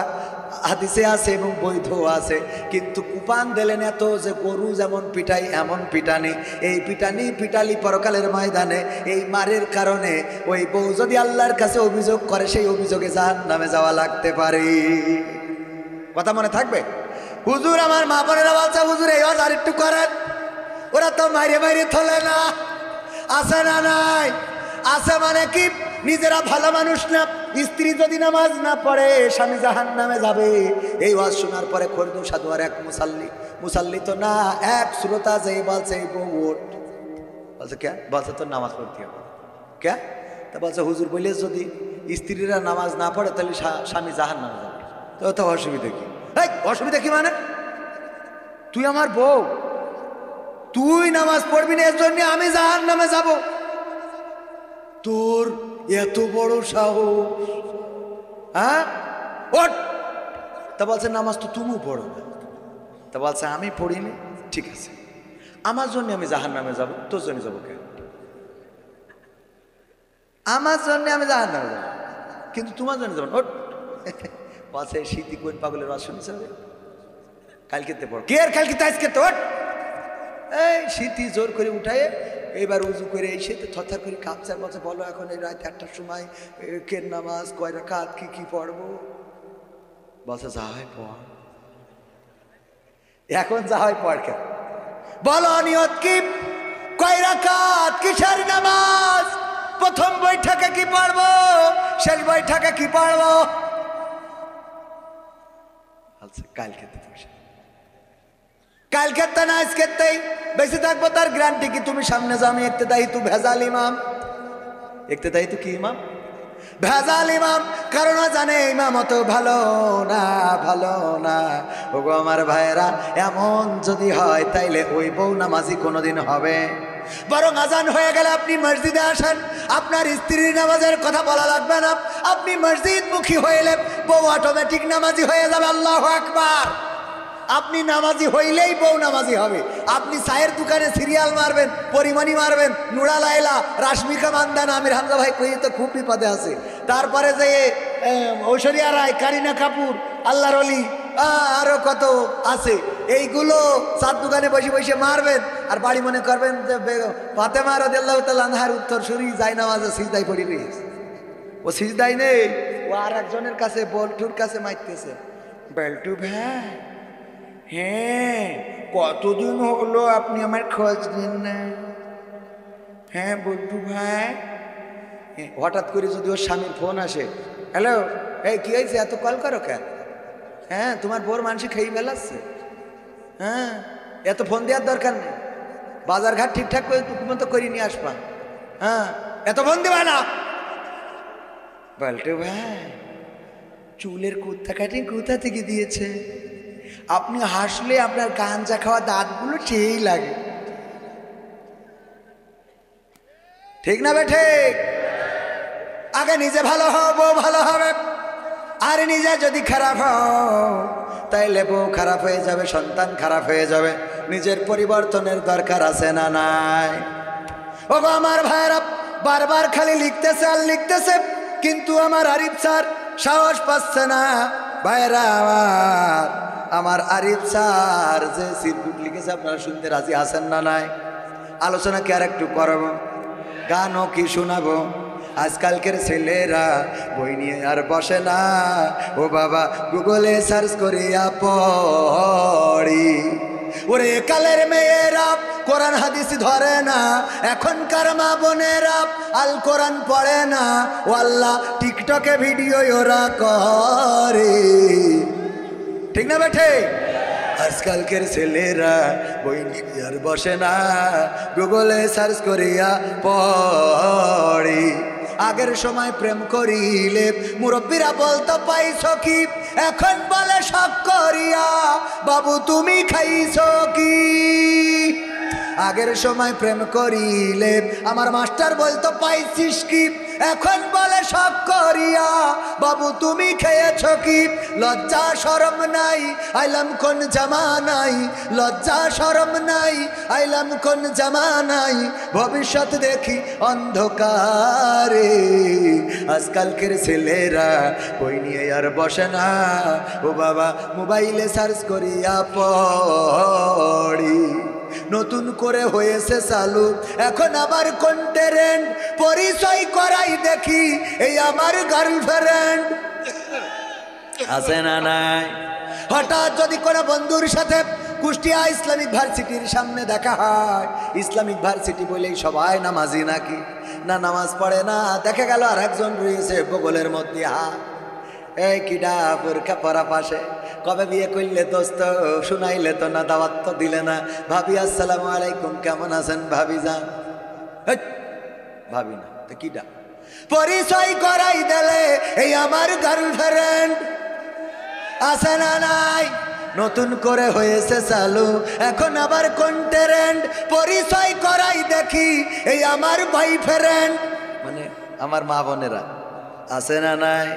হাদিসে আছে এবং বৈধ আছে, কিন্তু কুপান দিলেন এত যে গরু যেমন পিটাই এমন পিটানি। এই পিটানি পিটালি পরকালের ময়দানে। এই মারের কারণে ওই বউ যদি আল্লাহর কাছে অভিযোগ করে, সেই অভিযোগে জাহান্নামে যাওয়া লাগতে পারে। কথা মনে থাকবে? হুজুর, আমার মা বোনেরা বলছে হুজুর এই আর একটু করেন, ওরা তো মাইরে মাইরে থলে না। আছে না নাই? আছে মানে কি? নিজেরা ভালো মানুষ না, স্ত্রী যদি নামাজ না পড়ে স্বামী জাহান্নামে যাবে। এই ওয়াজ শোনার পরে খোরদু সাধু আর এক মুসাল্লি তো না, এক শ্রোতা যে বলছে এই বউ ওঠ, বলছে কে? বলছে তোর নামাজ পড়তে হবে। কে? তা বলছে হুজুর বলে যদি স্ত্রীরা নামাজ না পড়ে তাহলে স্বামী জাহান্নামে যাবে। তো অসুবিধা কি? এই অসুবিধা কি মানে? তুই আমার বউ, তুই নামাজ পড়বি না এর জন্য আমি জাহান্নামে যাব? তোর এত বড় সাহস? হ্যাঁ, ওঠ। তা বলছে নামাজ তো তুমিও পড়ো না। তা বলছে আমি পড়িনি, ঠিক আছে, আমার জন্য আমি জাহান্নামে যাব, তোর জন্য যাবো কেন? আমার জন্য আমি জাহান্নামে যাব, কিন্তু তোমার জন্য যাবো। ওঠ। বলছে শীতি কোন পাগলের ওয়াজ শুনছে? কালকেতে পড়। কে আর কালকে আজকে তো? ওঠ। এই শীতি জোর করে উঠায় এবার উজু করে এসে থরথর করে কাঁপছে। বলছে বলো এখন এই রাত 1টার সময় কের নামাজ কয় রাকাত, কি পড়বো? বলছে যা হয় পড়। এখন যা হয় পড় কেন? বলো নিয়ত কি? কয় রাকাত, কিসের নামাজ? প্রথম বৈঠকে কি পড়বো, শেষ বৈঠকে কি পড়বো? বলছে কালকে তো বসে, কালকে তো না আজকেতেই বেশি থাকবো, তার গ্যারান্টি কি? তুমি সামনে যাও, আমি ইক্তেদাই তু ভেজাল ইমাম। ইক্তেদাই তু কি ইমাম? ভেজাল ইমাম। কারণ জানে ইমাম অত ভালো না, ভালো না। ওগো আমার ভাইয়েরা, এমন যদি হয় তাইলে ওই বউ নামাজি কোনোদিন হবে? বরং আজান হয়ে গেলে আপনি মসজিদে আসেন, আপনার স্ত্রীর নামাজের কথা বলা লাগবে না। আপনি মসজিদ মুখী হইলে বউ অটোমেটিক নামাজি হয়ে যাবে। আল্লাহু আকবার। আপনি নামাজি হইলেই বউ নামাজি হবে। আপনি চায়ের দোকানে সিরিয়াল মারবেন, পরিমণি মারবেন, নুরা লাইলা, রাশমিকা মান্দানা, আমির হামজা ভাই কই তো খুব বিপদে আছে। তারপরে যে ঐশ্বরিয়া রায়, কারিনা কাপুর, আল্লাহর ওলি, আরো কত আছে, এইগুলো চার দোকানে বসে বসে মারবেন। আর বাড়ি মনে করবেন যে ফাতেমা রাদিয়াল্লাহু তাআলা আনহার উত্তরসূরি যায় নামাজে সিজদায় পড়ে রয়েছে। ও সিজদায় নেই, ও আর একজনের কাছে বল্টুর কাছে মারতেছে। বল্টু ভাই, হ্যাঁ কতদিন হলো আপনি আমার খোঁজ নেন না? হ্যাঁ বল্টু ভাই। হঠাৎ করে যদি ওর স্বামীর ফোন আসে, হ্যালো, এই কি হয়েছে, এত কল করো কেন? হ্যাঁ তোমার বোর মানুষ খেয়ে ফেলাচ্ছে। হ্যাঁ এত ফোন দেওয়ার দরকার নেই, বাজার ঘাট ঠিকঠাক করে মতো করে নিয়ে আসবা। হ্যাঁ এত ফোন দেবা না। বল্টু ভাই, চুলের কুত্তা কাটিং কোথা থেকে দিয়েছে? আপনি হাসলে আপনার গাঞ্জা খাওয়া দাঁতগুলো সেই লাগে। ঠিক না বেঠে? আগে নিজে ভালো হও, বউ ভালো হবে। আর নিজে যদি খারাপ হও তাইলে বউ খারাপ হয়ে যাবে, সন্তান খারাপ হয়ে যাবে। নিজের পরিবর্তনের দরকার আছে না নাই? ওগো আমার ভাইরা, বারবার খালি লিখতেছে আর লিখতেছে, কিন্তু আমার আরিফ স্যার সাহস পাচ্ছে না। ভাইরা আমার আরিফ স্যার যে সিরকুট লিখেছে আপনারা শুনতে রাজি আছেন না নাই? আলোচনা কি আর একটু করবো? গানও কি শোনাবো? আজকালকের ছেলেরা বই নিয়ে আর বসে না, ও বাবা গুগলে সার্চ করিয়া পড়ি। ওরে কালের মেয়েরা কোরআন হাদিস ধরে না, এখনকার মা বোনেরা আল কোরআন পড়ে না, ও আল্লাহ টিকটকে ভিডিও ওরা করে। ঠিক না বেঠে? আজকালকের ছেলেরা বই নিয়ে আর বসে না, গুগলে সার্চ করিয়া পড়ি। আগের সময় প্রেম করিলে মুরব্বীরা বলতো পাইছো কি, এখন বলে শখ করিয়া বাবু তুমি খাইছো কি। আগের সময় প্রেম করিলে আমার মাস্টার বলতো পাইছিস কি, এখন বলে শখ করিয়া বাবু তুমি খেয়েছো কি। লজ্জা শরম নাই আইলাম কোন জামানাই, লজ্জা শরম নাই আইলাম কোন জামানাই, ভবিষ্যৎ দেখি অন্ধকারে। আজকালকের ছেলেরা বই নিয়ে আর বসে না, ও বাবা মোবাইলে সার্চ করিয়া পড়ি। নতুন করে হয়েছে চালু এখন আবার কোন ট্রেন্ড, পরিচয় করাই দেখি এই আমার গার্লফ্রেন্ড। আছে না নাই? হঠাৎ যদি কোনো বন্ধুর সাথে কুষ্টিয়া ইসলামিক ভার্সিটির সামনে দেখা হয়, ইসলামিক ভার্সিটি বলেই সবাই নামাজি নাকি, না নামাজ পড়ে না। দেখা গেল আর একজন রয়েছে বগলের মধ্যে হাত, এই কিডা বোরকা পরা পাশে, কবে বিয়ে করলে দোস্ত, শুনাইলে তো না, দাওয়াত তো দিলে না। ভাবি আসসালামু আলাইকুম, কেমন আছেন ভাবি যান? ভাবি না তো কিডা, পরিচয় করাই দিলে এই আমার গার্লফ্রেন্ড। আছে না নাই? নতুন করে হয়েছে চালু এখন আবার কোন ট্রেন্ড, পরিচয় করাই দেখি এই আমার বয়ফ্রেন্ড। মানে আমার মা বোনেরা আছে না নাই?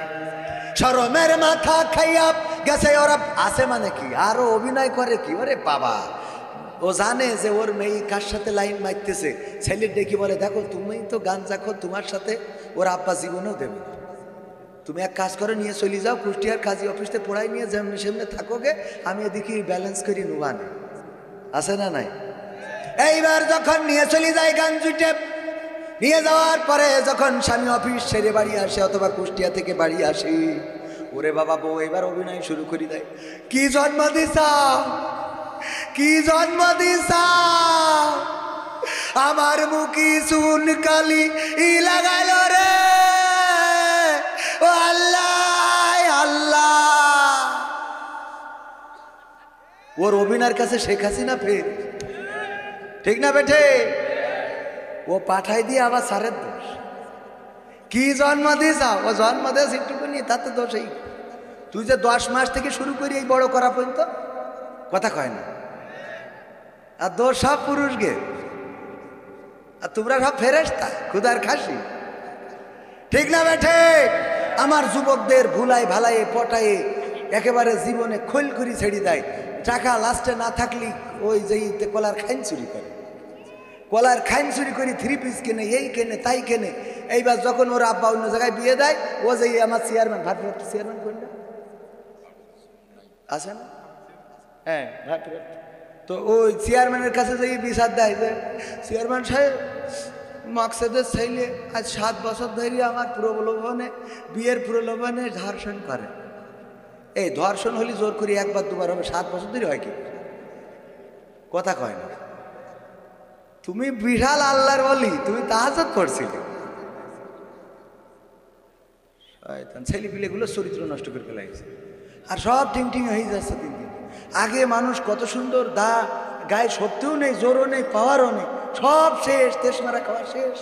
শরমের মাথা খাইয়া গেছে ওরা। আছে মানে কি, আরো অভিনয় করে কি। ওরে বাবা, ও জানে যে ওর মেয়ে কার সাথে লাইন মারতেছে, ছেলের ডেকে বলে দেখো তুমি তো গাঞ্জা খো, তোমার সাথে ওর আব্বা জীবনেও দেবে না, তুমি এক কাজ করে নিয়ে চলে যাও কুষ্টিয়ার কাজী অফিসে পড়াই নিয়ে যেমনি সেমনি থাকোগে, আমি এদিকে ব্যালেন্স করি নুবানে। আছে না নাই? এইবার যখন নিয়ে চলে যায় গাঞ্জুটে, নিয়ে যাওয়ার পরে যখন স্বামী অফিস ছেড়ে বাড়ি আসে অথবা কুষ্টিয়া থেকে বাড়ি আসে, ওরে বাবা বউ এবার অভিনয় শুরু করে দেয়। কি জন্ম দিছাও, কি জন্ম দিছাও, আমার মুখি চুন কালি ই লাগাইল রে, ও আল্লাহ আল্লাহ। ওর অভিনয়ের কাছে শেখ হাসিনা ফের। ঠিক না বেঠে? ও পাঠাই দিয়ে আবার সারের দোষ। কি জন্ম দিয়েছা, ও জন্ম দিয়েছে একটুকুনি, তাতে দোষ এই। তুই যে 10 মাস থেকে শুরু করি এই বড় করা পর্যন্ত কথা কয় না, আর দোষ সব পুরুষ গে, আর তোমরা সব ফেরেশতা খুদার খাসি। ঠিক না বেঠে? আমার যুবকদের ভুলাই ভালাই পটায়ে একেবারে জীবনে খোল করি ছেড়ে দেয়। টাকা লাস্টে না থাকলে ওই যে কলার খাইন চুরি করে, কলার খাইন চুরি করে 3 পিস কেনে, এই কেনে তাই কেনে। এইবার যখন ওর আব্বা অন্য জায়গায় বিয়ে দেয়, ও যে আমার চেয়ারম্যান, ভারপ্রাপ্ত চেয়ারম্যান কোনটা আছে না? হ্যাঁ ভারপ্রাপ্ত। তো ওই চেয়ারম্যানের কাছে যে বিচার দেয় যে চেয়ারম্যান সাহেব মকসদের ছেলে আজ 7 বছর ধরে আমার প্রলোভনে, বিয়ের প্রলোভনে ধর্ষণ করে। এই ধর্ষণ হলে জোর করি একবার দুবার হবে, 7 বছর ধরে হয় কি? কথা কয় না। তুমি বিশাল আল্লাহর ওলি, তুমি তাহাজ্জুদ পড়ছিলে, শয়তান ছেলেপিলেগুলো চরিত্র নষ্ট করে ফেলাইছে, আর সব টিং টিং হয়ে যাচ্ছে দিন দিন। আগে মানুষ কত সুন্দর, দা গায়ে শক্তিও নেই, জোরও নেই, পাওয়ারও নেই, সব শেষ, তেসমারা খাওয়া শেষ।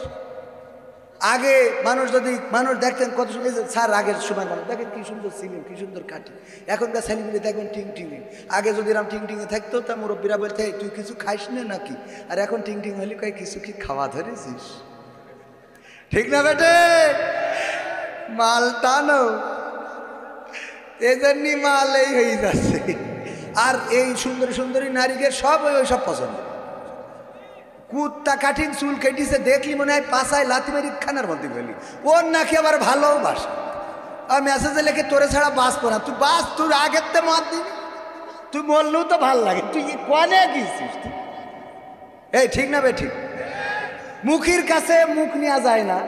আগে মানুষ যদি মানুষ দেখতেন কত সুন্দর, স্যার আগের সময় মানুষ দেখেন কি সুন্দর ছিলেন, কি সুন্দর কাটে। এখনকার ছেলেপিলে দেখবেন টিং টিংয়ে। আগে যদি এরকম টিং টিংয়ে থাকতো তা মুরব্বীরা বলতে তুই কিছু খাইস না নাকি, আর এখন টিং টিং হলে কয় কিছু কি খাওয়া ধরেছিস? ঠিক না বেটে? মাল টানো, এই জন্যই মাল এই হয়ে যাচ্ছে। আর এই সুন্দরী সুন্দরী নারীকে সব ওই সব পছন্দ। কুত্তা কাঠিন চুল কেটেছে দেখলি মনে হয় পাশায় লাথি মারি খানার মধ্যে গেলি। ওর নাকি আবার ভালোবাসে, আর মেসেজে লেখে তোরে ছাড়া বাঁচবো না। তুই বাস, তুই আগের তে মত দিবি, তুই বললেও তো ভাল লাগে। তুই কনে গিয়েছিস তুই? এই ঠিক না বে ঠিক? মুখের কাছে মুখ নেওয়া যায় না,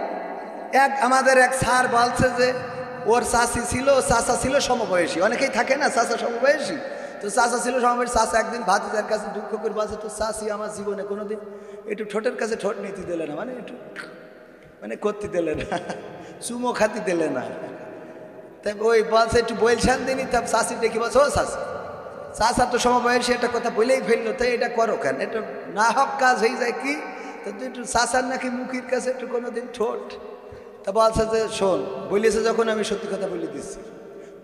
আমাদের এক স্যার বলছে যে ওর চাচি ছিল, চাচা ছিল সমবয়সী, অনেকেই থাকে না চাচা সমবয়সী, তো চাচা ছিল সমবয়সী। চাচা একদিন ভাতিজার কাছে দুঃখ করে বলছে, তো চাচি আমার জীবনে কোনোদিন একটু ঠোঁটের কাছে ঠোঁট নিতে দিলে না, মানে একটু মানে করতে দিলে না, চুমো খাতি দিলে না। তাই ওই বলছে একটু বলছেন দিনই, তা চাষি দেখি বলছে, ও চাষি, চাষা তো সমবয়সী একটা কথা বলেই ফেললো, তাই এটা করো কেন, এটা না হক কাজ হয়ে যায় কি, তা তুই একটু চাষার নাকি মুখের কাছে একটু কোনোদিন ঠোঁট। তা বলছে যে শোন, বলেছে যখন আমি সত্যি কথা বলে দিচ্ছি,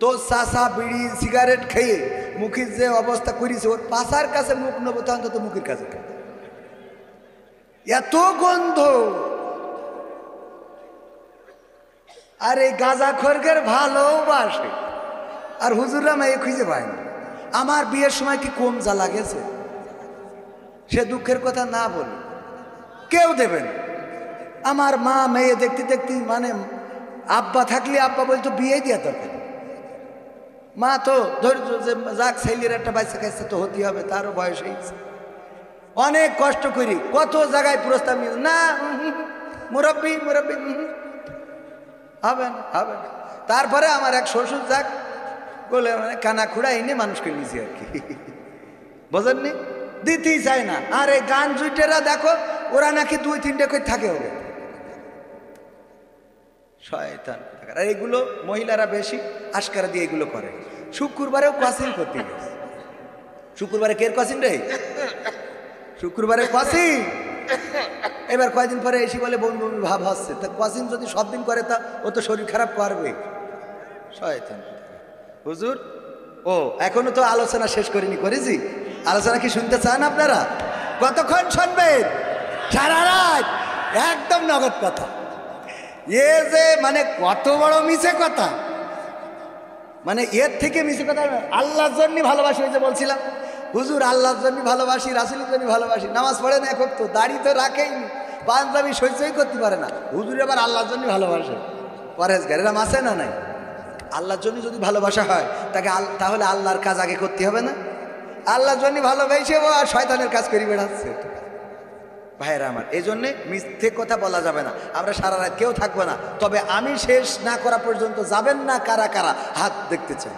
তোর চাষা বিড়ি সিগারেট খেয়ে মুখের যে অবস্থা করেছে, ওর পাশার কাছে মুখ নেবো তখন তো মুখের কাছে এত গন্ধ। আর এই গাঁজা খোরগের ভালোবাসে, আর হুজুররা মেয়ে খুঁজে পায় না। আমার বিয়ের সময় কি কম জ্বালা গেছে, সে দুঃখের কথা না বলে কেউ দেবে না। আমার মা মেয়ে দেখতে দেখতে, মানে আব্বা থাকলে আব্বা বলতো বিয়ে দিয়া দরকার, মা তো ধৈর্য যে যাক ছেলের একটা বাচ্চা কাছে তো হতে হবে, তারও বয়স হয়েছে। অনেক কষ্ট করি, কত জায়গায় প্রস্তাব নিয়ে, না মুরব্বী মুরব্বী, হবে না হবে না। তারপরে আমার এক শ্বশুর যাক বলে, মানে কানা খুঁড়া এনে মানুষকে নিয়েছি আর কি, বোঝেননি, দিতেই চায় না। আর এই গান জুইটেরা দেখো, ওরা নাকি 2-3টা করে থাকে, হবে শয়তান। আর এইগুলো মহিলারা বেশি আশকারা দিয়ে এগুলো করে। শুক্রবারেও কসিং করতে গেছে, শুক্রবারে কের কসিং রে, শুক্রবারে কসিং। এবার কয়দিন পরে এসে বলে বমি বমি ভাব হচ্ছে, তা কসিং যদি সব দিন করে তা ও তো শরীর খারাপ করবে, শয়তান। হুজুর ও এখনো তো আলোচনা শেষ করিনি, করেছি আলোচনা কি শুনতে চান আপনারা? কতক্ষণ শুনবেন? সারা রাত, একদম নগদ কথা। এ যে মানে কত বড় মিছে কথা, মানে এর থেকে মিছে কথা। আল্লাহর জন্য ভালোবাসি, ওই যে বলছিলাম হুজুর আল্লাহর জন্য ভালোবাসি, রাসূলের জন্য ভালোবাসি, নামাজ পড়ে না এখন তো, দাড়ি তো রাখেইনি, পাঞ্জাবি সহ্যই করতে পারে না, হুজুর আবার আল্লাহর জন্য ভালোবাসে। পরেশগার এরা মাসে না নাই, আল্লাহর জন্য যদি ভালোবাসা হয় তাকে তাহলে আল্লাহর কাজ আগে করতে হবে না? আল্লাহর জন্য ভালোবেসে ও আর শয়তানের কাজ করে বেড়াচ্ছে। ভাইয়েরা আমার, এই জন্যে মিথ্যে কথা বলা যাবে না। আমরা সারা রাত কেউ থাকবো না, তবে আমি শেষ না করা পর্যন্ত যাবেন না কারা কারা, হাত দেখতে চাই।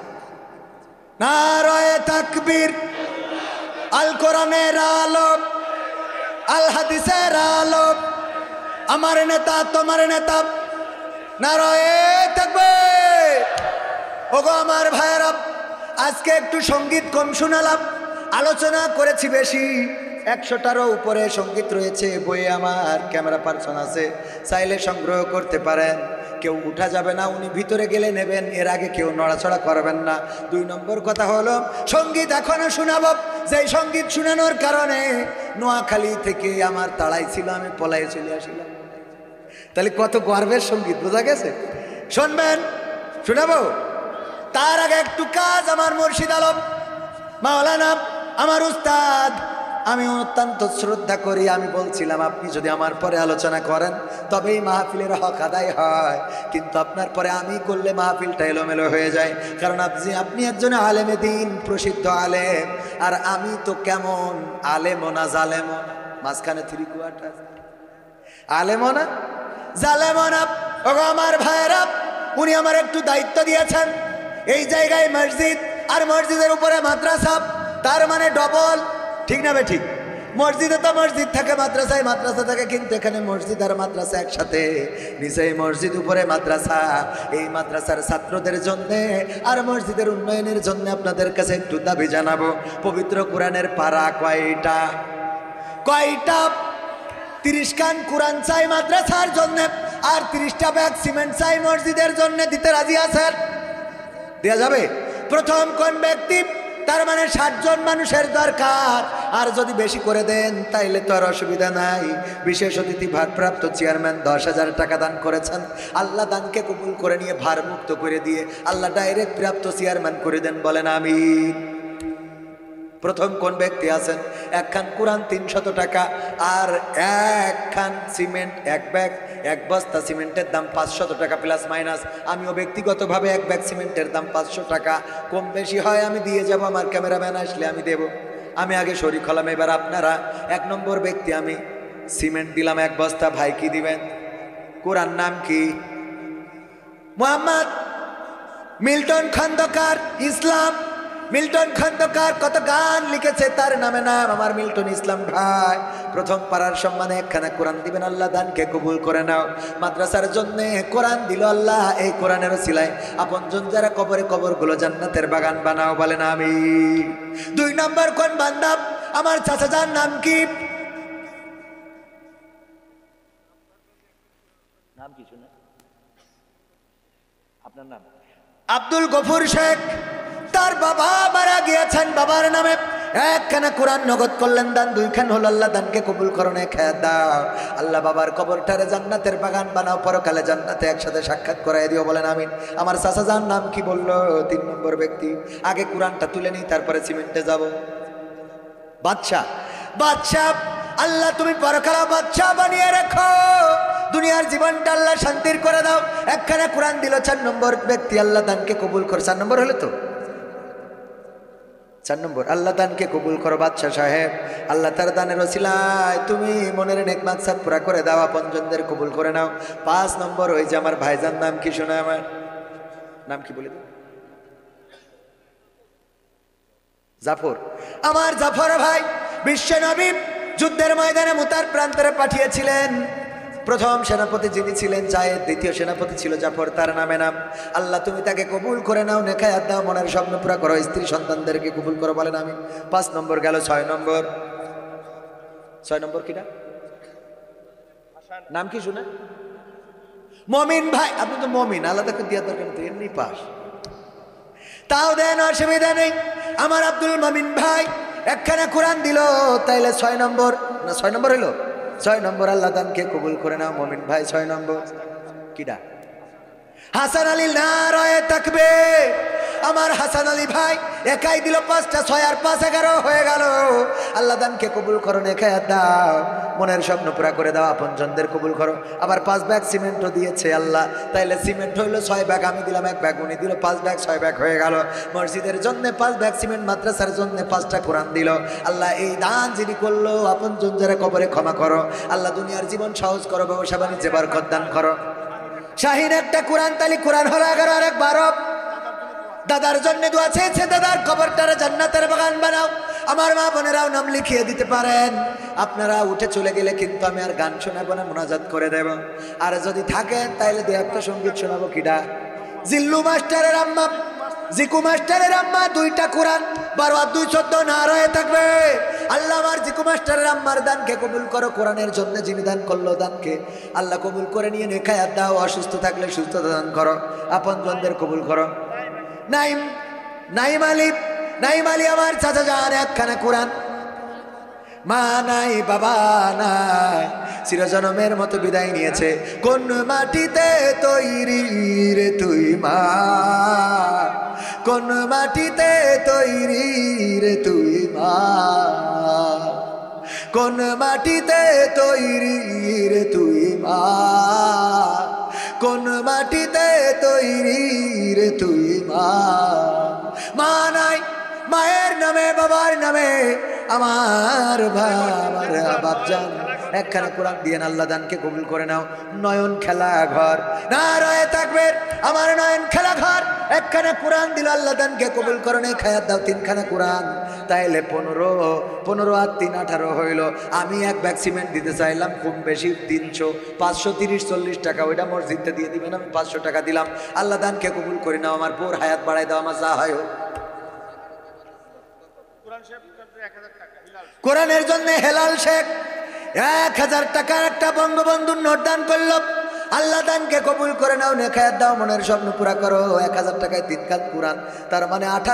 নারায়ে তাকবীর, আল কোরআনের আলো, আল হাদিসের আলো, আমার নেতা তোমার নেতা, নারায়ে তাকবীর। ওগো আমার ভাইয়েরা, আজকে একটু সঙ্গীত কম শোনালাম, আলোচনা করেছি বেশি। 100টারও উপরে সঙ্গীত রয়েছে বইয়ে, আমার ক্যামেরা পার্সন আছে, চাইলে সংগ্রহ করতে পারেন। কেউ উঠা যাবে না, উনি ভিতরে গেলে নেবেন, এর আগে কেউ নড়াচড়া করবেন না। 2 নম্বর কথা হলো, সঙ্গীত এখনো শোনাবো, যেই সঙ্গীত শোনানোর কারণে নোয়াখালী থেকে আমার তাড়াই ছিল, আমি পলায়ে চলে আসিলাম। তাহলে কত গর্বের সঙ্গীত, বোঝা গেছে? শুনবেন, শোনাবো। তার আগে একটু কাজ, আমার মুর্শিদ আলম মাওলানা, আমার উস্তাদ, আমি অত্যন্ত শ্রদ্ধা করি। আমি বলছিলাম আপনি যদি আমার পরে আলোচনা করেন তবেই মাহফিলের হক আদায় হয়, কিন্তু আপনার পরে আমি করলে মাহফিলটা এলোমেলো হয়ে যায়। কারণ আপনি একজন আলেমে দিন, প্রসিদ্ধ আলেম, আর আমি তো কেমন আলেমও না জালেমও না, মাঝখানে 3/4 আলেমও না জালেমও না। ওগো আমার ভাইয়েরা, উনি আমার একটু দায়িত্ব দিয়েছেন, এই জায়গায় মসজিদ আর মসজিদের উপরে মাদ্রাসা, তার মানে ডবল, ঠিক না বে ঠিক? মসজিদে তো মসজিদ থাকে, মাদ্রাসায় মাদ্রাসা থাকে, কিন্তু এখানে মসজিদ আর মাদ্রাসা একসাথে, নিচে মসজিদ উপরে মাদ্রাসা। এই মাদ্রাসার ছাত্রদের জন্য আর মসজিদের উন্নয়নের জন্য আপনাদের কাছে একটু দাবি জানাবো। পবিত্র কোরআনের পারা কয়টা? 30 খান কোরআন চাই মাদ্রাসার জন্য, আর 30টা ব্যাগ সিমেন্ট চাই মসজিদের জন্য। দিতে রাজি আছেন? দেয়া যাবে? প্রথম কোন ব্যক্তি? তার মানে 60 জন মানুষের দরকার, আর যদি বেশি করে দেন তাইলে তো আর অসুবিধা নাই। বিশেষ অতিথি ভারপ্রাপ্ত চেয়ারম্যান 10,000 টাকা দান করেছেন। আল্লাহ দানকে কবুল করে নিয়ে ভার মুক্ত করে দিয়ে আল্লাহ ডাইরেক্ট প্রাপ্ত চেয়ারম্যান করে দেন, বলেন আমিন। প্রথম কোন ব্যক্তি আছেন? 1 খান কোরআন 300 টাকা, আর 1 খান সিমেন্ট, 1 ব্যাগ, 1 বস্তা সিমেন্টের দাম 500 টাকা প্লাস মাইনাস। আমিও ব্যক্তিগতভাবে 1 ব্যাগ সিমেন্টের দাম 500 টাকা, কম বেশি হয় আমি দিয়ে যাব, আমার ক্যামেরাম্যান আসলে আমি দেব। আমি আগে শরীক হলাম, এবার আপনারা। 1 নম্বর ব্যক্তি, আমি সিমেন্ট দিলাম 1 বস্তা, ভাই কি দিবেন? কোরআন নাম কি? মোহাম্মদ মিল্টন খন্দকার ইসলাম। মিল্টন খন্দকার কত গান লিখেছে, তার নামে নাম আমার মিল্টন ইসলাম ভাই। প্রথম পাড়ার সম্মানে একখানা কোরআন দিবেন, আল্লাহ দানকে কবুল করে নাও। মাদ্রাসার জন্য কোরআন দিল আল্লাহ, এই কোরআনের ওসিলায় আপনজন যারা কবরে, কবরগুলো জান্নাতের বাগান বানাও, বলেন আমি। 2 নম্বর কোন বান্দা? আমার চাচাজার নাম কি? নাম কি শুনে? আপনার নাম? আব্দুল গফুর শেখ। তার বাবা মারা গিয়েছেন, বাবার নামে একখানা কোরআন নগদ করলেন দান, 2 খান হলো, আল্লাহ দানকে কবুল করনে খেয়াল দাও। আল্লাহ বাবার কবরটারে জান্নাতের বাগান বানাও, পরকালে জান্নাতে একসাথে সাক্ষাৎ করাই দিও, বলেন আমিন। আমার চাচাজার নাম কি বললো? 3 নম্বর ব্যক্তি। আগে কোরআনটা তুলে নিই, তারপরে সিমেন্টে যাব। বাদশা। বাদশা, আল্লাহ তুমি পরকালে বাদশা বানিয়ে রেখো, দুনিয়ার জীবনটা আল্লাহ শান্তির করে দাও। একখানা কোরআন দিল। 4 নম্বর ব্যক্তি, আল্লাহ দানকে কবুল কর। 4 নম্বর হলো তো? 4 নম্বর, আল্লাহ দানকে কবুল করো বাদশা সাহেব। আল্লাহ তার দানের ওসিলায় তুমি মনের নেক মাকসাদ পুরা করে দাও, আপনজনদের কবুল করে নাও। 5 নম্বর, ওই যে আমার ভাইজান নাম কি শোনা? আমার নাম কি বলে দিন? জাফর। আমার জাফর ভাই বিশ্ব নবী যুদ্ধের ময়দানে মুতার প্রান্তরে পাঠিয়েছিলেন। প্রথম সেনাপতি যিনি ছিলেন জায়েদ, দ্বিতীয় সেনাপতি ছিল জাফর, তার নামে নাম। আল্লাহ তুমি তাকে কবুল করে নাও, নেখায়াত দাও, মনের স্বপ্ন পুরা করো, স্ত্রী সন্তানদেরকে কবুল করো, বলেন আমি। 5 নম্বর গেল। 6 নম্বর। 6 নম্বর কিটা? নাম কি শুনে? মমিন ভাই। আপনি তো মমিন, আলাদা করে দিয়া দরকার নেই, এমনি পাস। তাও দেন, অসুবিধা নেই। আমার আব্দুল মমিন ভাই একখানা কোরআন দিল, তাইলে 6 নম্বর না? 6 নম্বর হইল? 6 নম্বর, আল্লাহ দানকে কবুল করে নাও মমিন ভাই। 6 নম্বর কিডা? হাসান আলী। নারায়ে তাকবীর। আমার হাসান আলী ভাই একাই দিল 5টা, 6 আর 5 11 হয়ে গেল। আল্লাহ দানকে কবুল করো, নেখায়াত দাও, মনের স্বপ্ন পুরা করে দাও, আপনজনদের কবুল করো। আবার 5 ব্যাগ সিমেন্টও দিয়েছে আল্লাহ, তাইলে সিমেন্ট হইলো 6 ব্যাগ, আমি দিলাম 1 ব্যাগ, উনি দিল 5 ব্যাগ, 6 ব্যাগ হয়ে গেল। মসজিদের জন্য 5 ব্যাগ সিমেন্ট, মাদ্রাসার জন্য 5টা কোরআন দিল। আল্লাহ এই দান যিনি করলো, আপনজন যারা কবরে ক্ষমা করো, আল্লাহ দুনিয়ার জীবন সহজ করো, ব্যবসা বাণিজ্যে বরকত দান করো। শাহিন একটা কোরআন, তালি কোরআন হলো 11 আর 1 12। দাদার জন্য দোয়া চেয়েছে, দাদার কবরটারে জান্নাতের বাগান বানাও। আমার মা বোনেরাও নাম লিখিয়ে দিতে পারেন। আপনারা উঠে চলে গেলে কিন্তু আমি আর গান শোনাবো না, মোনাজাত করে দেব। আর যদি থাকেন তাইলে 2-1টা সঙ্গীত শোনাবো। কিডা? জিল্লু মাস্টারের আম্মা, জিকু মাস্টারের আম্মা 2টা কোরআন, 12 আর 2 14। নারায়ে তাকবীর। আল্লাহ আমার জিকু মাস্টারের আম্মার দানকে কবুল করো, কোরআনের জন্য যিনি দান করলো দানকে আল্লাহ কবুল করে নিয়ে নেখায়াত দাও, অসুস্থ থাকলে সুস্থতা দান করো, আপনজনদের কবুল করো। নাইম, নাইম আলী। নাইম আলী আমার চাচা যান একখানা কোরআন। মা নাই বাবা নাই, চিরজনমের মতো বিদায় নিয়েছে। কোন মাটিতে তৈরি রে তুই মা, কোন মাটিতে তৈরি রে তুই মা, কোন মাটিতে তৈরি রে তুই মা, কোন মাটিতে তৈরি রে তুই মা। মা নাই, মায়ের নামে বাবার নামে আমার বাপজান একখানা কোরআন দিয়ে আল্লাহ দানকে কবুল করে নাও। নয়ন খেলা ঘর। নারায়ে তাকবীর। আমার নয়ন খেলা ঘর একখানা কোরআন দিল, আল্লাহ দানকে কবুল করে নে খায়াত দাও। 3খানা কোরআন, তাইলে 15 আর 3 18 হইল। আমি 1 ব্যাগ সিমেন্ট দিতে চাইলাম, কম বেশি 300, 530-40 টাকা, ওইটা মসজিদে দিয়ে দিবেন, আমি 500 টাকা দিলাম। আল্লাহ দানকে কবুল করে নাও, আমার বোর হায়াত বাড়াই দাও, আমার যা হয় হোক। কোরআনের জন্য হেলাল শেখ 1000 টাকার একটা বঙ্গবন্ধুর নোট দান করলো। আল্লাহ দানকে কবুল করে নাও, নেখায়াত দাও, মনের স্বপ্ন পুরা করো। 1000 টাকায় 3 খান কোরআন, তার মানে 18